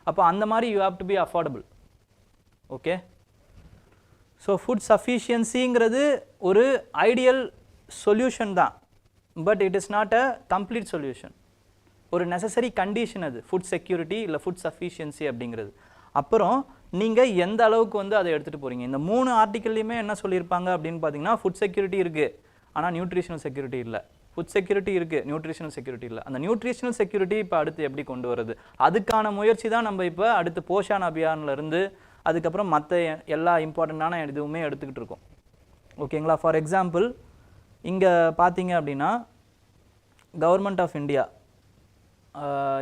அப்போ அந்த மாதிரி you have to be affordable. Okay. So food சஃபிஷியன்சிங்கிறது ஒரு ஐடியல் சொல்யூஷன் தான், but it is not a complete solution. ஒரு நெசசரி கண்டிஷன் அது, ஃபுட் செக்யூரிட்டி இல்லை ஃபுட் சஃபிஷியன்சி அப்படிங்கிறது. அப்புறம் நீங்கள் எந்த அளவுக்கு வந்து அதை எடுத்துகிட்டு போகிறீங்க. இந்த 3 ஆர்டிக்கல்லையுமே என்ன சொல்லியிருப்பாங்க அப்படின்னு பார்த்தீங்கன்னா, ஃபுட் செக்யூரிட்டி இருக்குது ஆனால் நியூட்ரிஷனல் செக்யூரிட்டி இல்லை, ஃபுட் செக்யூரிட்டி இருக்குது நியூட்ரிஷனல் செக்யூரிட்டி இல்லை. அந்த நியூட்ரிஷனல் செக்யூரிட்டி இப்போ அடுத்து எப்படி கொண்டு வருது, அதுக்கான முயற்சி தான் நம்ம இப்போ அடுத்து போஷான் அபியான்லேருந்து அதுக்கப்புறம் மற்ற எல்லா இம்பார்ட்டண்ட்டான இதுவுமே எடுத்துக்கிட்டு இருக்கோம். ஓகேங்களா. ஃபார் எக்ஸாம்பிள் இங்கே பார்த்தீங்க அப்படின்னா கவர்மெண்ட் ஆஃப் இந்தியா,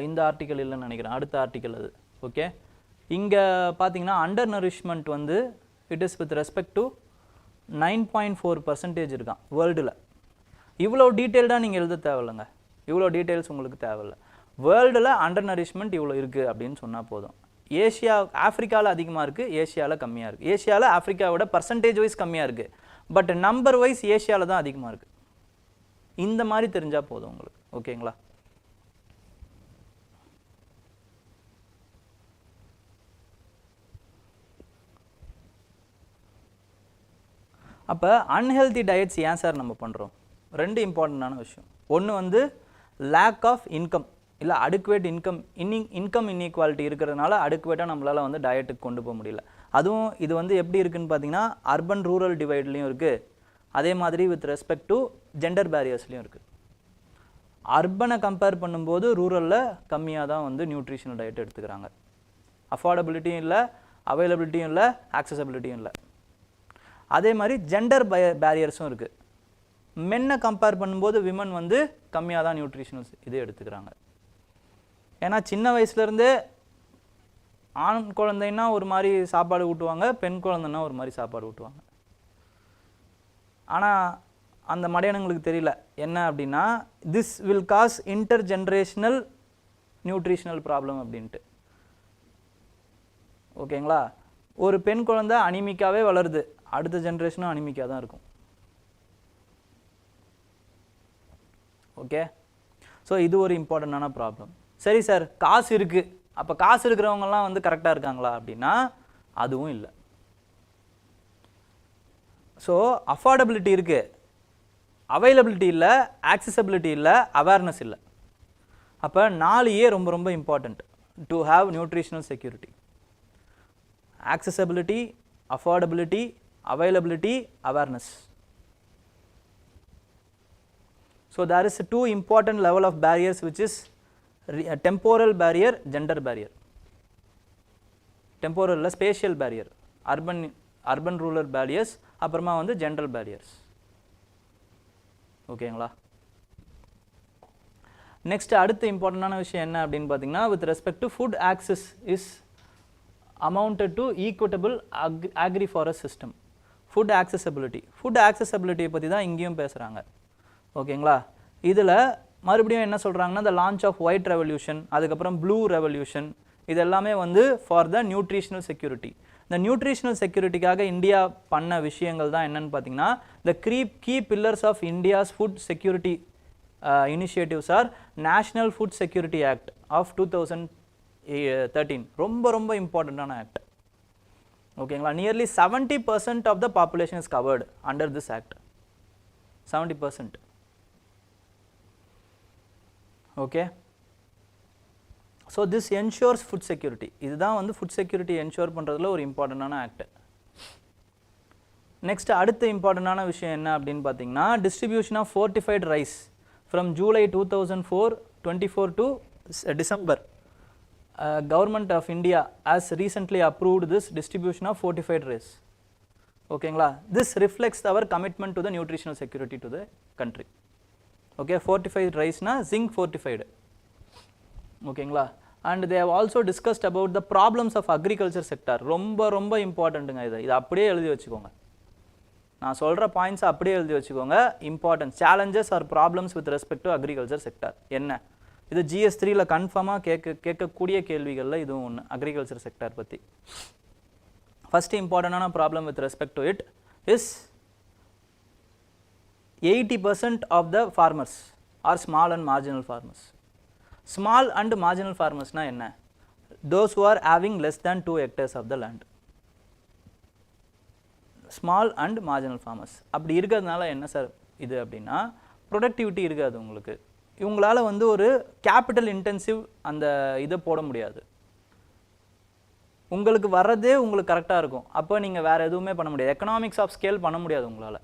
இந்த ஆர்டிக்கல் இல்லைன்னு நினைக்கிறேன், அடுத்த ஆர்டிக்கல் அது. ஓகே. இங்கே பார்த்தீங்கன்னா அண்டர் நரிஷ்மெண்ட் வந்து it is with respect to 9.4% இருக்கான் வேர்ல்டில். இவ்வளோ டீட்டெயில்டாக நீங்கள் எழுத தேவையில்லைங்க, இவ்வளோ டீட்டெயில்ஸ் உங்களுக்கு தேவையில்லை. வேர்ல்டில் அண்டர் நரிஷ்மெண்ட் இவ்வளோ இருக்குது அப்படின்னு சொன்னால் போதும். ஆஃப்ரிக்காவில் அதிகமாக இருக்குது, ஏஷியாவில் கம்மியாக இருக்குது. ஏஷியாவில் ஆஃப்ரிக்காவோட பர்சன்டேஜ் வைஸ் கம்மியாக இருக்குது, பட் நம்பர் வைஸ் ஏஷியாவில் தான் அதிகமாக இருக்குது. இந்த மாதிரி தெரிஞ்சால் போதும் உங்களுக்கு. ஓகேங்களா. அப்போ அன்ஹெல்தி டயட்ஸ் ஏன் சார் நம்ம பண்ணுறோம், 2 இம்பார்ட்டண்டான விஷயம். ஒன்று வந்து லேக் ஆஃப் இன்கம் இல்லை அடிக்குவேட் இன்கம் இன்இக்வாலிட்டி இருக்கிறதுனால அடிக்குவேட்டாக நம்மளால் வந்து டயட்டுக்கு கொண்டு போக முடியல. அதுவும் இது வந்து எப்படி இருக்குதுன்னு பார்த்தீங்கன்னா அர்பன் ரூரல் டிவைட்லேயும் இருக்குது, அதே மாதிரி வித் ரெஸ்பெக்ட் டு ஜெண்டர் பேரியர்ஸ்லையும் இருக்குது. அர்பனை கம்பேர் பண்ணும்போது ரூரலில் கம்மியாக தான் வந்து நியூட்ரிஷனல் டயட் எடுத்துக்கிறாங்க. அஃபோர்டபிலிட்டியும் இல்லை, அவைலபிலிட்டியும் இல்லை, ஆக்சசபிலிட்டியும் இல்லை. அதே மாதிரி ஜெண்டர் பேரியர்ஸும் இருக்குது. மென்னை கம்பேர் பண்ணும்போது விமன் வந்து கம்மியாக தான் நியூட்ரிஷனல்ஸ் இதே எடுத்துக்கிறாங்க. ஏன்னா சின்ன வயசுலேருந்தே ஆண் குழந்தைன்னா ஒரு மாதிரி சாப்பாடு ஊட்டுவாங்க, பெண் குழந்தைன்னா ஒரு மாதிரி சாப்பாடு ஊட்டுவாங்க. ஆனால் அந்த மடையனுங்களுக்கு தெரியல என்ன அப்படின்னா, this will cause inter generational nutritional problem அப்படின்ட்டு. ஓகேங்களா. ஒரு பெண் குழந்தை அனிமிக்காவே வளருது, அடுத்த ஜென்ரேஷனும் அனிமிக்காக தான் இருக்கும். ஓகே. ஸோ இது ஒரு இம்பார்ட்டண்டான ப்ராப்ளம். சரி சார், காசு இருக்குது அப்போ காசு இருக்கிறவங்கலாம் வந்து கரெக்டாக இருக்காங்களா அப்படின்னா அதுவும் இல்லை. ஸோ அஃபோர்டபிலிட்டி இருக்குது, அவைலபிலிட்டி இல்லை, ஆக்சசபிலிட்டி இல்லை, அவேர்னஸ் இல்லை. அப்போ 4A ரொம்ப ரொம்ப important to have nutritional security. accessibility, affordability, availability, awareness. So there is 2 important level of barriers, which is temporal barrier, gender barrier. Temporal la spatial barrier, urban rural barriers, அப்புறமா வந்து gender barriers. ஓகேங்களா? Next அடுத்த இம்பார்ட்டண்டான விஷயம் என்ன அப்படின்னு பார்த்தீங்கன்னா, with respect to food access is amounted to equitable agri-forest system. Food accessibility பற்றி தான் இங்கேயும் பேசுகிறாங்க. ஓகேங்களா? இதில் மறுபடியும் என்ன சொல்கிறாங்கன்னா, the launch of white revolution, அதுக்கப்புறம் blue revolution, இது எல்லாமே வந்து ஃபார் த நியூட்ரிஷனல் செக்யூரிட்டி. இந்த நியூட்ரிஷனல் செக்யூரிட்டிக்காக இந்தியா பண்ண விஷயங்கள் தான் என்னன்னு பார்த்தீங்கன்னா, the key pillars of India's food security initiatives are National Food Security Act of 2013. ரொம்ப ரொம்ப இம்பார்ட்டண்டான ஆக்ட். ஓகேங்களா? Nearly 70% of the population is covered under this act. 70%. Okay. So this ensures food security. இதுதான் வந்து food security ensure பண்ணுறதுல ஒரு இம்பார்ட்டண்டான act. Next அடுத்த இம்பார்ட்டண்டான விஷயம் என்ன அப்படின்னு பார்த்தீங்கன்னா, distribution of fortified rice from July 2024 to December. Government of India has recently approved this distribution of fortified rice. ஓகேங்களா? This reflects our commitment to the nutritional security to the country. Okay, fortified rice na zinc fortified. ஓகேங்களா? And they have also discussed about the problems of agriculture sector. ரொம்ப ரொம்ப இம்பார்ட்டண்ட்டுங்க. இது அப்படியே எழுதி வச்சுக்கோங்க. நான் சொல்கிற பாயிண்ட்ஸ் அப்படியே எழுதி வச்சுக்கோங்க. Importance, challenges or problems with respect to agriculture sector என்ன, இது GS3ல கன்ஃபார்மாக கேட்கக்கூடிய கேள்விகளில் இதுவும் ஒன்று. அக்ரிகல்ச்சர் செக்டர் பற்றி ஃபஸ்ட்டு இம்பார்ட்டண்டான problem with respect to it is 80% of the farmers are small and marginal farmers. Small and marginal ஃபார்மர்ஸ்னால் என்ன? those who are having less than 2 hectares of the land. Small and marginal farmers அப்படி இருக்கிறதுனால என்ன sir இது அப்படின்னா, productivity இருக்காது உங்களுக்கு. இவங்களால் வந்து ஒரு கேபிட்டல் இன்டென்சிவ் அந்த இதை போட முடியாது. உங்களுக்கு வர்றதே உங்களுக்கு கரெக்டாக இருக்கும். அப்போ நீங்கள் வேறு எதுவுமே பண்ண முடியாது. எக்கனாமிக்ஸ் ஆஃப் ஸ்கேல் பண்ண முடியாது உங்களால்.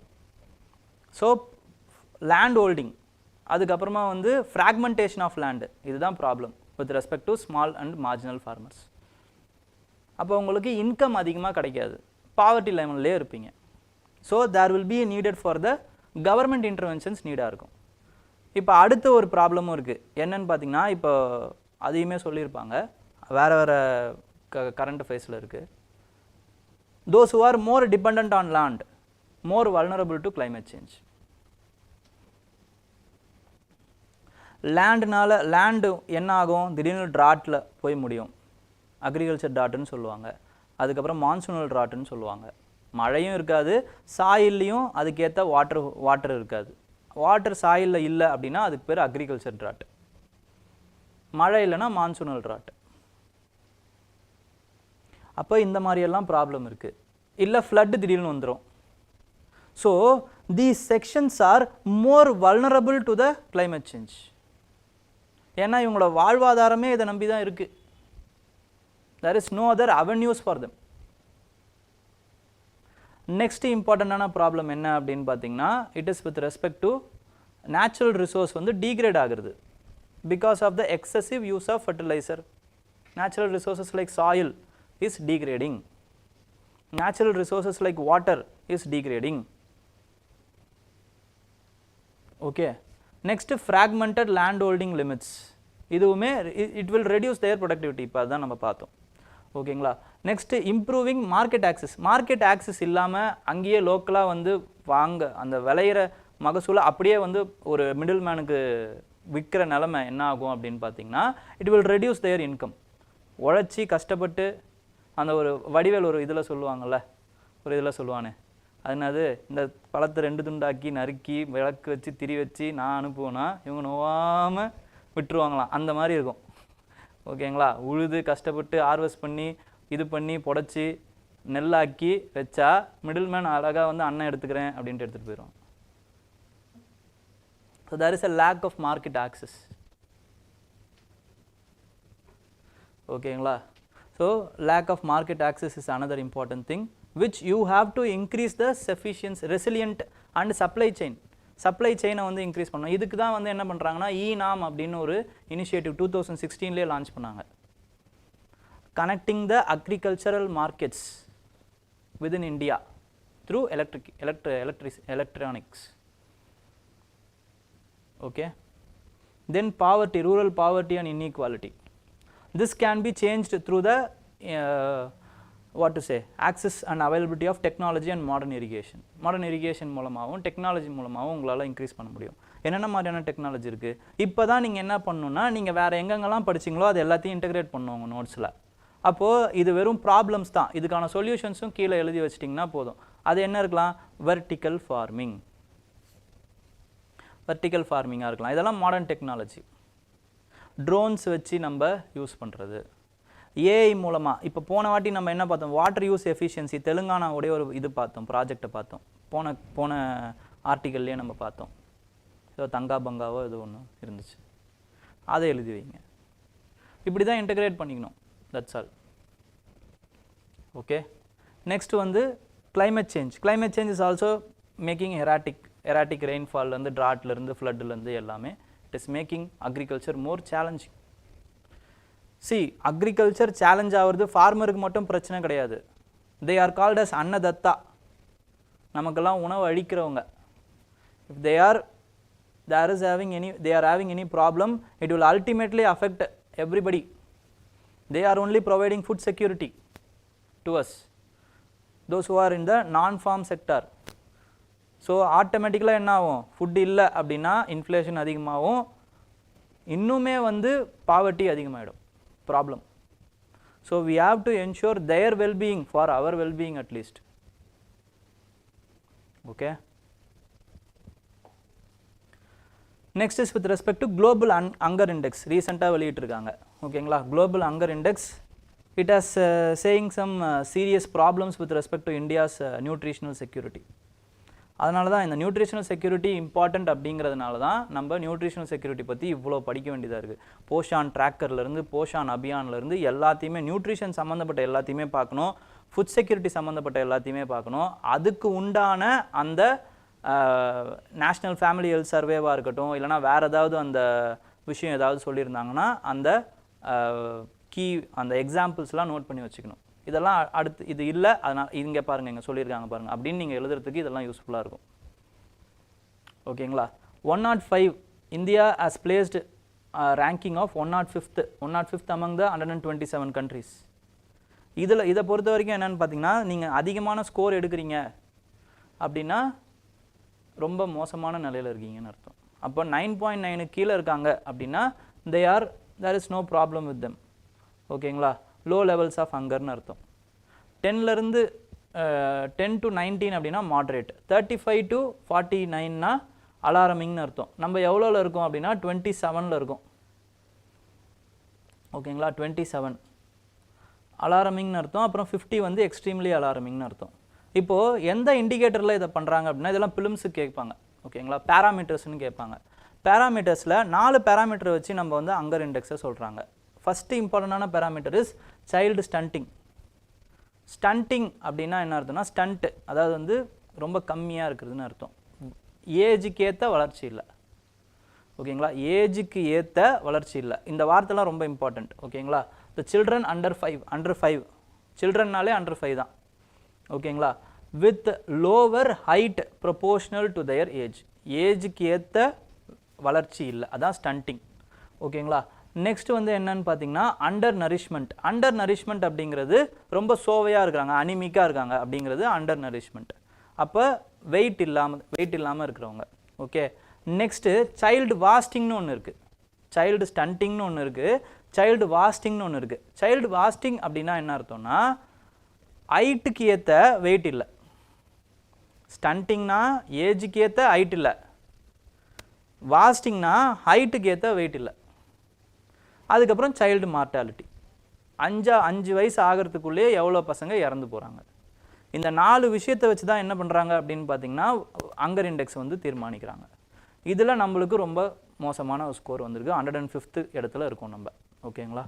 ஸோ லேண்ட் ஹோல்டிங், அதுக்கப்புறமா வந்து ஃப்ராக்மெண்டேஷன் ஆஃப் லேண்டு, இதுதான் problem with respect to small and marginal farmers. அப்போ உங்களுக்கு இன்கம் அதிகமாக கிடைக்காது, பாவர்ட்டி லைன்லேயே இருப்பீங்க. So there will be needed for the government interventions நீடாக இருக்கும். இப்போ அடுத்த ஒரு ப்ராப்ளமும் இருக்குது. என்னன்னு பார்த்தீங்கன்னா, இப்போ அதையுமே சொல்லியிருப்பாங்க, வேறு வேறு கரண்ட் அஃபேர்ஸில் இருக்குது. Those who R more depend on land more vulnerable to climate change. Land என்ன ஆகும், திடீர்னு ட்ராட்டில் போய் முடியும், அக்ரிகல்ச்சர் ட்ராட்டுன்னு சொல்லுவாங்க. அதுக்கப்புறம் மான்சூனல் ட்ராட்டுன்னு சொல்லுவாங்க. மழையும் இருக்காது, சாயில்லையும் அதுக்கேற்ற வாட்டர் இருக்காது. வாட்டர் சாயிலில் இல்லை அப்படின்னா அதுக்கு பேர் அக்ரிகல்ச்சர் ட்ராட். மழை இல்லைன்னா மான்சூனல் ட்ராட். அப்போ இந்த மாதிரியெல்லாம் ப்ராப்ளம் இருக்குது. இல்லை ஃப்ளட்டு திடீர்னு வந்துடும். So these sections are more vulnerable to the climate change. ஏன்னா இவங்களோட வாழ்வாதாரமே இதை நம்பி தான் இருக்குது. there is no other avenues for them. Next இம்பார்ட்டண்டான ப்ராப்ளம் என்ன அப்படின்னு பார்த்தீங்கன்னா, it is with respect to natural resource வந்து டீக்ரேட் ஆகுறது because of the excessive use of fertiliser. Natural resources like soil is degrading, natural resources like water is degrading. Okay, next fragmented land holding limits, இதுவுமே it will reduce their productivity. இப்போ அதுதான் நம்ம பார்த்தோம். ஓகேங்களா? Next improving market access. Market access இல்லாமல் அங்கேயே லோக்கலாக வந்து வாங்க அந்த விளையிற மகசூலை அப்படியே வந்து ஒரு மிடில் மேனுக்கு விற்கிற நிலமை என்ன ஆகும் அப்படின்னு பார்த்தீங்கன்னா, it will reduce their income. உழைச்சி கஷ்டப்பட்டு அந்த ஒரு வடிவேல் ஒரு இதில் சொல்லுவாங்கள்ல, ஒரு இதில் சொல்லுவானே, அதனாது இந்த பழத்தை 2 துண்டாக்கி நறுக்கி விளக்கு வச்சு திரி வச்சு நான் அனுப்புவேன்னா இவங்க நோவாமல் விட்டுருவாங்களாம். அந்த மாதிரி இருக்கும். ஓகேங்களா? உழுது கஷ்டப்பட்டு ஹார்வெஸ்ட் பண்ணி இது பண்ணி புடைச்சி நெல்லாக்கி வச்சா மிடில் மேன் அழகாக வந்து அண்ணன் எடுத்துக்கிறேன் அப்படின்ட்டு எடுத்துகிட்டு போயிடும். So there is a lack of market access. ஓகேங்களா? So lack of market access is another important thing which you have to increase the sufficiency, resilient and supply chain. Supply செயினை வந்து இன்க்ரீஸ் பண்ணணும். இதுக்கு தான் வந்து என்ன பண்ணுறாங்கன்னா நாம் அப்படின்னு ஒரு இனிஷியேட்டிவ் 2016 லான்ச் பண்ணாங்க. Connecting the agricultural markets within India through electronics. Okay. Then poverty, rural poverty and inequality. This can be changed through the what to say, access and availability of technology and modern irrigation. Modern irrigation மூலமாகவும் technology மூலமாகவும் உங்களால் increase பண்ண முடியும். என்னென்ன மாதிரியான technology இருக்குது? இப்போ தான் நீங்கள் என்ன பண்ணணுன்னா, நீங்கள் வேறு எங்கெங்கெல்லாம் படிச்சிங்களோ அது எல்லாத்தையும் இன்டெகிரேட் பண்ணணும் உங்கள் நோட்ஸில். அப்போது இது வெறும் ப்ராப்ளம்ஸ் தான், இதுக்கான சொல்யூஷன்ஸும் கீழே எழுதி வச்சிட்டிங்கன்னா போதும். அது என்ன இருக்கலாம்? வெர்டிக்கல் ஃபார்மிங், வெர்டிக்கல் ஃபார்மிங்காக இருக்கலாம். இதெல்லாம் மாடர்ன் டெக்னாலஜி. ட்ரோன்ஸ் வச்சு நம்ம யூஸ் பண்ணுறது, ஏஐ மூலமாக. இப்போ போன வாட்டி நம்ம என்ன பார்த்தோம்? வாட்டர் யூஸ் எஃபிஷியன்சி, தெலுங்கானாவுடைய ஒரு இது பார்த்தோம், ப்ராஜெக்டை பார்த்தோம். போன ஆர்டிக்கல்லையே நம்ம பார்த்தோம். ஸோ தங்கா பங்காவோ இது ஒன்று இருந்துச்சு, அதை எழுதி வைங்க. இப்படி தான் இன்டெகிரேட் பண்ணிக்கணும். That's all. ஓகே. நெக்ஸ்ட் வந்து climate change. Climate change is also making erratic ரெயின்ஃபால்லேருந்து ட்ராட்லேருந்து ஃப்ளட்லேருந்து எல்லாமே it is making agriculture more challenging. Agriculture challenge ஆகிறது ஃபார்மருக்கு மட்டும் பிரச்சனை கிடையாது. They are called as annadata, நமக்கெல்லாம் உணவு அழிக்கிறவங்க. If they are having any problem, it will ultimately affect everybody. They are only providing food security to us, those who are in the non-farm sector. So ஆட்டோமேட்டிக்கலாக என்ன ஆகும்? Food இல்லை அப்படின்னா inflation அதிகமாகும், இன்னுமே வந்து பாவர்ட்டி அதிகமாகிடும், problem. So we have to ensure their well-being for our well-being at least. Okay. Next is with respect to global hunger index. ரீசெண்டாக வெளியிட்டிருக்காங்க. ஓகேங்களா? global hunger index, it has saying some serious problems with respect to India's nutritional security. அதனால தான் இந்த nutritional security important அப்படிங்கிறதுனால தான் நம்ம nutritional security பற்றி இவ்வளோ படிக்க வேண்டியதாக இருக்குது. போஷான் ட்ராக்கர்லேருந்து போஷான் அபியான்லேருந்து எல்லாத்தையுமே, நியூட்ரிஷன் சம்மந்தப்பட்ட எல்லாத்தையுமே பார்க்கணும், ஃபுட் செக்யூரிட்டி சம்மந்தப்பட்ட எல்லாத்தையுமே பார்க்கணும். அதுக்கு உண்டான அந்த நேஷ்னல் ஃபேமிலி ஹெல்த் சர்வேவாக இருக்கட்டும், இல்லைனா வேறு ஏதாவது அந்த விஷயம் ஏதாவது சொல்லியிருந்தாங்கன்னா அந்த அந்த எக்ஸாம்பிள்ஸ்லாம் நோட் பண்ணி வச்சுக்கணும். இதெல்லாம் அடுத்து இது இல்லை, அதனால் இங்கே பாருங்கள், இங்கே சொல்லியிருக்காங்க பாருங்கள் அப்படின்னு நீங்கள் எழுதுறதுக்கு இதெல்லாம் யூஸ்ஃபுல்லாக இருக்கும். ஓகேங்களா? 105 India has placed ranking of 105th among the 127 countries. இதை பொறுத்த வரைக்கும் என்னென்னு பார்த்தீங்கன்னா, நீங்கள் அதிகமான ஸ்கோர் எடுக்கிறீங்க அப்படின்னா ரொம்ப மோசமான நிலையில் இருக்கீங்கன்னு அர்த்தம். அப்போ 9.9 கீழே இருக்காங்க அப்படின்னா there is no problem with them. ஓகேங்களா? லோ லெவல்ஸ் ஆஃப் ஹங்கர்னு அர்த்தம். 10 to 19 அப்படின்னா மாட்ரேட், 35 to 49னா அலாரமிங்னு அர்த்தம். நம்ம எவ்வளோவில் இருக்கோம் அப்படின்னா 27ல் இருக்கும். ஓகேங்களா? 27 அலாரமிங்னு அர்த்தம். அப்புறம் 50 வந்து எக்ஸ்ட்ரீம்லி அலாரமிங்னு அர்த்தம். இப்போது எந்த இண்டிகேட்டரில் இதை பண்ணுறாங்க அப்படின்னா, இதெல்லாம் பிலிம்ஸுக்கு கேட்பாங்க. ஓகேங்களா? பேராமீட்டர்ஸ்னு கேட்பாங்க. பேராமீட்டர்ஸில் 4 பேராமீட்டரை வச்சு நம்ம வந்து ஹங்கர் இண்டெக்ஸை சொல்கிறாங்க. ஃபஸ்ட்டு இம்பார்ட்டண்டான parameter is child stunting. Stunting அப்படின்னா என்ன அர்த்தம்னா, ஸ்டண்ட்டு அதாவது வந்து ரொம்ப கம்மியாக இருக்கிறதுன்னு அர்த்தம். ஏஜுக்கு ஏற்ற வளர்ச்சி இல்லை. ஓகேங்களா? ஏஜுக்கு ஏற்ற வளர்ச்சி இல்லை. இந்த வார்த்தைலாம் ரொம்ப இம்பார்ட்டண்ட். ஓகேங்களா? த சில்ட்ரன் அண்டர் 5 சில்ட்ரன்னாலே அண்டர் 5 தான். ஓகேங்களா? With lower height proportional to their age. ஏஜுக்கு ஏற்ற வளர்ச்சி இல்லை, அதான் ஸ்டண்டிங். ஓகேங்களா? நெக்ஸ்ட் வந்து என்னன்னு பார்த்தீங்கன்னா அண்டர் நரிஷ்மெண்ட். அண்டர் நரிஷ்மெண்ட் அப்படிங்கிறது ரொம்ப சோவையாக இருக்கிறாங்க, அனிமிக்காக இருக்காங்க அப்படிங்கிறது அண்டர் நரிஷ்மெண்ட். அப்போ வெயிட் இல்லாமல் இருக்கிறவங்க. ஓகே. நெக்ஸ்ட்டு சைல்டு வாஸ்டிங்னு ஒன்று இருக்குது, சைல்டு ஸ்டண்டிங்னு ஒன்று இருக்குது, சைல்டு வாஸ்டிங்னு ஒன்று இருக்குது. சைல்டு வாஸ்டிங் அப்படின்னா என்ன அர்த்தம்னா, ஹைட்டுக்கு ஏற்ற வெயிட் இல்லை. ஸ்டண்டிங்னா ஏஜுக்கு ஏற்ற ஹைட் இல்லை, வாஸ்டிங்னா ஹைட்டுக்கு ஏற்ற வெயிட் இல்லை. அதுக்கப்புறம் சைல்டு மார்ட்டாலிட்டி, 5 வயசு ஆகிறதுக்குள்ளேயே எவ்வளோ பசங்க இறந்து போகிறாங்க. இந்த 4 விஷயத்தை வச்சு தான் என்ன பண்ணுறாங்க அப்படின்னு பார்த்தீங்கன்னா ஹங்கர் இண்டெக்ஸ் வந்து தீர்மானிக்கிறாங்க. இதில் நம்மளுக்கு ரொம்ப மோசமான ஒரு ஸ்கோர் வந்திருக்கு, 105th இடத்துல இருக்கும் நம்ம. ஓகேங்களா?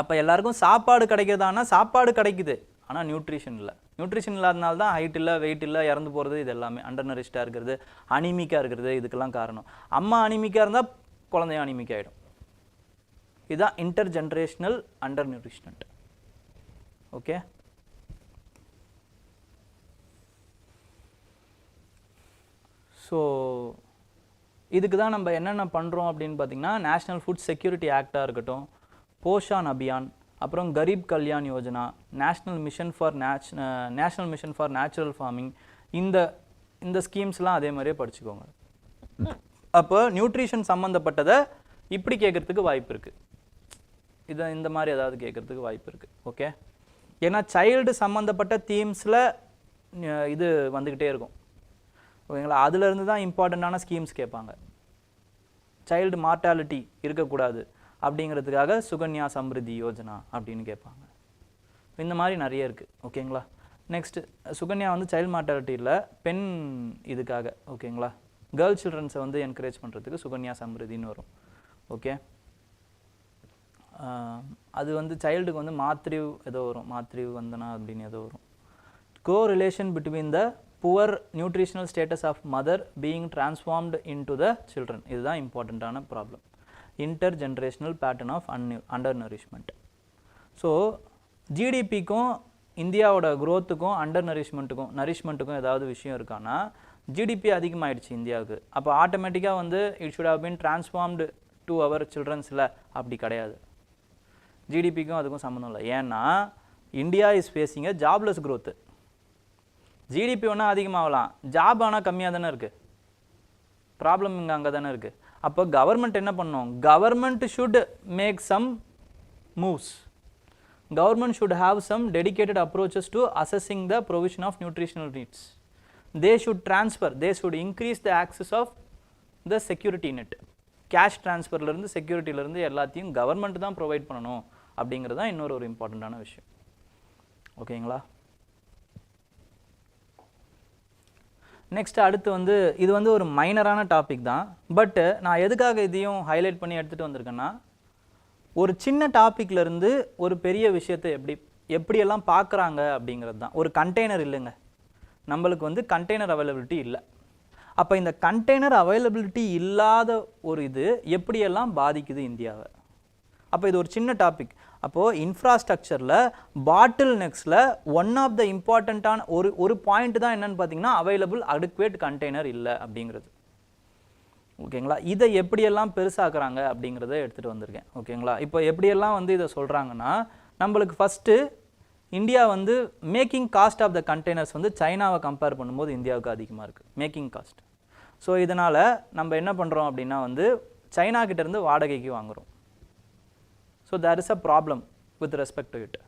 அப்போ எல்லாருக்கும் சாப்பாடு கிடைக்கிறதானா சாப்பாடு கிடைக்குது, ஆனால் நியூட்ரிஷன் இல்லை. நியூட்ரிஷன் இல்லாதனால தான் ஹைட் இல்லை, வெயிட் இல்லை, இறந்து போகிறது, இது எல்லாமே அண்டர் நரிஷ்டாக இருக்கிறது, அனிமிக்காக இருக்கிறது, இதுக்கெல்லாம் காரணம். அம்மா அனிமிக்காக இருந்தால் குழந்தையும் அனிமிக் ஆகிடும். இதுதான் inter generational under nutrition. Okay, so இதுக்கு தான் நம்ம என்னென்ன பண்ணுறோம் அப்படின்னு பார்த்தீங்கன்னா நேஷ்னல் ஃபுட் செக்யூரிட்டி ஆக்டாக இருக்கட்டும், போஷான் அபியான், அப்புறம் Garib Kalyan Yojana, national mission for natural farming, இந்த ஸ்கீம்ஸ்லாம் அதே மாதிரியே படிச்சுக்கோங்க. அப்போ நியூட்ரிஷன் சம்மந்தப்பட்டதை இப்படி கேட்குறதுக்கு வாய்ப்பு இருக்குது, இந்த மாதிரி ஏதாவது கேட்குறதுக்கு வாய்ப்பு இருக்குது. ஓகே, ஏன்னா சைல்டு சம்மந்தப்பட்ட தீம்ஸில் இது வந்துக்கிட்டே இருக்கும். ஓகேங்களா? அதுலேருந்து தான் இம்பார்ட்டண்ட்டான ஸ்கீம்ஸ் கேட்பாங்க. சைல்டு மார்ட்டாலிட்டி இருக்கக்கூடாது அப்படிங்கிறதுக்காக சுகன்யா சம்ருதி யோஜனா அப்படின்னு கேட்பாங்க. இந்த மாதிரி நிறைய இருக்குது. ஓகேங்களா? நெக்ஸ்ட்டு சுகன்யா வந்து சைல்டு மார்ட்டாலிட்டி இல்லை, பெண் இதுக்காக. ஓகேங்களா? கேர்ள் சில்ட்ரன்ஸை வந்து என்கரேஜ் பண்ணுறதுக்கு சுகன்யா சம்ருதின்னு வரும். ஓகே, அது வந்து சைல்டுக்கு வந்து மாத்ரிவ் ஏதோ வரும், மாத்ரிவ் வந்தனா அப்படின்னு ஏதோ வரும். Correlation between the poor nutritional status of mother being transformed into the children, இதுதான் இம்பார்ட்டண்ட்டான ப்ராப்ளம். Inter generational pattern of under nourishment. So ஜிடிபிக்கும் இந்தியாவோட க்ரோத்துக்கும் அண்டர் நரிஷ்மெண்ட்டுக்கும் ஏதாவது விஷயம் இருக்கான்னா, ஜிடிபி அதிகமாகிடுச்சு இந்தியாவுக்கு, அப்போ ஆட்டோமேட்டிக்காக வந்து it should have been transformed to our சில்ட்ரன்ஸில். அப்படி கிடையாது, ஜிடிபிக்கும் அதுக்கும் சம்மந்தம் இல்லை. ஏன்னா India is facing a jobless growth. GDP ஒன்றா அதிகமாகலாம், ஜாப் ஆனால் கம்மியாக தானே இருக்குது. ப்ராப்ளம் இங்கே அங்கே தானே இருக்குது. அப்போ கவர்மெண்ட் என்ன பண்ணணும்? Government should make some moves. Government should have some dedicated approaches to assessing the provision of nutritional needs. They should increase the access of the security net. Cash ட்ரான்ஸ்ஃபர்லேருந்து செக்யூரிட்டியிலேருந்து எல்லாத்தையும் கவர்மெண்ட் தான் ப்ரொவைட் பண்ணணும் அப்படிங்கிறது தான் இன்னொரு இம்பார்ட்டண்ட்டான விஷயம். ஓகேங்களா? நெக்ஸ்ட் அடுத்து வந்து இது வந்து ஒரு மைனரான டாபிக் தான், பட் நான் எதுக்காக இதையும் ஹைலைட் பண்ணி எடுத்துகிட்டு வந்திருக்கேன்னா, ஒரு சின்ன டாப்பிக்லேருந்து ஒரு பெரிய விஷயத்தை எப்படியெல்லாம் பார்க்குறாங்க அப்படிங்கிறது தான். ஒரு கண்டெய்னர் இல்லைங்க, நம்மளுக்கு வந்து கண்டெய்னர் அவைலபிலிட்டி இல்லை. அப்போ இந்த கண்டெய்னர் அவைலபிலிட்டி இல்லாத ஒரு இது எப்படியெல்லாம் பாதிக்குது இந்தியாவை. அப்போ இது ஒரு சின்ன டாபிக். அப்போது இன்ஃப்ராஸ்ட்ரக்சரில் பாட்டில் நெக்ஸில் ஒன் ஆஃப் த இம்பார்ட்டண்ட்டான ஒரு பாயிண்ட் தான் என்னென்னு பார்த்தீங்கன்னா அவைலபிள் அடிக்குவேட் கண்டெய்னர் இல்லை அப்படிங்கிறது. ஓகேங்களா? இதை எப்படியெல்லாம் பெருசாக்குறாங்க அப்படிங்கிறத எடுத்துகிட்டு வந்திருக்கேன். ஓகேங்களா? இப்போ எப்படியெல்லாம் வந்து இதை சொல்கிறாங்கன்னா, நம்மளுக்கு ஃபஸ்ட்டு இந்தியா வந்து making cost of the containers வந்து சைனாவை கம்பேர் பண்ணும்போது இந்தியாவுக்கு அதிகமாக இருக்குது மேக்கிங் காஸ்ட். ஸோ இதனால் நம்ம என்ன பண்ணுறோம் அப்படின்னா வந்து சைனா கிட்டேருந்து வாடகைக்கு வாங்குகிறோம். So there is a problem with respect to it.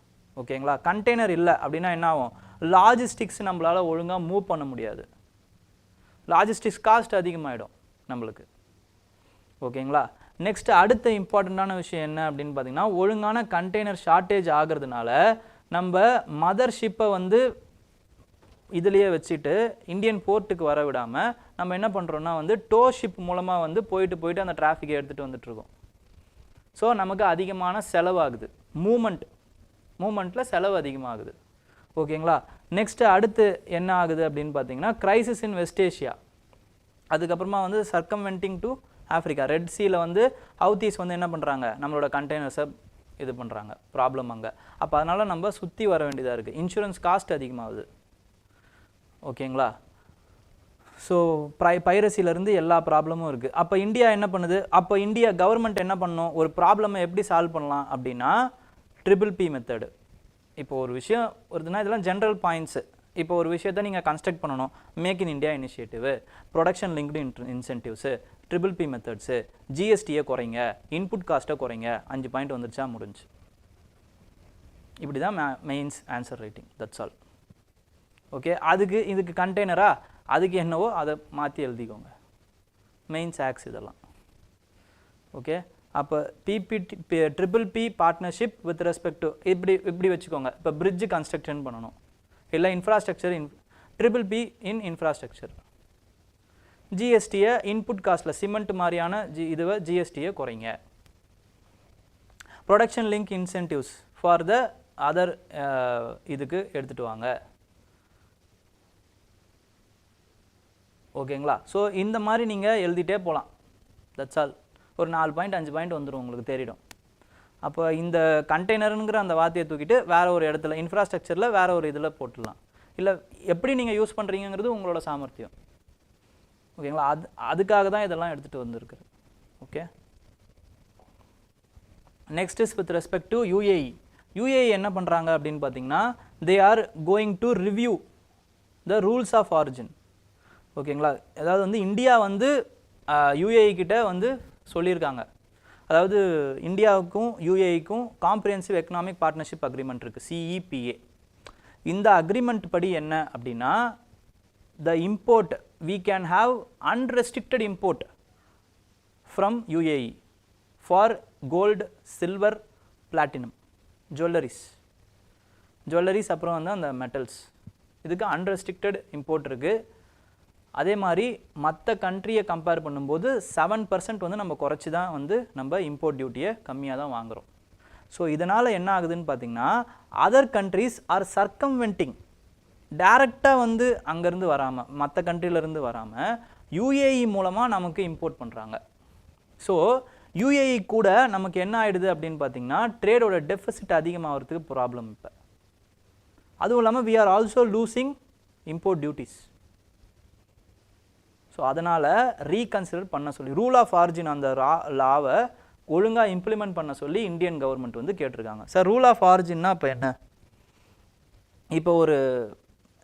ஓகேங்களா? கண்டெய்னர் இல்லை அப்படின்னா என்ன ஆகும்? லாஜிஸ்டிக்ஸ் நம்மளால் ஒழுங்காக மூவ் பண்ண முடியாது, லாஜிஸ்டிக்ஸ் காஸ்ட் அதிகமாகிடும் நம்மளுக்கு. ஓகேங்களா? நெக்ஸ்ட் அடுத்த இம்பார்ட்டண்ட்டான விஷயம் என்ன அப்படின்னு பார்த்தீங்கன்னா, ஒழுங்கான கண்டெய்னர் ஷார்ட்டேஜ் ஆகிறதுனால நம்ம மதர்ஷிப்பை வந்து இதுலேயே வச்சுட்டு இந்தியன் போர்ட்டுக்கு வர விடாமல் நம்ம என்ன பண்ணுறோன்னா வந்து டோ ஷிப் மூலமாக வந்து போயிட்டு அந்த டிராஃபிக்கை எடுத்துகிட்டு வந்துட்டுருக்கோம். ஸோ நமக்கு அதிகமான செலவாகுது, மூமெண்ட்டில் செலவு அதிகமாகுது. ஓகேங்களா? நெக்ஸ்ட்டு அடுத்து என்ன ஆகுது அப்படின்னு பார்த்தீங்கன்னா, கிரைசிஸ் இன் வெஸ்ட் ஏஷியா, அதுக்கப்புறமா வந்து சர்க்கம்வென்டிங் டு ஆஃப்ரிக்கா, ரெட் சீல வந்து ஹவுத்தீஸ் வந்து என்ன பண்ணுறாங்க, நம்மளோட கண்டெய்னர்ஸை இது பண்ணுறாங்க, ப்ராப்ளம் அங்கே. அப்போ அதனால் நம்ம சுற்றி வர வேண்டியதாக இருக்குது, இன்சூரன்ஸ் காஸ்ட் அதிகமாகுது. ஓகேங்களா? ஸோ பைரசியிலேருந்து எல்லா ப்ராப்ளமும் இருக்குது. அப்போ இந்தியா என்ன பண்ணுது? அப்போ இந்தியா கவர்மெண்ட் என்ன பண்ணணும்? ஒரு ப்ராப்ளமை எப்படி சால்வ் பண்ணலாம் அப்படின்னா ட்ரிபிள்-P மெத்தடு. இப்போ ஒரு விஷயம் வருதுன்னா இதெல்லாம் ஜென்ரல் பாயிண்ட்ஸு. இப்போ ஒரு விஷயத்தை நீங்கள் கன்ஸ்ட்ரக்ட் பண்ணணும், make in India initiative, production linked incentives, triple P methods, ஜிஎஸ்டியை குறைங்க, இன்புட் காஸ்ட்டை குறைங்க, 5 பாயிண்ட் வந்துருச்சா, முடிஞ்சு. இப்படி தான் mains answer writing, that's all. Okay, இதுக்கு கண்டெய்னரா, அதுக்கு என்னவோ அதை மாற்றி எழுதிக்கோங்க, மெயின்ஸ் ஆக்ஸ் இதெல்லாம். ஓகே, அப்போ triple P partnership with respect to இப்படி வச்சுக்கோங்க. இப்போ பிரிட்ஜ் கன்ஸ்ட்ரக்ஷன் பண்ணணும், இல்லை infrastructure triple P in infrastructure. ஜிஎஸ்டியை இன்புட் காஸ்ட்டில் சிமெண்ட் மாதிரியான இதுவை ஜிஎஸ்டியை குறைங்க. Production link incentives for the other இதுக்கு எடுத்துகிட்டு வாங்க. ஓகேங்களா? ஸோ இந்த மாதிரி நீங்கள் எழுதிட்டே போகலாம். That's all. ஒரு 4 பாயிண்ட் 5 பாயிண்ட் வந்துடும், உங்களுக்கு தெரியும். அப்போ இந்த கண்டெய்னருங்கிற அந்த வார்த்தையை தூக்கிட்டு வேறு ஒரு இடத்துல இன்ஃப்ராஸ்ட்ரக்சரில் வேறு ஒரு இதில் போட்டுடலாம். இல்லை எப்படி நீங்கள் யூஸ் பண்ணுறீங்கிறது உங்களோட சாமர்த்தியம். ஓகேங்களா? அதுக்காக தான் இதெல்லாம் எடுத்துகிட்டு வந்திருக்கு. Okay, next is with respect to UAE. UAE என்ன பண்ணுறாங்க அப்படின்னு பார்த்தீங்கன்னா, they are going to review the rules of origin. ஓகேங்களா? அதாவது வந்து இந்தியா வந்து யூஏஇ கிட்ட வந்து சொல்லியிருக்காங்க. அதாவது இந்தியாவுக்கும் யூஏஇக்கும் காம்ப்ரிஹென்சிவ் எக்கனாமிக் பார்ட்னர்ஷிப் அக்ரிமெண்ட் இருக்குது, CEPA. இந்த அக்ரிமெண்ட் படி என்ன அப்படின்னா, the import we can have unrestricted import from UAE for gold, silver, platinum, jewelries அப்புறம் வந்து அந்த மெட்டல்ஸ், இதுக்கு unrestricted import இருக்குது. அதே மாதிரி மற்ற கண்ட்ரியை கம்பேர் பண்ணும்போது 7% வந்து நம்ம குறைச்சி தான் வந்து நம்ம இம்போர்ட் டியூட்டியை கம்மியாக தான் வாங்குகிறோம். ஸோ இதனால் என்ன ஆகுதுன்னு பார்த்தீங்கன்னா, அதர் கண்ட்ரீஸ் ஆர் சர்க்கம்வென்டிங், டைரெக்டாக வந்து அங்கேருந்து வராமல், மற்ற கண்ட்ரிலேருந்து வராமல் யூஏஇ மூலமாக நமக்கு இம்போர்ட் பண்ணுறாங்க. ஸோ யூஏஇ கூட நமக்கு என்ன ஆகிடுது அப்படின்னு பார்த்தீங்கன்னா, ட்ரேடோட டெஃபிசிட் அதிகமாகிறதுக்கு ப்ராப்ளம். இப்போ அதுவும் இல்லாமல் we are also losing import duties. So அதனால் ரீகன்சிடர் பண்ண சொல்லி, ரூல் ஆஃப் ஆரிஜின் அந்த லாவை ஒழுங்காக இம்ப்ளிமெண்ட் பண்ண சொல்லி இந்தியன் கவர்மெண்ட் வந்து கேட்டிருக்காங்க. சார் ரூல் ஆஃப் ஆரிஜின்னா இப்போ என்ன?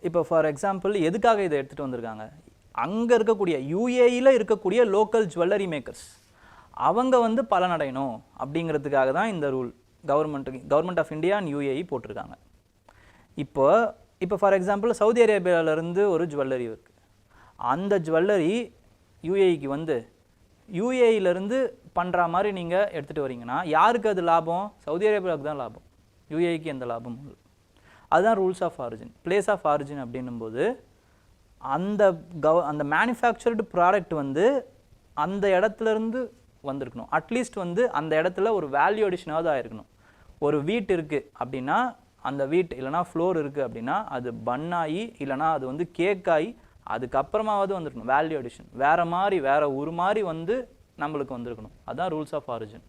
இப்போ ஃபார் எக்ஸாம்பிள் எதுக்காக இதை எடுத்துகிட்டு வந்திருக்காங்க, அங்கே இருக்கக்கூடிய யூஏஇயில் இருக்கக்கூடிய லோக்கல் ஜுவல்லரி மேக்கர்ஸ் அவங்க வந்து பலனடையணும் அப்படிங்கிறதுக்காக தான் இந்த rule government of India and UAE போட்டிருக்காங்க. இப்போ ஃபார் எக்ஸாம்பிள் சவுதி அரேபியாவிலேருந்து ஒரு ஜுவல்லரி இருக்குது. அந்த ஜுவல்லரி யூஏஇக்கு வந்து யூஏஇலேருந்து பண்ணுற மாதிரி நீங்கள் எடுத்துகிட்டு வரீங்கன்னா யாருக்கு அது லாபம்? சவுதி அரேபியாவுக்கு தான் லாபம், யூஏஇக்கு எந்த லாபமும் இல்லை. அதுதான் rules of origin. Place of origin அப்படின்னும்போது அந்த மேனுஃபேக்சர்டு ப்ராடக்ட் வந்து அந்த இடத்துலேருந்து வந்திருக்கணும். அட்லீஸ்ட் வந்து அந்த இடத்துல ஒரு வேல்யூ அடிஷனாவது ஆகிருக்கணும். ஒரு வீட் இருக்குது அப்படின்னா அந்த வீட் இல்லைனா ஃப்ளோர் இருக்குது அப்படின்னா அது பன்னாகி இல்லைனா அது வந்து கேக் ஆகி அதுக்கப்புறமாவது வந்துருக்கணும். வேல்யூ அடிஷன் வேறு மாதிரி வேறு ஒரு மாதிரி வந்து நம்மளுக்கு வந்திருக்கணும். அதுதான் ரூல்ஸ் ஆஃப் ஆரிஜின்.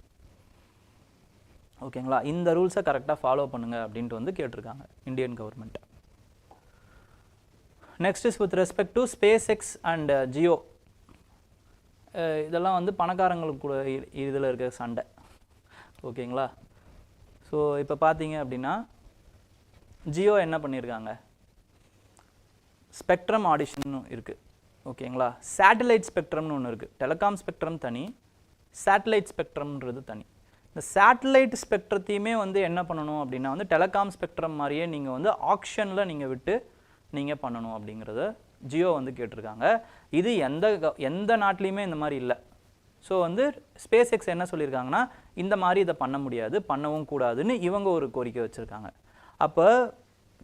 ஓகேங்களா? இந்த ரூல்ஸை கரெக்டாக ஃபாலோ பண்ணுங்க அப்படின்ட்டு வந்து கேட்டிருக்காங்க Indian government. Next is with respect to space X and Jio. இதெல்லாம் வந்து பணக்காரங்களுக்கு கூட இதில் இருக்க சண்டை. ஓகேங்களா? ஸோ இப்போ பார்த்தீங்க அப்படின்னா ஜியோ என்ன பண்ணியிருக்காங்க, ஸ்பெக்ட்ரம் ஆடிஷன் இருக்குது. ஓகேங்களா? சேட்டலைட் ஸ்பெக்ட்ரம்னு ஒன்று இருக்குது. டெலிகாம் ஸ்பெக்ட்ரம் தனி, சேட்டலைட் ஸ்பெக்ட்ரம்ன்றது தனி. இந்த சேட்டலைட் ஸ்பெக்ட்ரத்தையுமே வந்து என்ன பண்ணணும் அப்படின்னா வந்து டெலிகாம் ஸ்பெக்ட்ரம் மாதிரியே நீங்கள் வந்து ஆக்ஷனில் நீங்கள் விட்டு நீங்கள் பண்ணணும் அப்படிங்கிறத ஜியோ வந்து கேட்டிருக்காங்க. இது எந்த நாட்டிலையுமே இந்த மாதிரி இல்லை. ஸோ வந்து ஸ்பேஸ் எக்ஸ் என்ன சொல்லியிருக்காங்கன்னா, இந்த மாதிரி இதை பண்ண முடியாது, பண்ணவும் கூடாதுன்னு இவங்க ஒரு கோரிக்கை வச்சுருக்காங்க. அப்போ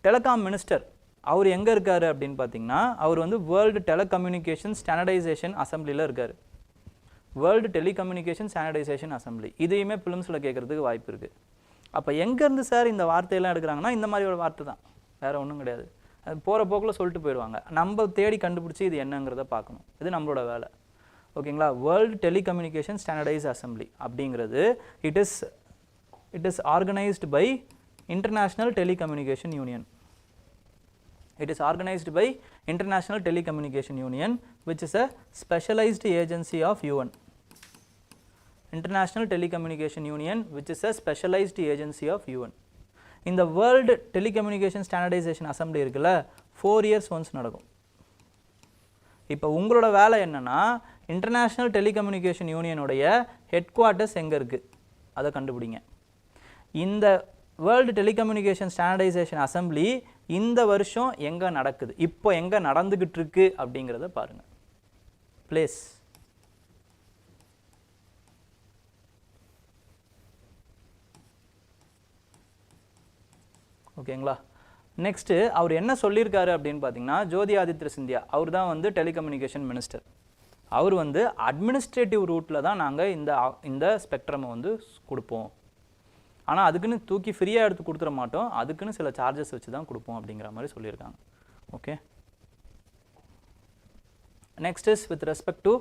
டெலிகாம் மினிஸ்டர் அவர் எங்கே இருக்கார் அப்படின்னு பார்த்தீங்கன்னா, அவர் வந்து வேர்ல்டு டெலிகம்யூனிகேஷன் ஸ்டாண்டர்டைசேஷன் அசம்பிளியில் இருக்கார். வேர்ல்டு டெலிகம்யூனிகேஷன் ஸ்டாண்டர்டைசேஷன் அசம்பிளி, இதையுமே ஃபிலிம்ஸில் கேட்குறதுக்கு வாய்ப்பு இருக்குது. அப்போ எங்கேருந்து சார் இந்த வார்த்தையெல்லாம் எடுக்கிறாங்கன்னா, இந்த மாதிரி ஒரு வார்த்தை தான், வேறு ஒன்றும் கிடையாது. அது போகிற போக்கில் சொல்லிட்டு போயிடுவாங்க. நம்ம தேடி கண்டுபிடிச்சி இது என்னங்கிறத பார்க்கணும். இது நம்மளோட வேலை. ஓகேங்களா? வேர்ல்டு டெலிகம்யூனிகேஷன் ஸ்டாண்டர்டைஸ் அசம்பிளி அப்படிங்கிறது it is organised by International Telecommunication Union. It is organized by International Telecommunication Union, which is a specialized agency of UN. International Telecommunication Union, which is a specialized agency of UN. In the World Telecommunication Standardization Assembly இருக்குல்ல, 4 years once நடக்கும். இப்போ உங்களோட வேலை என்னன்னா, international telecommunication யூனியனுடைய head quarters எங்கே இருக்குது அதை கண்டுபிடிங்க. இந்த வேர்ல்டு டெலிகம்யூனிகேஷன் ஸ்டாண்டர்டைசேஷன் அசம்பிளி இந்த வருஷம் எங்கே நடக்குது, இப்போ எங்கே நடந்துக்கிட்டு இருக்கு அப்படிங்கிறத பாருங்கள். பிளேஸ் ஓகேங்களா. நெக்ஸ்ட்டு அவர் என்ன சொல்லியிருக்காரு அப்படின்னு பார்த்தீங்கன்னா, ஜோதி ஆதித்ய சிந்தியா அவர் தான் வந்து டெலிகம்யூனிகேஷன் மினிஸ்டர். அவர் வந்து அட்மினிஸ்ட்ரேட்டிவ் ரூட்டில் தான் நாங்கள் இந்த ஸ்பெக்ட்ரமை வந்து கொடுப்போம். ஆனால் அதுக்குன்னு தூக்கி ஃப்ரீயாக எடுத்து கொடுத்துட மாட்டோம், அதுக்குன்னு சில சார்ஜஸ் வச்சு தான் கொடுப்போம் அப்படிங்கிற மாதிரி சொல்லியிருக்காங்க. Okay. Next is with respect to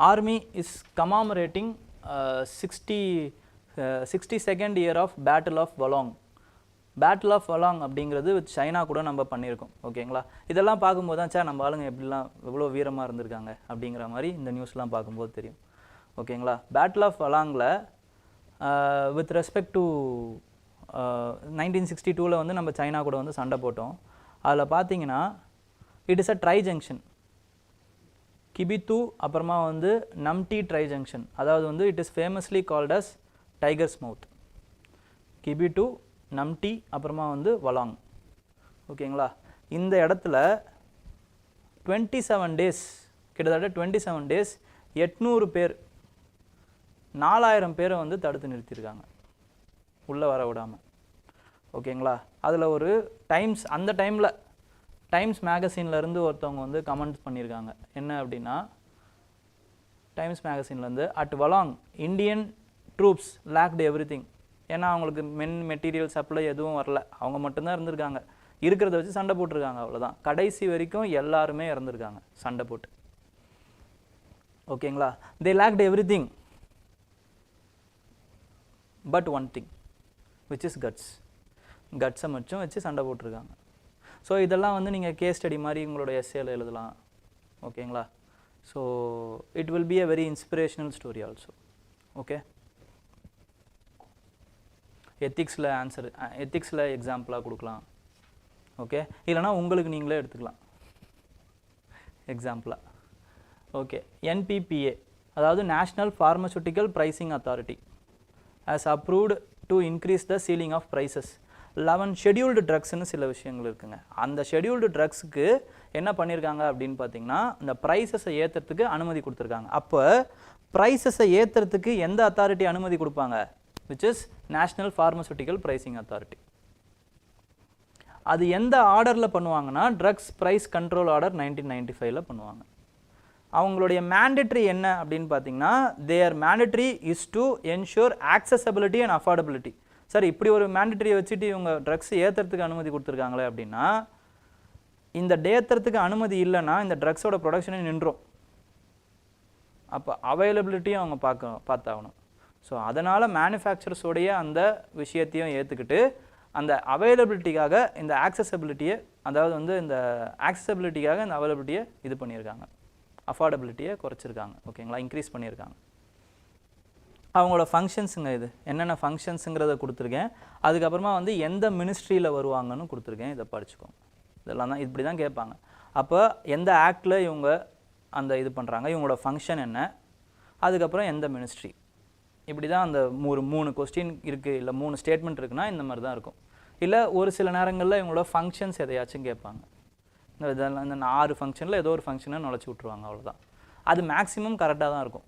army is commemorating 62nd year of battle of Walong. Battle of Walong அப்படிங்கிறது வித் சைனா கூட நம்ம பண்ணியிருக்கோம். ஓகேங்களா. இதெல்லாம் பார்க்கும்போது தான் சார் நம்ம ஆளுங்க எப்படிலாம் எவ்வளோ வீரமாக இருந்திருக்காங்க அப்படிங்கிற மாதிரி இந்த நியூஸ்லாம் பார்க்கும்போது தெரியும். ஓகேங்களா. பேட்டில் ஆஃப் வலாங்கில் வித் ரெஸ்பெக்ட் டு 1962 வந்து நம்ம சைனா கூட வந்து சண்டை போட்டோம். அதில் பார்த்தீங்கன்னா it is a tri junction. Kibithu அப்புறமா வந்து நம்டி ட்ரை ஜங்ஷன், அதாவது வந்து it is famously called as tiger's mouth. Kibithu, Namti, அப்புறமா வந்து வலாங். ஓகேங்களா. இந்த இடத்துல 27 டேஸ், கிட்டத்தட்ட 27 டேஸ் 800 பேர் 4000 பேரை வந்து தடுத்து நிறுத்தியிருக்காங்க உள்ளே வர விடாமல். ஓகேங்களா. அதில் ஒரு டைம்ஸ், அந்த டைமில் டைம்ஸ் மேகசின்லேருந்து ஒருத்தவங்க வந்து கமெண்ட்ஸ் பண்ணியிருக்காங்க. என்ன அப்படின்னா, டைம்ஸ் மேகசின்லேருந்து at Walong Indian troops lacked everything. ஏன்னா அவங்களுக்கு மெட்டீரியல் சப்ளை எதுவும் வரல, அவங்க மட்டும்தான் இருந்திருக்காங்க, இருக்கிறத வச்சு சண்டை போட்டிருக்காங்க, அவ்வளோதான். கடைசி வரைக்கும் எல்லாருமே இறந்துருக்காங்க சண்டை போட்டு. ஓகேங்களா. They lacked everything but one thing which is guts. கட்ஸை மட்டும் வச்சு சண்டை போட்டிருக்காங்க. ஸோ இதெல்லாம் வந்து நீங்கள் கேஸ் ஸ்டடி மாதிரி உங்களோட எஸ்ஏல எழுதலாம். ஓகேங்களா. So it will be a very inspirational story also. Okay. எத்திக்ஸில் ஆன்சர், எத்திக்ஸில் எக்ஸாம்பிளாக கொடுக்கலாம். ஓகே. இல்லைனா உங்களுக்கு நீங்களே எடுத்துக்கலாம் எக்ஸாம்பிளாக. ஓகே. என்பிபிஏ, அதாவது national pharmaceutical pricing authority has approved to increase the ceiling of prices. 11 scheduled drugsன்னு சில விஷயங்கள் இருக்குங்க. அந்த scheduled drugsக்கு என்ன பண்ணியிருக்காங்க அப்படின்னு பார்த்தீங்கன்னா, இந்த ப்ரைஸஸை ஏற்றுறதுக்கு அனுமதி கொடுத்துருக்காங்க. அப்போ ப்ரைஸஸை ஏற்றுறதுக்கு எந்த அத்தாரிட்டி அனுமதி கொடுப்பாங்க? Which is national pharmaceutical pricing authority. அது எந்த ஆர்டரில் பண்ணுவாங்கன்னா, ட்ரக்ஸ் ப்ரைஸ் கண்ட்ரோல் ஆர்டர் 1995 பண்ணுவாங்க. அவங்களுடைய மேண்டேட்ரி என்ன அப்படின்னு பார்த்தீங்கன்னா, their mandatory is to ensure accessibility and affordability. Sir இப்படி ஒரு மேண்டேட்ரியை வச்சுட்டு இவங்க ட்ரக்ஸ் ஏற்றுறதுக்கு அனுமதி கொடுத்துருக்காங்களே அப்படின்னா, இந்த ஏற்றுறதுக்கு அனுமதி இல்லைன்னா இந்த ட்ரக்ஸோட ப்ரொடக்ஷனே நின்றும். அப்போ அவைலபிலிட்டியும் அவங்க பார்த்தாகணும். ஸோ அதனால் மேனுஃபேக்சரர்ஸோடைய அந்த விஷயத்தையும் ஏற்றுக்கிட்டு அந்த அவைலபிலிட்டிக்காக இந்த ஆக்சசபிலிட்டியை, அதாவது வந்து இந்த ஆக்சசபிலிட்டிக்காக இந்த அவைலபிலிட்டியை இது பண்ணியிருக்காங்க, அஃபோர்டபிலிட்டியை குறைச்சிருக்காங்க. ஓகேங்களா. இன்க்ரீஸ் பண்ணியிருக்காங்க. அவங்களோட ஃபங்க்ஷன்ஸுங்க இது என்னென்ன ஃபங்க்ஷன்ஸுங்கிறத கொடுத்துருக்கேன். அதுக்கப்புறமா வந்து எந்த மினிஸ்ட்ரியில் வருவாங்கன்னு கொடுத்துருக்கேன். இதை படிச்சுக்கோங்க. இதெல்லாம் தான் இப்படி தான் கேட்பாங்க. அப்போ எந்த ஆக்டில் இவங்க அந்த இது பண்ணுறாங்க, இவங்களோட ஃபங்க்ஷன் என்ன, அதுக்கப்புறம் எந்த மினிஸ்ட்ரி, இப்படி தான் அந்த 3 கொஸ்டின் இருக்குது, இல்லை 3 ஸ்டேட்மெண்ட் இருக்குன்னா இந்த மாதிரி தான் இருக்கும். இல்லை ஒரு சில நேரங்களில் இவங்களோட ஃபங்க்ஷன்ஸ் எதையாச்சும் கேட்பாங்க. இதெல்லாம் இந்த 6 ஃபங்க்ஷனில் ஏதோ ஒரு ஃபங்க்ஷனை நுழைச்சி விட்ருவாங்க, அவ்வளோதான். அது மேக்ஸிமம் கரெக்டாக தான் இருக்கும்,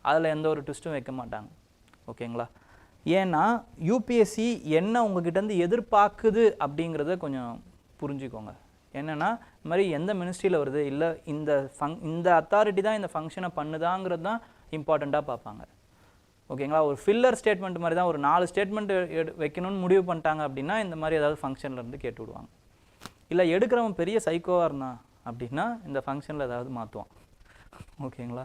அதில் எந்த ஒரு ட்விஸ்ட்டும் வைக்க மாட்டாங்க. ஓகேங்களா. ஏன்னா யூபிஎஸ்சி என்ன உங்ககிட்டேருந்து எதிர்பார்க்குது அப்படிங்கிறத கொஞ்சம் புரிஞ்சுக்கோங்க. என்னென்னா, இந்த மாதிரி எந்த மினிஸ்ட்ரியில் வருது, இல்லை இந்த அத்தாரிட்டி தான் இந்த ஃபங்க்ஷனை பண்ணுதாங்கிறது தான் இம்பார்ட்டண்ட்டாக பார்ப்பாங்க. ஓகேங்களா. ஒரு ஃபில்லர் ஸ்டேட்மெண்ட் மாதிரி தான், ஒரு 4 ஸ்டேட்மெண்ட் வைக்கணும்னு முடிவு பண்ணிட்டாங்க அப்படின்னா இந்த மாதிரி ஏதாவது ஃபங்க்ஷன்லேருந்து கேட்டு விடுவாங்க. இல்லை எடுக்கிறவன் பெரிய சைக்கோவாக இருந்தான் அப்படின்னா இந்த ஃபங்க்ஷனில் ஏதாவது மாற்றுவான். ஓகேங்களா.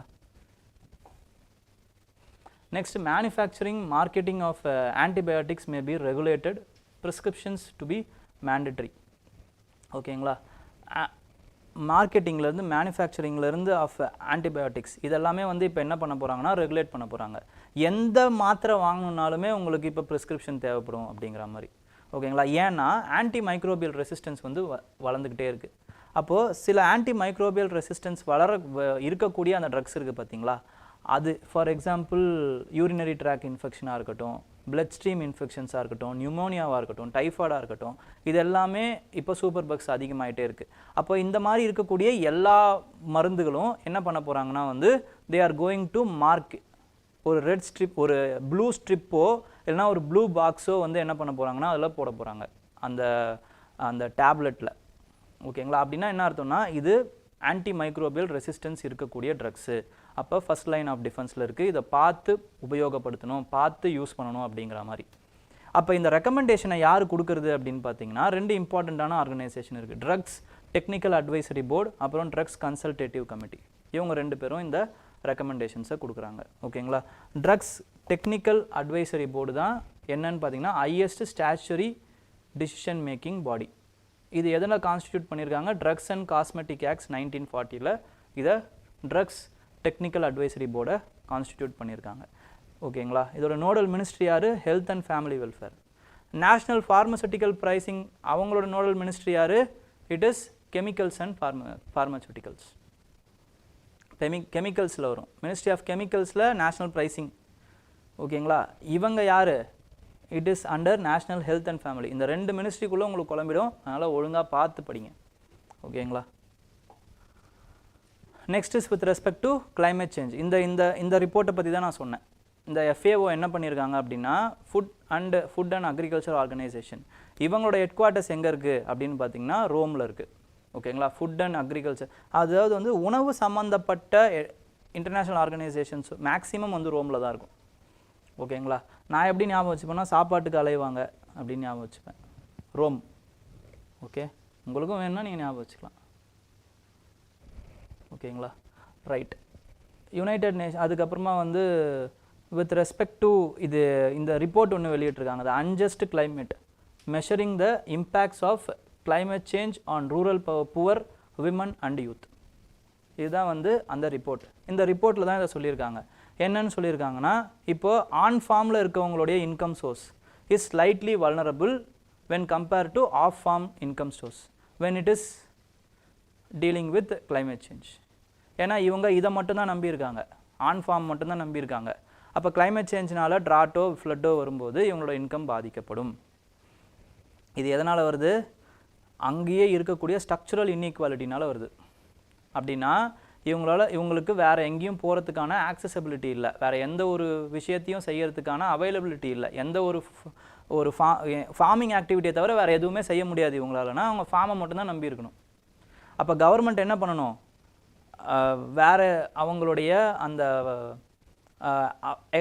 Next, manufacturing marketing of antibiotics may be regulated, prescriptions to be mandatory. ஓகேங்களா. மார்க்கெட்டிங்லேருந்து மேனுஃபேக்சரிங்லேருந்து ஆஃப் ஆன்டிபயோட்டிக்ஸ் இதெல்லாமே வந்து இப்போ என்ன பண்ண போகிறாங்கன்னா ரெகுலேட் பண்ண போகிறாங்க. எந்த மாத்திரை வாங்கணுன்னாலுமே உங்களுக்கு இப்போ ப்ரிஸ்கிரிப்ஷன் தேவைப்படும் அப்படிங்கிற மாதிரி. ஓகேங்களா. ஏன்னா ஆன்டி மைக்ரோபியல் ரெசிஸ்டன்ஸ் வந்து வளர்ந்துக்கிட்டே இருக்குது. அப்போது சில ஆன்டி மைக்ரோபியல் ரெசிஸ்டன்ஸ் இருக்கக்கூடிய அந்த ட்ரக்ஸ் இருக்குது பார்த்தீங்களா, அது ஃபார் எக்ஸாம்பிள் யூரினரி ட்ராக் இன்ஃபெக்ஷனாக இருக்கட்டும், பிளட் ஸ்ட்ரீம் இன்ஃபெக்ஷன்ஸாக இருக்கட்டும், நியூமோனியாவாக இருக்கட்டும், டைஃபாய்டாக இருக்கட்டும், இது எல்லாமே இப்போ சூப்பர் பக்ஸ் அதிகமாகிட்டே இருக்குது. அப்போ இந்த மாதிரி இருக்கக்கூடிய எல்லா மருந்துகளும் என்ன பண்ண போகிறாங்கன்னா வந்து தே ஆர் கோயிங் டு மார்க் ஒரு ரெட் ஸ்ட்ரிப், ஒரு ப்ளூ ஸ்ட்ரிப்போ இல்லைனா ஒரு ப்ளூ பாக்ஸோ வந்து என்ன பண்ண போகிறாங்கன்னா அதில் போட போகிறாங்க. அந்த அந்த டேப்லெட்டில். ஓகேங்களா? அப்படின்னா என்ன அர்த்தம்னா இது ஆன்டி மைக்ரோபியல் ரெசிஸ்டன்ஸ் இருக்கக்கூடிய ட்ரக்ஸு. அப்போ ஃபர்ஸ்ட் லைன் ஆஃப் டிஃபென்ஸில் இருக்குது. இதை பார்த்து உபயோகப்படுத்தணும், பார்த்து யூஸ் பண்ணணும் அப்படிங்கிற மாதிரி. அப்போ இந்த ரெக்கமெண்டேஷனை யார் கொடுக்குறது அப்படின்னு பார்த்தீங்கன்னா 2 இம்பார்ட்டண்ட்டான ஆர்கனைசேஷன் இருக்குது. ட்ரக்ஸ் டெக்னிக்கல் அட்வைசரி போர்டு, அப்புறம் ட்ரக்ஸ் கன்சல்டேட்டிவ் கமிட்டி. இவங்க 2 பேரும் இந்த ரெக்கமெண்டேஷன்ஸை கொடுக்குறாங்க. ஓகேங்களா? ட்ரக்ஸ் டெக்னிக்கல் அட்வைசரி போர்டு தான் என்னன்னு பார்த்தீங்கன்னா highest statutory decision making body. இது எதனால் கான்ஸ்டியூட் பண்ணியிருக்காங்க? ட்ரக்ஸ் அண்ட் காஸ்மெட்டிக் ஆக்ட்ஸ் 1940ல் இதை ட்ரக்ஸ் டெக்னிக்கல் அட்வைசரி போர்டை கான்ஸ்டியூட் பண்ணியிருக்காங்க. ஓகேங்களா? இதோட நோடல் மினிஸ்ட்ரி யார்? Health and family welfare. National pharmaceutical pricing அவங்களோட நோடல் மினிஸ்ட்ரி யார்? It is chemicals and pharmaceuticals. கெமிக்கல்ஸில் வரும். மினிஸ்ட்ரி ஆஃப் கெமிக்கல்ஸில் நேஷ்னல் ப்ரைசிங். ஓகேங்களா? இவங்க யார்? It is under national health and family. இந்த 2 மினிஸ்ட்ரிக்குள்ளே உங்களுக்கு குழம்பிடும். அதனால் ஒழுங்காக பார்த்து படிங்க. ஓகேங்களா? Next is with respect to climate change. இந்த ரிப்போர்ட்டை பற்றி தான் நான் சொன்னேன். இந்த FAO என்ன பண்ணியிருக்காங்க அப்படின்னா ஃபுட் அண்ட் அக்ரிகல்ச்சர் ஆர்கனைசேஷன். இவங்களோட ஹெட் குவார்ட்டர்ஸ் எங்கே இருக்குது அப்படின்னு பார்த்தீங்கன்னா ரோமில் இருக்குது. ஓகேங்களா? ஃபுட் அண்ட் அக்ரிகல்ச்சர் அதாவது வந்து உணவு சம்மந்தப்பட்ட இன்டர்நேஷ்னல் ஆர்கனைசேஷன்ஸ் மேக்ஸிமம் வந்து ரோமில் தான் இருக்கும். ஓகேங்களா? நான் எப்படி ஞாபகம் வச்சுப்பேன்னா சாப்பாட்டுக்கு அலைவாங்க அப்படின்னு ஞாபகம் வச்சுப்பேன். ரோம். ஓகே, உங்களுக்கும் வேணும்னா நீங்கள் ஞாபகம் வச்சுக்கலாம். ஓகேங்களா? ரைட். யுனைடெட் நேஷன் அதுக்கப்புறமா வந்து வித் ரெஸ்பெக்ட் டு இந்த ரிப்போர்ட் ஒன்று வெளியிட்டிருக்காங்க. The unjust climate measuring the impacts of climate change on rural poor women and youth. இதுதான் வந்து அந்த ரிப்போர்ட். இந்த ரிப்போர்ட்டில் தான் இதை சொல்லியிருக்காங்க. என்னன்னு சொல்லியிருக்காங்கன்னா இப்போ ஆன் ஃபார்மில் இருக்கவங்களுடைய income source is slightly vulnerable when compared to off farm income source when it is dealing with climate change. ஏன்னா இவங்க இதை மட்டும்தான் நம்பியிருக்காங்க, ஆன் ஃபார்ம் மட்டும்தான் நம்பியிருக்காங்க. அப்போ கிளைமேட் சேஞ்சினால ட்ராட்டோ ஃப்ளட்டோ வரும்போது இவங்களோட இன்கம் பாதிக்கப்படும். இது எதனால் வருது? அங்கேயே இருக்கக்கூடிய ஸ்ட்ரக்சரல் இன்இக்வாலிட்டினால வருது. அப்படின்னா இவங்களுக்கு வேறு எங்கேயும் போகிறதுக்கான ஆக்சசபிலிட்டி இல்லை, வேறு எந்த ஒரு விஷயத்தையும் செய்யறதுக்கான அவைலபிலிட்டி இல்லை. எந்த ஒரு ஃபார்மிங் ஆக்டிவிட்டியை தவிர வேறு எதுவுமே செய்ய முடியாது இவங்களாலனா அவங்க ஃபார்மை மட்டும்தான் நம்பி இருக்கணும். அப்போ கவர்மெண்ட் என்ன பண்ணணும்? வேறு அவங்களுடைய அந்த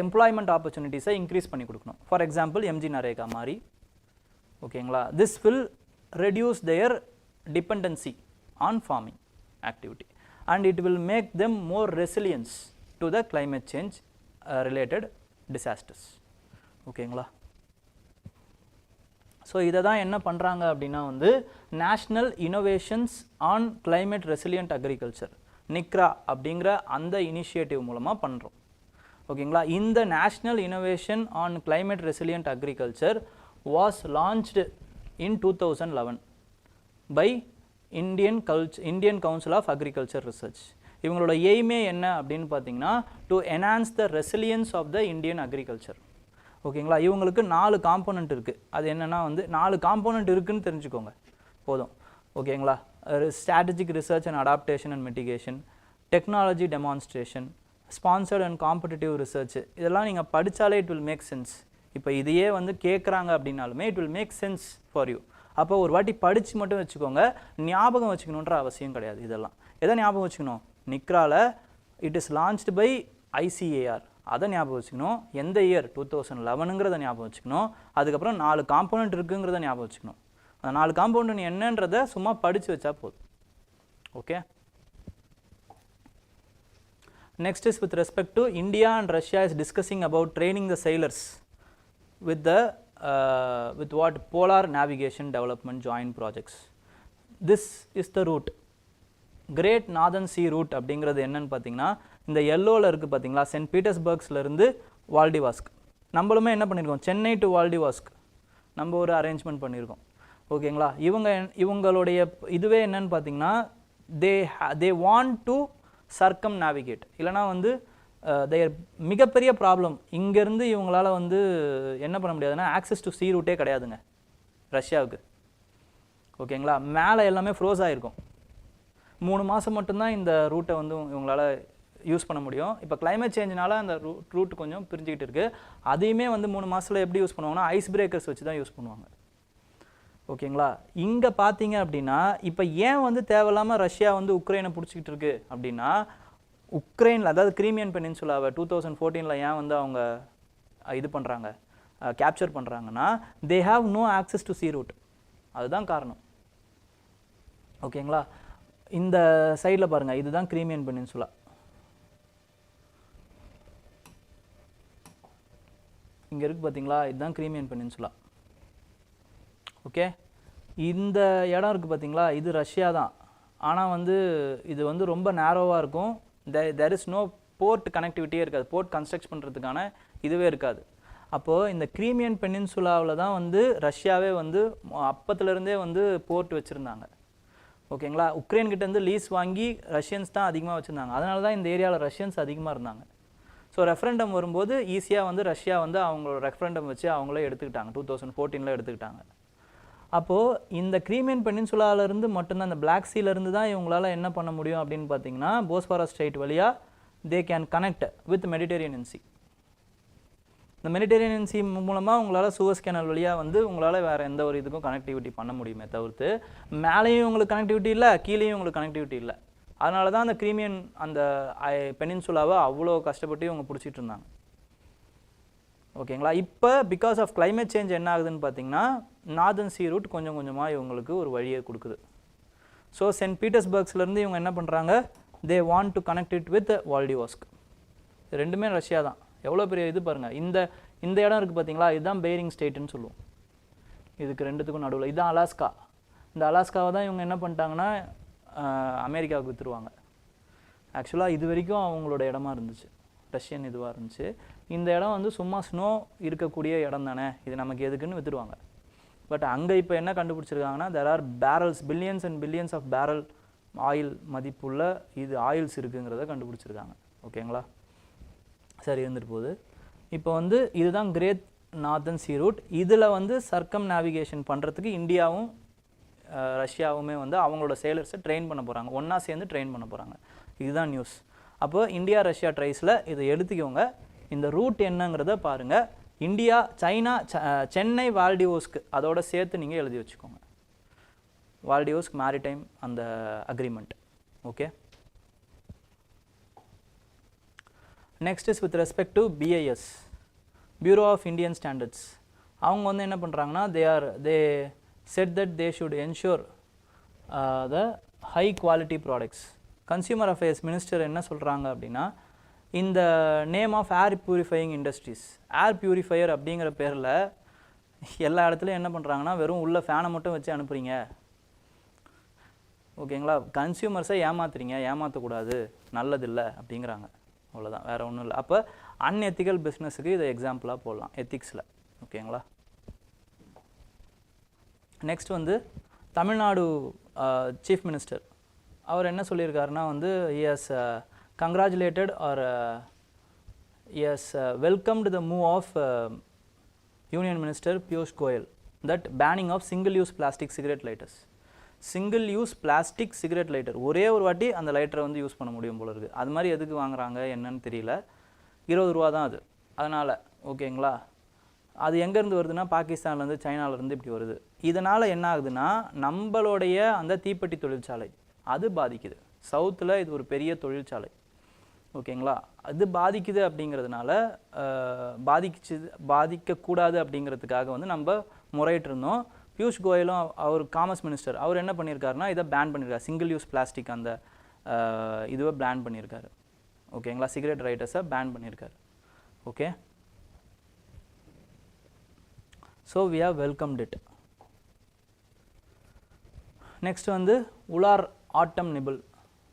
எம்ப்ளாய்மெண்ட் ஆப்பர்ச்சுனிட்டிஸை இன்க்ரீஸ் பண்ணி கொடுக்கணும். ஃபார் எக்ஸாம்பிள் MG நரேகா மாதிரி. ஓகேங்களா? This will reduce their dependency on farming activity and it will make them more resilient to the climate change related disasters. ஓகேங்களா? ஸோ இதை தான் என்ன பண்ணுறாங்க அப்படின்னா வந்து national innovations on climate resilient agriculture நிக்ரா அப்படிங்கிற அந்த இனிஷியேட்டிவ் மூலமாக பண்ணுறோம். ஓகேங்களா? இந்த national innovation on climate resilient agriculture was launched in 2011 by Indian Council of Agriculture Research. இவங்களோட எய்மே என்ன அப்படின்னு பார்த்தீங்கன்னா to enhance the resilience of the Indian agriculture. ஓகேங்களா? இவங்களுக்கு 4 காம்போனன்ட் இருக்குது. அது என்னென்னா வந்து 4 காம்போனன்ட் இருக்குதுன்னு தெரிஞ்சுக்கோங்க போதும். ஓகேங்களா? Strategic research and adaptation and mitigation, technology demonstration, sponsored and competitive research. இதெல்லாம் நீங்கள் படித்தாலே இட் வில் மேக் சென்ஸ். இப்போ இதையே வந்து கேட்குறாங்க அப்படின்னாலுமே it will make sense for you. அப்போ ஒரு வாட்டி படித்து மட்டும் வச்சுக்கோங்க, ஞாபகம் வச்சுக்கணுன்ற அவசியம் கிடையாது. இதெல்லாம் எதை ஞாபகம் வச்சுக்கணும்? நிக்ரால it is launched by ICAR, அதை ஞாபகம் வச்சுக்கணும். எந்த இயர்? 2011ங்கிறத ஞாபகம் வச்சுக்கணும். அதுக்கப்புறம் 4 காம்போனன்ட் இருக்குங்கிறத ஞாபகம் வச்சுக்கணும். அந்த 4 காம்போனன்ட் என்னன்றதை சும்மா படித்து வச்சா போதும். Okay. Next is with respect to India and Russia is discussing about training the sailors with what polar navigation development joint projects. This is the route, Great Northern Sea route. அப்படிங்கிறது என்னன்னு பார்த்தீங்கன்னா இந்த எல்லோவில் இருக்குது பார்த்தீங்களா, சென்ட் பீட்டர்ஸ்பர்க்ஸ்லேருந்து வால்டிவாஸ்க். நம்மளுமே என்ன பண்ணியிருக்கோம்? Chennai to வால்டிவாஸ்க் நம்ம ஒரு அரேஞ்ச்மெண்ட் பண்ணியிருக்கோம். ஓகேங்களா? இவங்களுடைய இதுவே என்னன்னு பார்த்தீங்கன்னா they want to circumnavigate. இல்லைனா வந்து மிகப்பெரிய ப்ராப்ளம் இங்கேருந்து இவங்களால் வந்து என்ன பண்ண முடியாதுன்னா ஆக்சஸ் டு சீ ரூட்டே கிடையாதுங்க ரஷ்யாவுக்கு. ஓகேங்களா? மேலே எல்லாமே ஃப்ரோஸ் ஆகிருக்கும். 3 மாதம் மட்டும்தான் இந்த ரூட்டை வந்து இவங்களால் யூஸ் பண்ண முடியும். இப்போ கிளைமேட் சேஞ்சினால அந்த ரூட் கொஞ்சம் பிரிஞ்சுக்கிட்டு இருக்குது. அதையுமே வந்து 3 மாதத்தில் எப்படி யூஸ் பண்ணுவாங்கன்னா ஐஸ் பிரேக்கர்ஸ் வச்சு தான் யூஸ் பண்ணுவாங்க. ஓகேங்களா. இங்கே பார்த்தீங்க அப்படின்னா இப்போ ஏன் வந்து தேவையில்லாமல் ரஷ்யா வந்து உக்ரைனை பிடிச்சிக்கிட்டு இருக்கு அப்படின்னா, உக்ரைனில் அதாவது கிரீமியன் பெனின்சுலாவை 2014 ஏன் வந்து அவங்க இது பண்ணுறாங்க, கேப்சர் பண்ணுறாங்கன்னா, they have no access to sea route. அதுதான் காரணம். ஓகேங்களா. இந்த சைடில் பாருங்கள், இதுதான் கிரீமியன் பெனின்சுலா. இங்கே இருக்குது பார்த்தீங்களா, இதுதான் கிரீமியன் பெனின்சுலா. ஓகே, இந்த இடம் இருக்குது பார்த்தீங்களா, இது ரஷ்யா தான். ஆனால் வந்து இது வந்து ரொம்ப நேரோவாக இருக்கும். தேர் இஸ் நோ போர்ட் கனெக்டிவிட்டியே இருக்காது, போர்ட் கன்ஸ்ட்ரக்ட் பண்ணுறதுக்கான இதுவே இருக்காது. அப்போது இந்த கிரீமியன் பெனின்சுலாவில் தான் வந்து ரஷ்யாவே வந்து அப்பத்துலேருந்தே வந்து போர்ட் வச்சுருந்தாங்க. ஓகேங்களா. உக்ரைன்கிட்டேருந்து லீஸ் வாங்கி ரஷ்யன்ஸ் தான் அதிகமாக வச்சுருந்தாங்க. அதனால தான் இந்த ஏரியாவில் ரஷ்யன்ஸ் அதிகமாக இருந்தாங்க. ஸோ ரெஃபரண்டம் வரும்போது ஈஸியாக வந்து ரஷ்யா வந்து அவங்களோட ரெஃபரண்டம் வச்சு அவங்களே எடுத்துக்கிட்டாங்க, 2014 எடுத்துக்கிட்டாங்க. அப்போது இந்த கிரீமியன் பெனின்சுலாவிலேருந்து மட்டும்தான், இந்த பிளாக் சீலேருந்து தான் இவங்களால் என்ன பண்ண முடியும் அப்படின்னு பார்த்தீங்கன்னா, போஸ்பரஸ் ஸ்ட்ரைட் வழியாக they can connect with Mediterranean C. இந்த மெடிட்டரேனியன் சி மூலமாக உங்களால் சூவஸ் கேனல் வழியாக வந்து உங்களால் வேறு எந்த ஒரு இதுக்கும் கனெக்டிவிட்டி பண்ண முடியுமே தவிர்த்து, மேலேயும் உங்களுக்கு கனெக்டிவிட்டி இல்லை, கீழேயும் உங்களுக்கு கனெக்டிவிட்டி இல்லை. அதனால தான் அந்த கிரீமியன் அந்த பெனின்சுலாவை அவ்வளோ கஷ்டப்பட்டு இவங்க பிடிச்சிட்டு இருந்தாங்க. ஓகேங்களா. இப்போ பிகாஸ் ஆஃப் கிளைமேட் சேஞ்ச் என்ன ஆகுதுன்னு பார்த்தீங்கன்னா, நார்தன் சி ரூட் கொஞ்சம் கொஞ்சமாக இவங்களுக்கு ஒரு வழியை கொடுக்குது. ஸோ சென்ட் பீட்டர்ஸ்பர்க்ஸ்லேருந்து இவங்க என்ன பண்ணுறாங்க, they want to connect it with Vladivostok. ரெண்டுமே ரஷ்யா தான். எவ்வளோ பெரிய இது பாருங்கள். இந்த இடம் இருக்குது பார்த்தீங்களா, இதுதான் பேரிங் ஸ்டேட்டுன்னு சொல்லுவோம். இதுக்கு ரெண்டுத்துக்கும் நடுவில் இதுதான் அலாஸ்கா. இந்த அலாஸ்காவை தான் இவங்க என்ன பண்ணிட்டாங்கன்னா அமெரிக்காவுக்கு விற்றுருவாங்க. ஆக்சுவலாக இது வரைக்கும் அவங்களோட இடமா இருந்துச்சு, ரஷ்யன் இதுவாக இருந்துச்சு. இந்த இடம் வந்து சும்மா ஸ்னோ இருக்கக்கூடிய இடம் தானே, இது நமக்கு எதுக்குன்னு விற்றுருவாங்க. பட் அங்கே இப்போ என்ன கண்டுபிடிச்சிருக்காங்கன்னா, there are barrels, billions and billions of barrel oil மதிப்புள்ள இது ஆயில்ஸ் இருக்குங்கிறத கண்டுபிடிச்சிருக்காங்க. ஓகேங்களா. சரி, இருந்துட்டு போகுது. இப்போ வந்து இதுதான் கிரேட் நார்தன் சி ரூட். இதில் வந்து சர்க்கம் நேவிகேஷன் பண்ணுறதுக்கு இந்தியாவும் ரஷ்யாவுமே வந்து அவங்களோட சேலர்ஸை ட்ரெயின் பண்ண போகிறாங்க, ஒன்றா சேர்ந்து ட்ரெயின் பண்ண போகிறாங்க. இதுதான் நியூஸ். அப்போ இந்தியா ரஷ்யா ட்ரைஸில் இதை எடுத்துக்கோங்க. இந்த ரூட் என்னங்கிறத பாருங்கள். இந்தியா சைனா சென்னை வால்டிவோஸ்க் அதோட சேர்த்து நீங்கள் எழுதி வச்சுக்கோங்க, வால்டிவோஸ்க் மேரிடைம் அந்த agreement. Okay. Next is with respect to BIS, Bureau of Indian Standards. அவங்க வந்து என்ன பண்ணுறாங்கன்னா, தே said that they should ensure the high quality products. Consumer affairs minister என்ன சொல்கிறாங்க அப்படின்னா, இந்த name of air purifying industries, air purifier அப்படிங்கிற பேரில் எல்லா இடத்துலையும் என்ன பண்ணுறாங்கன்னா, வெறும் உள்ள ஃபேனை மட்டும் வச்சு அனுப்புகிறீங்க. ஓகேங்களா. கன்சியூமர்ஸை ஏமாத்துறீங்க, ஏமாற்றக்கூடாது, நல்லதில்லை அப்படிங்கிறாங்க. அவ்வளோதான், வேறு ஒன்றும் இல்லை. அப்போ அன்எத்திக்கல் பிஸ்னஸுக்கு இதை எக்ஸாம்பிளாக போடலாம் எத்திக்ஸில். ஓகேங்களா. நெக்ஸ்ட் வந்து தமிழ்நாடு சீஃப் மினிஸ்டர் அவர் என்ன சொல்லியிருக்காருன்னா வந்து, has congratulated or has welcomed the move of union minister Piyush Goyal that banning of single use plastic cigarette lighters. Single use plastic cigarette lighter, ஒரே ஒரு வாட்டி அந்த லைட்டரை வந்து யூஸ் பண்ண முடியும் போல இருக்குது. அது மாதிரி எதுக்கு வாங்குறாங்க என்னன்னு தெரியல. 20 ரூபா தான் அது, அதனால். ஓகேங்களா. அது எங்கேருந்து வருதுன்னா, பாகிஸ்தான்லேருந்து சைனாவிலேருந்து இப்படி வருது. இதனால் என்ன ஆகுதுன்னா, நம்மளுடைய அந்த தீப்பெட்டி தொழிற்சாலை அது பாதிக்குது. சவுத்தில் இது ஒரு பெரிய தொழிற்சாலை. ஓகேங்களா. அது பாதிக்குது அப்படிங்கிறதுனால பாதிக்கக்கூடாது அப்படிங்கிறதுக்காக வந்து நம்ம முறையிட்டு இருந்தோம். பியூஷ் கோயலும் அவர் காமர்ஸ் மினிஸ்டர் அவர் என்ன பண்ணியிருக்காருன்னா, இதை பேன் பண்ணியிருக்காரு. சிங்கிள் யூஸ் பிளாஸ்டிக் அந்த இதுவை பேன் பண்ணியிருக்காரு. ஓகேங்களா. சிகரெட் ரைட்டர்ஸை பேன் பண்ணியிருக்காரு. Okay. So we have welcomed it. Next வந்து உலார் ஆட்டம் நிபிள்.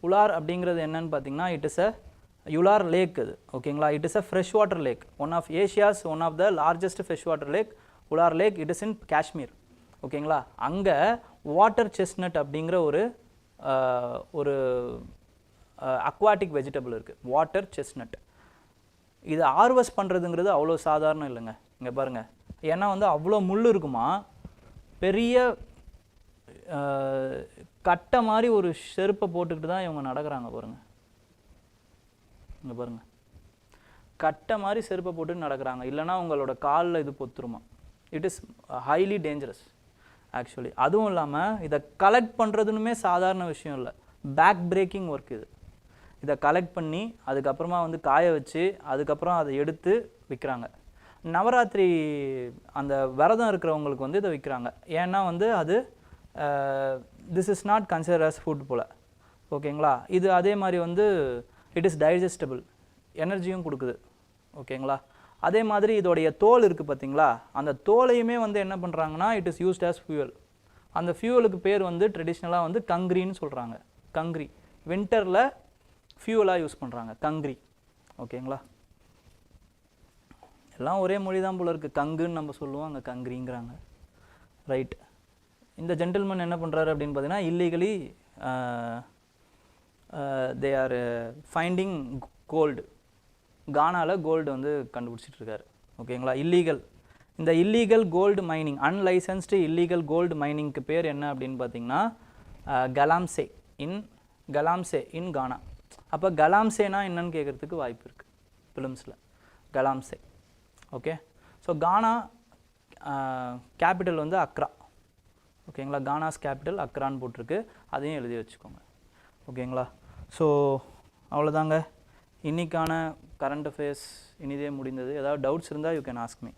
உலார் அப்படிங்கிறது என்னன்னு பார்த்தீங்கன்னா, it is a Wular lake அது. ஓகேங்களா. It is a fresh water lake, one of Asia's one of the largest fresh water lake Wular lake. It is in Kashmir. ஓகேங்களா. அங்கே வாட்டர் செஸ்னட் அப்படிங்கிற ஒரு அக்வாட்டிக் வெஜிடபிள் இருக்குது, வாட்டர் செஸ்னட். இது ஹார்வெஸ்ட் பண்ணுறதுங்கிறது அவ்வளோ சாதாரணம் இல்லைங்க. இங்கே பாருங்கள், ஏன்னா வந்து அவ்வளோ முள் இருக்குமா, பெரிய கட்டை மாதிரி ஒரு செருப்பை போட்டுக்கிட்டு தான் இவங்க நடக்கிறாங்க பாருங்கள். இங்கே பாருங்கள், கட்டை மாதிரி செருப்பை போட்டு நடக்கிறாங்க, இல்லைனா உங்களோட காலில் இது பொத்துருமா. It is highly dangerous. Actually. அதுவும் இல்லாமல் இதை கலெக்ட் பண்ணுறதுனுமே சாதாரண விஷயம் இல்லை, பேக் பிரேக்கிங் ஒர்க் இது. இதை கலெக்ட் பண்ணி அதுக்கப்புறமா வந்து காய வச்சு அதுக்கப்புறம் அதை எடுத்து விற்கிறாங்க. நவராத்திரி அந்த விரதம் இருக்கிறவங்களுக்கு வந்து இதை விற்கிறாங்க. ஏன்னா வந்து அது this is not consider as food போல். ஓகேங்களா. இது அதே மாதிரி வந்து இட் இஸ் டைஜஸ்டபிள், எனர்ஜியும் கொடுக்குது. ஓகேங்களா. அதே மாதிரி இதோடைய தோல் இருக்குது பார்த்தீங்களா, அந்த தோலையுமே வந்து என்ன பண்ணுறாங்கன்னா it is used as fuel. அந்த ஃபியூவலுக்கு பேர் வந்து ட்ரெடிஷ்னலாக வந்து கங்கிரின்னு சொல்கிறாங்க. கங்கிரி வின்டரில் ஃபியூவலாக யூஸ் பண்ணுறாங்க, கங்கிரி. ஓகேங்களா. எல்லாம் ஒரே மொழி தான் போல இருக்குது, கங்குன்னு நம்ம சொல்லுவோம், அங்கே கங்கிரிங்கிறாங்க. ரைட். இந்த ஜென்டில்மேன் என்ன பண்ணுறாரு அப்படின்னு பார்த்தீங்கன்னா illegally they are finding gold. கானாவில் கோல்டு வந்து கண்டுபிடிச்சிட்ருக்காரு. ஓகேங்களா. இல்லீகல், இந்த illegal gold mining, unlicensed illegal gold மைனிங்க்கு பேர் என்ன அப்படின்னு பார்த்தீங்கன்னா கலாம்சே இன் கானா. அப்போ கலாம்சேனா என்னன்னு கேட்குறதுக்கு வாய்ப்பு இருக்குது ஃபிலிம்ஸில், கலாம்சே. ஓகே. ஸோ கானா கேபிட்டல் வந்து அக்ரா. ஓகேங்களா. கானாஸ் கேபிட்டல் அக்ரான்னு போட்டிருக்கு, அதையும் எழுதி வச்சுக்கோங்க. ஓகேங்களா. ஸோ அவ்வளோதாங்க இன்றைக்கான கரண்ட் அஃபேர்ஸ். இனிதே முடிந்தது. ஏதாவது டவுட்ஸ் இருந்தால் you can ask me.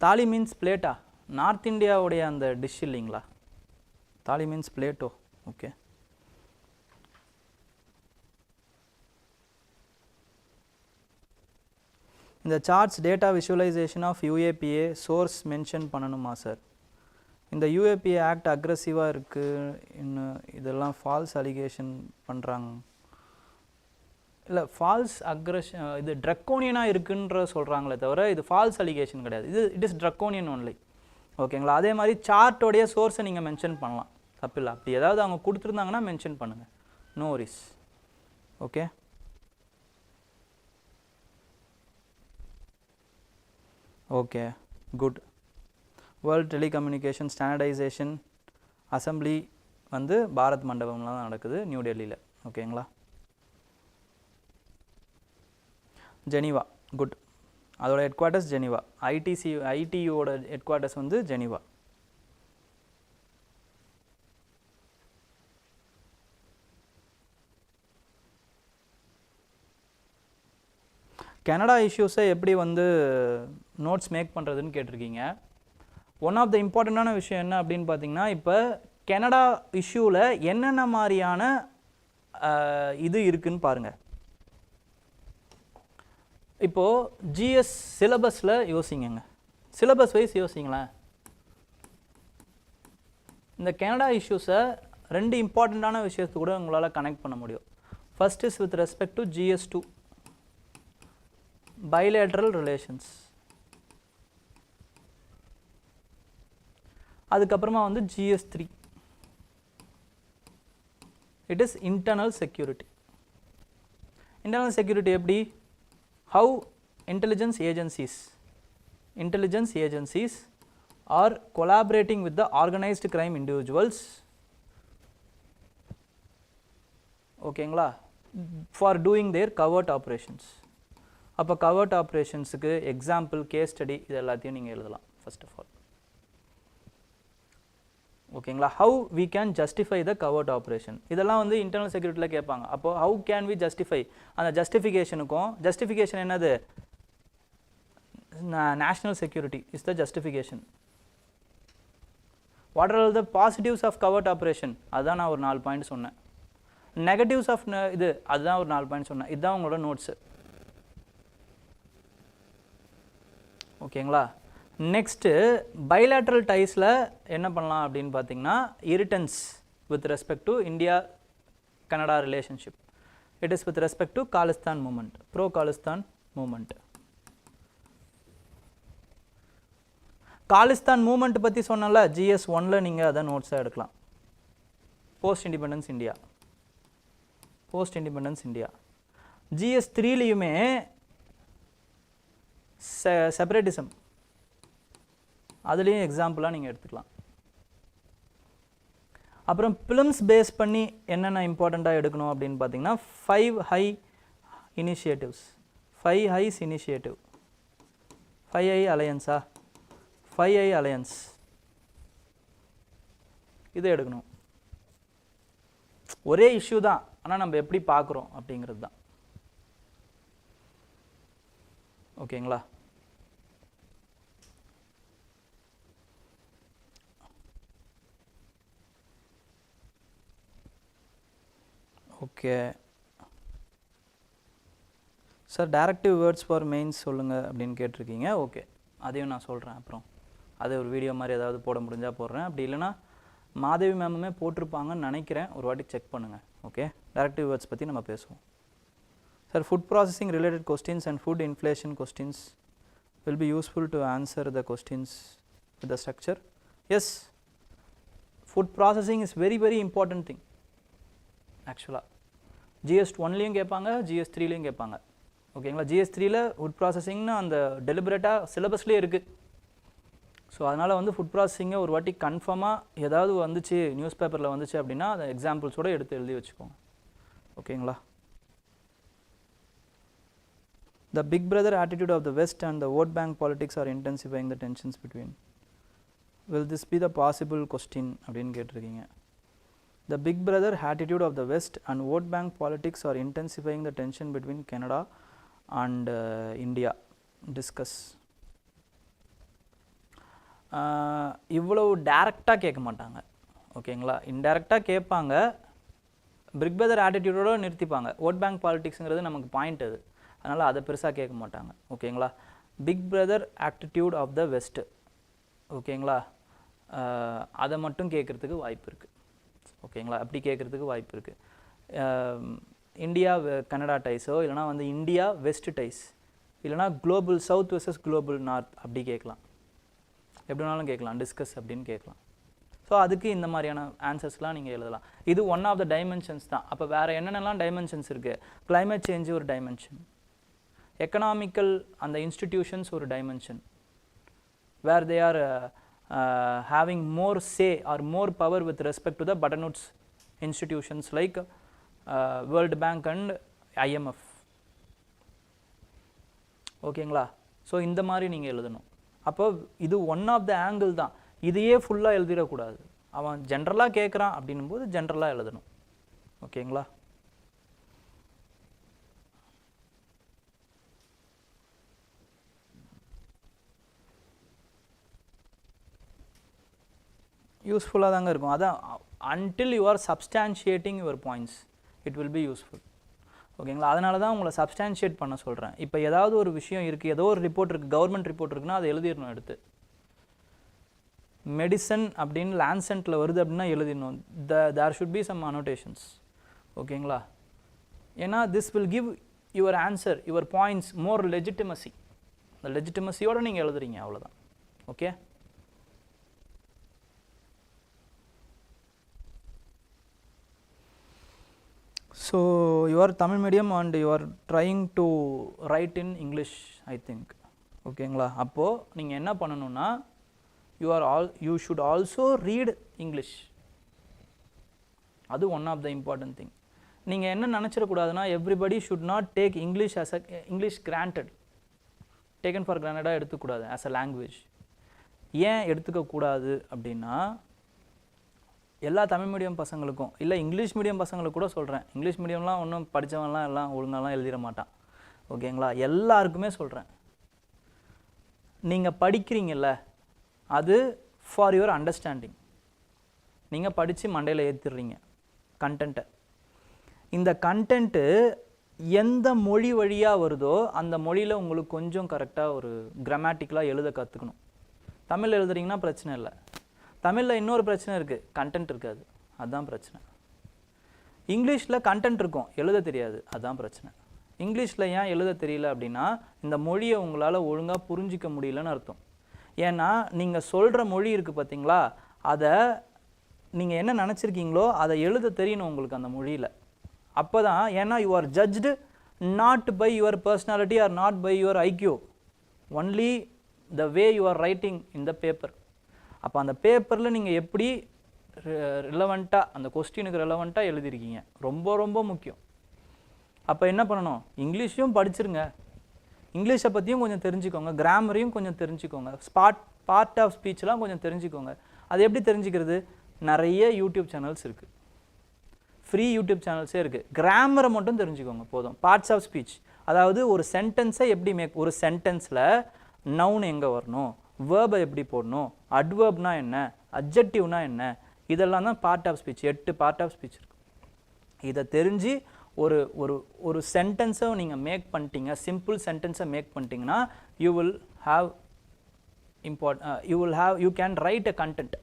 Thali means பிளேட்டா? நார்த் இந்தியாவுடைய அந்த டிஷ் இல்லைங்களா, தாலி மீன்ஸ் பிளேட்டோ. ஓகே. இந்த charts data visualisation of UAPA source mention பண்ணணுமா சார்? இந்த UAPA ஆக்ட் அக்ரெசிவாக இருக்குது, இன்னும் இதெல்லாம் ஃபால்ஸ் அலிகேஷன் பண்ணுறாங்க. இல்லை, ஃபால்ஸ் அக்ரெஷன் இது ட்ரக்கோனியனாக இருக்குன்ற சொல்கிறாங்களே தவிர இது ஃபால்ஸ் அலிகேஷன் கிடையாது. இது இட் இஸ் ட்ரக்கோனியன் ஒன்லி. ஓகேங்களா. அதே மாதிரி சார்ட்டோடைய சோர்ஸை நீங்கள் மென்ஷன் பண்ணலாம், தப்பில்லை. அப்படி ஏதாவது அவங்க கொடுத்துருந்தாங்கன்னா மென்ஷன் பண்ணுங்கள், no worries. Okay. Okay, good. World telecommunication standardisation assembly வந்து பாரத் மண்டபம்லாம் நடக்குது நியூ டெல்லியில். ஓகேங்களா. Geneva, good. அதோட ஹெட் குவார்ட்டர்ஸ் ஜெனீவா. ஐடியூவோட ஹெட் குவார்ட்டர்ஸ் வந்து ஜெனீவா. கனடா இஷ்யூஸை எப்படி வந்து நோட்ஸ் மேக் பண்ணுறதுன்னு கேட்டிருக்கீங்க. ஒன் ஆஃப் த இம்பார்ட்டண்ட்டான விஷயம் என்ன அப்படின்னு பார்த்தீங்கன்னா, இப்போ கனடா இஷ்யூவில் என்னென்ன மாதிரியான இது இருக்குதுன்னு பாருங்கள். இப்போது ஜிஎஸ் சிலபஸில் யோசிங்கங்க, சிலபஸ் வைஸ் யோசிங்களேன். இந்த கனடா இஷ்யூஸை ரெண்டு இம்பார்ட்டண்ட்டான விஷயத்து கூட உங்களால் கனெக்ட் பண்ண முடியும். First is with respect to GS2 bilateral relations. அதுக்கப்புறமா வந்து GS3 it is internal security. internal security எப்படி? how intelligence agencies are collaborating with the organized crime individuals. ஓகேங்களா, for doing their covert operations. அப்போ covert ஆப்ரேஷன்ஸுக்கு example, case study, இது எல்லாத்தையும் நீங்கள் எழுதலாம் ஃபர்ஸ்ட் ஆஃப் ஆல். ஓகேங்களா. How we can justify the covert operation, இதெல்லாம் வந்து இன்டர்னல் செக்யூரிட்டியில் கேட்பாங்க. அப்போ ஹவு கேன் வி ஜஸ்டிஃபை, அந்த ஜஸ்டிஃபிகேஷனுக்கும், ஜஸ்டிஃபிகேஷன் என்னது, national security is the justification. What are the positives of covert operation, அதுதான் நான் ஒரு 4 பாயிண்ட் சொன்னேன். நெகட்டிவ்ஸ் ஆஃப் இது அதுதான் ஒரு 4 பாயிண்ட் சொன்னேன். இதுதான் உங்களோட நோட்ஸு. ஓகேங்களா. நெக்ஸ்ட்டு பைலேட்ரல் டைஸில் என்ன பண்ணலாம் அப்படின்னு பார்த்தீங்கன்னா, irritants with respect to India Canada relationship. It is with respect to Khalistan movement, pro Khalistan movement. Khalistan movement பற்றி சொன்னால GS1ல் நீங்கள் அதை நோட்ஸாக எடுக்கலாம். Post independence India. GS3லையுமே செப்பரேட்டிசம், அதுலேயும் எக்ஸாம்பிளாக நீங்கள் எடுத்துக்கலாம். அப்புறம் ஃபிலிம்ஸ் பேஸ் பண்ணி என்னென்ன இம்பார்ட்டண்ட்டாக எடுக்கணும் அப்படின்னு பார்த்தீங்கன்னா, 5 eye initiatives, 5 eyes initiative. 5i அலையன்ஸா 5i அலையன்ஸ் இதை எடுக்கணும். ஒரே இஷ்யூ தான், ஆனால் நம்ம எப்படி பார்க்குறோம் அப்படிங்கிறது தான். ஓகேங்களா? Okay sir, directive words for mains சொல்லுங்கள் அப்படின்னு கேட்டிருக்கீங்க. ஓகே, அதையும் நான் சொல்கிறேன். அப்புறம் அது ஒரு வீடியோ மாதிரி ஏதாவது போட முடிஞ்சால் போடுறேன். அப்படி இல்லைனா மாதவி மேமுமே போட்டிருப்பாங்கன்னு நினைக்கிறேன், ஒரு வாட்டி செக் பண்ணுங்கள். ஓகே, டைரக்டிவ் வேர்ட்ஸ் பற்றி நம்ம பேசுவோம். Sir, food processing related questions and food inflation questions will be useful to answer the questions with the structure. Yes, food processing is very very important thing. Actually GS1லையும் கேட்பாங்க, GS3லையும் கேட்பாங்க. ஓகேங்களா? GS3ல food ப்ராசஸிங்னு அந்த டெலிபரேட்டாக சிலபஸ்லேயே இருக்குது. So அதனால் வந்து ஃபுட் ப்ராசஸிங்கை ஒரு வாட்டி கன்ஃபார்மாக ஏதாவது வந்துச்சு, நியூஸ் பேப்பரில் வந்துச்சு அப்படின்னா அதை எக்ஸாம்பிள்ஸோடு எடுத்து எழுதி வச்சுக்கோங்க. ஓகேங்களா? The big brother attitude of the West and the vote bank politics are intensifying the tensions between. Will this be the possible question அப்படின்னு கேட்டிருக்கீங்க. The big brother attitude of the West and vote bank politics are intensifying the tension between Canada and India. Discuss. இவ்வளவு டைரக்டாக கேட்க மாட்டாங்க. ஓகேங்களா? இன்டைரக்டாக கேட்பாங்க, big brother ஆட்டிடியூடோடு நிறுத்திப்பாங்க. ஓட் பேங்க் பாலிட்டிக்ஸுங்கிறது நமக்கு பாயிண்ட் அது, அதனால் அதை பெருசாக கேட்க மாட்டாங்க. ஓகேங்களா? Big brother attitude of the west, ஓகேங்களா, அதை மட்டும் கேட்குறதுக்கு வாய்ப்பு இருக்குது. ஓகேங்களா? அப்படி கேட்குறதுக்கு வாய்ப்பு இருக்குது. இந்தியா கனடா டைஸோ இல்லைனா வந்து இந்தியா வெஸ்ட் டைஸ், இல்லைனா global south versus global north அப்படி கேட்கலாம். எப்படி வேணாலும் கேட்கலாம், டிஸ்கஸ் அப்படின்னு கேட்கலாம். ஸோ அதுக்கு இந்த மாதிரியான ஆன்சர்ஸ்லாம் நீங்கள் எழுதலாம். இது ஒன் ஆஃப் த டைமென்ஷன்ஸ் தான். அப்போ வேறு என்னென்னலாம் டைமென்ஷன்ஸ் இருக்குது? கிளைமேட் சேஞ்சு ஒரு டைமென்ஷன், எக்கனாமிக்கல் அந்த இன்ஸ்டிடியூஷன்ஸ் ஒரு dimension, where they are having more say or more power with respect to the button notes institutions like World Bank and IMF. ஓகேங்களா? So இந்த மாதிரி நீங்கள் எழுதணும். அப்போ இது ஒன் ஆஃப் த ஆங்கிள் தான். இதையே ஃபுல்லாக எழுதிடக்கூடாது. அவன் ஜென்ரலாக கேட்குறான் அப்படின்னும் போது ஜென்ரலாக எழுதணும். ஓகேங்களா? யூஸ்ஃபுல்லாக தாங்க இருக்கும். அதான் until you are substantiating your points it will be useful. ஓகேங்களா? அதனால தான் உங்களை சப்ஸ்டான்ஷியேட் பண்ண சொல்கிறேன். இப்போ ஏதாவது ஒரு விஷயம் இருக்குது, ஏதோ ஒரு ரிப்போர்ட் இருக்குது, கவர்மெண்ட் ரிப்போர்ட் இருக்குன்னா அதை எழுதிடணும். எடுத்து மெடிசன் அப்படின்னு லான்சென்ட்டில் வருது அப்படின்னா எழுதிடணும். There should be some annotations. ஓகேங்களா? ஏன்னா this will give your answer, your points more legitimacy. அந்த லெஜிட்டிமசியோடு நீங்கள் எழுதுறீங்க, அவ்வளோதான். Okay? So you are Tamil medium and you are trying to write in English, I think. ஓகேங்களா? அப்போது நீங்கள் என்ன பண்ணணும்னா you should also read English. அது one of the important thing. நீங்கள் என்ன நினச்சிடக்கூடாதுன்னா everybody should not take English as a English granted, taken for granted எடுத்துக்கூடாது as a language. ஏன் எடுத்துக்கக்கூடாது அப்படின்னா, எல்லா தமிழ் மீடியம் பசங்களுக்கும் இல்லை இங்கிலீஷ் மீடியம் பசங்களுக்கு கூட சொல்கிறேன். இங்கிலீஷ் மீடியம்லாம் ஒன்றும் படித்தவன்லாம் எல்லாம் ஒழுங்காலாம் எழுதிட மாட்டான். ஓகேங்களா? எல்லாருக்குமே சொல்கிறேன், நீங்கள் படிக்கிறீங்கல்ல அது ஃபார் யுவர் அண்டர்ஸ்டாண்டிங். நீங்கள் படித்து மண்டையில் ஏற்றிடுறீங்க கண்டென்ட்டை. இந்த கண்டென்ட்டு எந்த மொழி வழியாக வருதோ அந்த மொழியில் உங்களுக்கு கொஞ்சம் கரெக்டாக ஒரு கிராமட்டிக்கலாக எழுத கற்றுக்கணும். தமிழ் எழுதுறீங்கன்னா பிரச்சனை இல்லை. தமிழில் இன்னொரு பிரச்சனை இருக்குது, கண்டென்ட் இருக்காது, அதுதான் பிரச்சனை. இங்கிலீஷில் கண்டென்ட் இருக்கும், எழுத தெரியாது, அதுதான் பிரச்சனை. இங்கிலீஷில் ஏன் எழுத தெரியல அப்படின்னா, இந்த மொழியை உங்களால் ஒழுங்காக புரிஞ்சிக்க முடியலன்னு அர்த்தம். ஏன்னா நீங்கள் சொல்கிற மொழி இருக்குது பார்த்தீங்களா, அதை நீங்கள் என்ன நினச்சிருக்கீங்களோ அதை எழுத தெரியணும் உங்களுக்கு அந்த மொழியில். அப்போ தான், ஏன்னா you are judged not by your personality or not by your IQ, only the way you are writing in the paper. அப்போ அந்த பேப்பரில் நீங்கள் எப்படி ரிலவெண்ட்டாக அந்த கொஸ்டினுக்கு ரிலவெண்ட்டாக எழுதியிருக்கீங்க, ரொம்ப ரொம்ப முக்கியம். அப்போ என்ன பண்ணணும், இங்கிலீஷையும் படிச்சிருங்க, இங்கிலீஷை பற்றியும் கொஞ்சம் தெரிஞ்சுக்கோங்க, கிராமரையும் கொஞ்சம் தெரிஞ்சுக்கோங்க, பார்ட் ஆஃப் ஸ்பீச்லாம் கொஞ்சம் தெரிஞ்சுக்கோங்க. அது எப்படி தெரிஞ்சுக்கிறது? நிறைய யூடியூப் சேனல்ஸ் இருக்குது, ஃப்ரீ யூடியூப் சேனல்ஸே இருக்குது. கிராமரை மட்டும் தெரிஞ்சுக்கோங்க போதும். பார்ட்ஸ் ஆஃப் ஸ்பீச், அதாவது ஒரு சென்டென்ஸை எப்படி ஒரு சென்டென்ஸில் நவுன் எங்கே வரணும், வேர்பை எப்படி போடணும், அட்வர்ப்னா என்ன, அட்ஜெக்டிவ்னா என்ன, இதெல்லாம் தான் part of speech. 8 part of speech இருக்குது. இதை தெரிஞ்சு ஒரு ஒரு ஒரு சென்டென்ஸை நீங்கள் மேக் பண்ணிட்டீங்க, சிம்பிள் சென்டென்ஸை மேக் பண்ணிட்டீங்கன்னா you can write a content.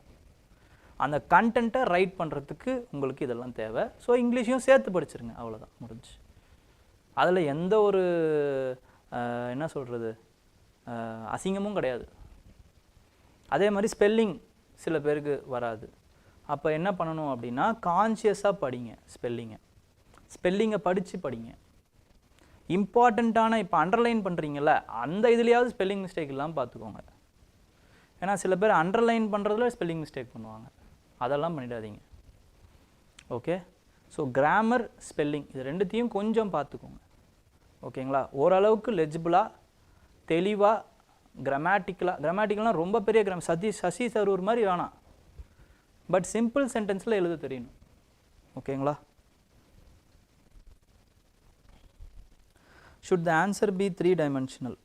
அந்த கண்டென்ட்டை ரைட் பண்ணுறதுக்கு உங்களுக்கு இதெல்லாம் தேவை. ஸோ இங்கிலீஷையும் சேர்த்து படிச்சிருங்க, அவ்வளோதான், முடிஞ்சு. அதில் எந்த ஒரு என்ன சொல்கிறது அசிங்கமும் கிடையாது. அதே மாதிரி ஸ்பெல்லிங் சில பேருக்கு வராது. அப்போ என்ன பண்ணணும் அப்படின்னா கான்ஷியஸாக படிங்க ஸ்பெல்லிங்கை படித்து படிங்க. இம்பார்ட்டண்ட்டான இப்போ அண்டர்லைன் பண்ணுறீங்கள அந்த இதுலேயாவது ஸ்பெல்லிங் மிஸ்டேக் இல்லாமல் பார்த்துக்கோங்க. ஏன்னா சில பேர் அண்டர்லைன் பண்ணுறதுல ஸ்பெல்லிங் மிஸ்டேக் பண்ணுவாங்க, அதெல்லாம் பண்ணிடாதீங்க. ஓகே, ஸோ கிராமர், ஸ்பெல்லிங் இது ரெண்டுத்தையும் கொஞ்சம் பார்த்துக்கோங்க. ஓகேங்களா? ஓரளவுக்கு லெஜிபிளாக, தெளிவாக, கிராமட்டிக்கலாக ரொம்ப பெரிய சசி தரூர் மாதிரி வேணாம், பட் சிம்பிள் சென்டென்ஸில் எழுத தெரியணும். ஓகேங்களா? Should the answer be 3 dimensional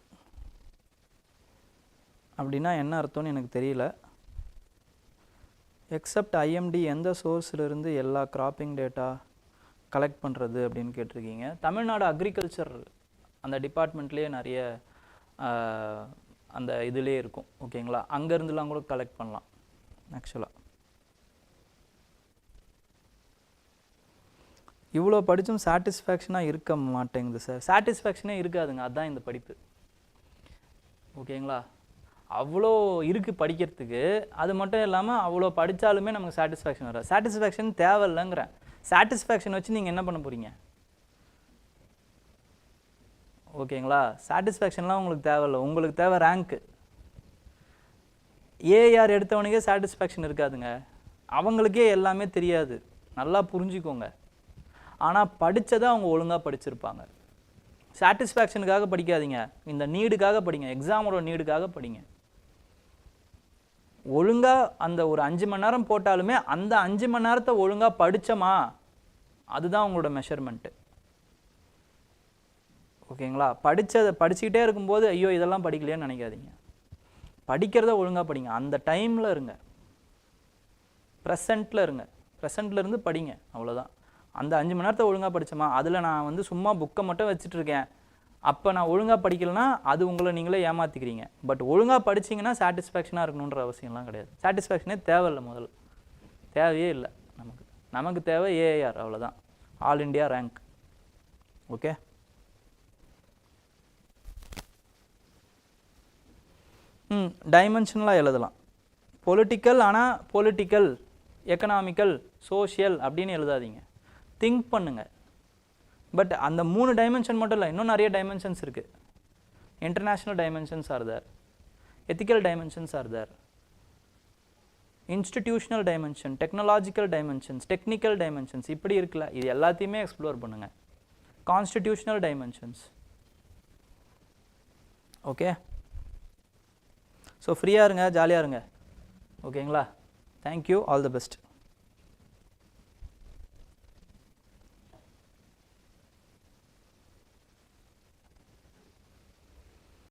அப்படின்னா என்ன அர்த்தம்னு எனக்கு தெரியல. எக்ஸப்ட் ஐஎம்டி எந்த சோர்ஸ்லேருந்து எல்லா கிராப்பிங் டேட்டா கலெக்ட் பண்ணுறது அப்படின்னு கேட்டிருக்கீங்க. தமிழ்நாடு அக்ரிகல்ச்சர் அந்த டிபார்ட்மெண்ட்லேயே நிறைய அந்த இதுலேயே இருக்கும். ஓகேங்களா? அங்கேருந்துலாம் கூட கலெக்ட் பண்ணலாம். ஆக்சுவலாக இவ்வளோ படித்தும் சாட்டிஸ்ஃபேக்ஷனாக இருக்க மாட்டேங்குது சார். சாட்டிஸ்ஃபேக்ஷனே இருக்காதுங்க, அதுதான் இந்த படிப்பு. ஓகேங்களா? அவ்வளோ இருக்குது படிக்கிறதுக்கு. அது மட்டும் இல்லாமல் அவ்வளோ படித்தாலுமே நமக்கு சாட்டிஸ்ஃபேக்ஷன் வராது. சாட்டிஸ்ஃபேக்ஷன் தேவையில்லைங்கிறேன். சாட்டிஸ்ஃபேக்ஷன் வச்சு நீங்கள் என்ன பண்ண போகிறீங்க? ஓகேங்களா? சாட்டிஸ்ஃபேக்ஷன்லாம் உங்களுக்கு தேவையில்லை. உங்களுக்கு தேவை ரேங்க்கு. ஏஆர் எடுத்தவனுக்கே சாட்டிஸ்ஃபேக்ஷன் இருக்காதுங்க, அவங்களுக்கே எல்லாமே தெரியாது, நல்லா புரிஞ்சுக்கோங்க. ஆனால் படித்ததை அவங்க ஒழுங்காக படிச்சிருப்பாங்க. சாட்டிஸ்ஃபேக்ஷனுக்காக படிக்காதீங்க, இந்த நீடுக்காக படிங்க, எக்ஸாமோட நீடுக்காக படிங்க. ஒழுங்காக அந்த ஒரு 5 மணி நேரம் போட்டாலுமே அந்த 5 மணி நேரத்தை ஒழுங்காக படித்தோமா, அதுதான் உங்களோட மெஷர்மெண்ட்டு. ஓகேங்களா? படிச்சுக்கிட்டே இருக்கும்போது ஐயோ இதெல்லாம் படிக்கலையேன்னு நினைக்காதீங்க. படிக்கிறத ஒழுங்காக படிங்க, அந்த டைமில் இருங்க, ப்ரெசண்ட்டில் இருங்க, ப்ரெசண்ட்டில் இருந்து படிங்க, அவ்வளோதான். அந்த 5 மணி நேரத்தை ஒழுங்காக படித்தோமா, அதில் நான் சும்மா புக்கை மட்டும் வச்சுட்ருக்கேன், அப்போ நான் ஒழுங்காக படிக்கலைன்னா அது உங்களை நீங்களே ஏமாற்றிக்கிறீங்க. பட் ஒழுங்காக படிச்சிங்கன்னா சாட்டிஸ்ஃபேக்ஷனாக இருக்கணுன்ற அவசியம்லாம் கிடையாது. சாட்டிஸ்ஃபேக்ஷனே தேவையில்லை, முதல்ல தேவையே இல்லை. நமக்கு தேவை ஏஆர், அவ்வளோதான், ஆல் இண்டியா ரேங்க். ஓகே, டைமென்ஷனலாக எழுதலாம் பொலிட்டிக்கல். ஆனால் பொலிட்டிக்கல், எக்கனாமிக்கல், சோஷியல் அப்படின்னு எழுதாதீங்க, திங்க் பண்ணுங்க. பட் அந்த 3 டைமென்ஷன் மட்டும் இல்லை, இன்னும் நிறைய டைமென்ஷன்ஸ் இருக்குது. International dimensions are there, ethical dimensions are there, institutional dimension, technological dimensions, technical dimensions, இப்படி இருக்குல்ல, இது எல்லாத்தையுமே எக்ஸ்ப்ளோர் பண்ணுங்கள். Constitutional dimensions. ஓகே, ஸோ ஃப்ரீயாக இருங்க, ஜாலியாக இருங்க. ஓகேங்களா? Thank you, all the best.